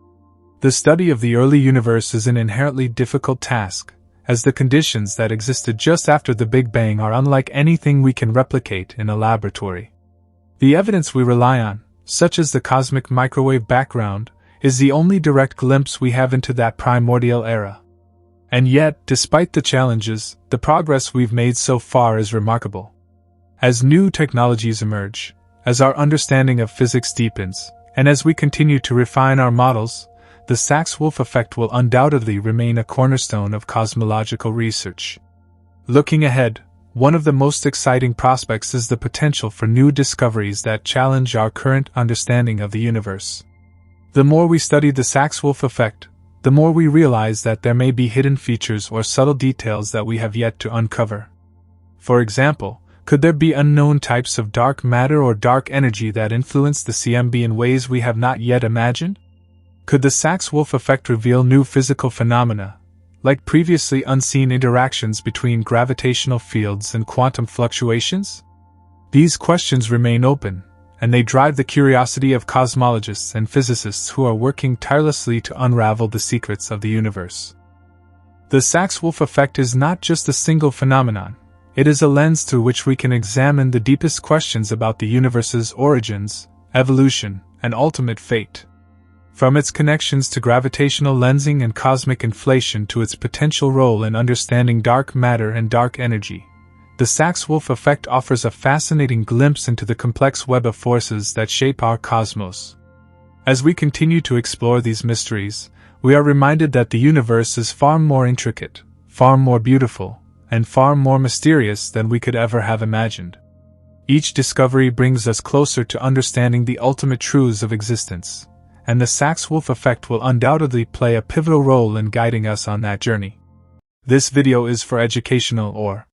The study of the early universe is an inherently difficult task, as the conditions that existed just after the Big Bang are unlike anything we can replicate in a laboratory. The evidence we rely on, such as the cosmic microwave background, is the only direct glimpse we have into that primordial era. And yet, despite the challenges, the progress we've made so far is remarkable. As new technologies emerge, as our understanding of physics deepens, and as we continue to refine our models, the Sachs-Wolfe effect will undoubtedly remain a cornerstone of cosmological research. Looking ahead, one of the most exciting prospects is the potential for new discoveries that challenge our current understanding of the universe. The more we study the Sachs-Wolfe effect, the more we realize that there may be hidden features or subtle details that we have yet to uncover. For example, could there be unknown types of dark matter or dark energy that influence the CMB in ways we have not yet imagined? Could the Sachs-Wolfe effect reveal new physical phenomena, like previously unseen interactions between gravitational fields and quantum fluctuations? These questions remain open, and they drive the curiosity of cosmologists and physicists who are working tirelessly to unravel the secrets of the universe. The Sachs-Wolfe effect is not just a single phenomenon, it is a lens through which we can examine the deepest questions about the universe's origins, evolution, and ultimate fate. From its connections to gravitational lensing and cosmic inflation to its potential role in understanding dark matter and dark energy, the Sachs-Wolfe effect offers a fascinating glimpse into the complex web of forces that shape our cosmos. As we continue to explore these mysteries, we are reminded that the universe is far more intricate, far more beautiful, and far more mysterious than we could ever have imagined. Each discovery brings us closer to understanding the ultimate truths of existence, and the Sachs-Wolfe effect will undoubtedly play a pivotal role in guiding us on that journey. This video is for educational or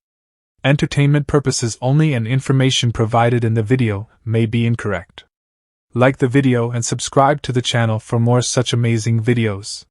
entertainment purposes only, and information provided in the video may be incorrect. Like the video and subscribe to the channel for more such amazing videos.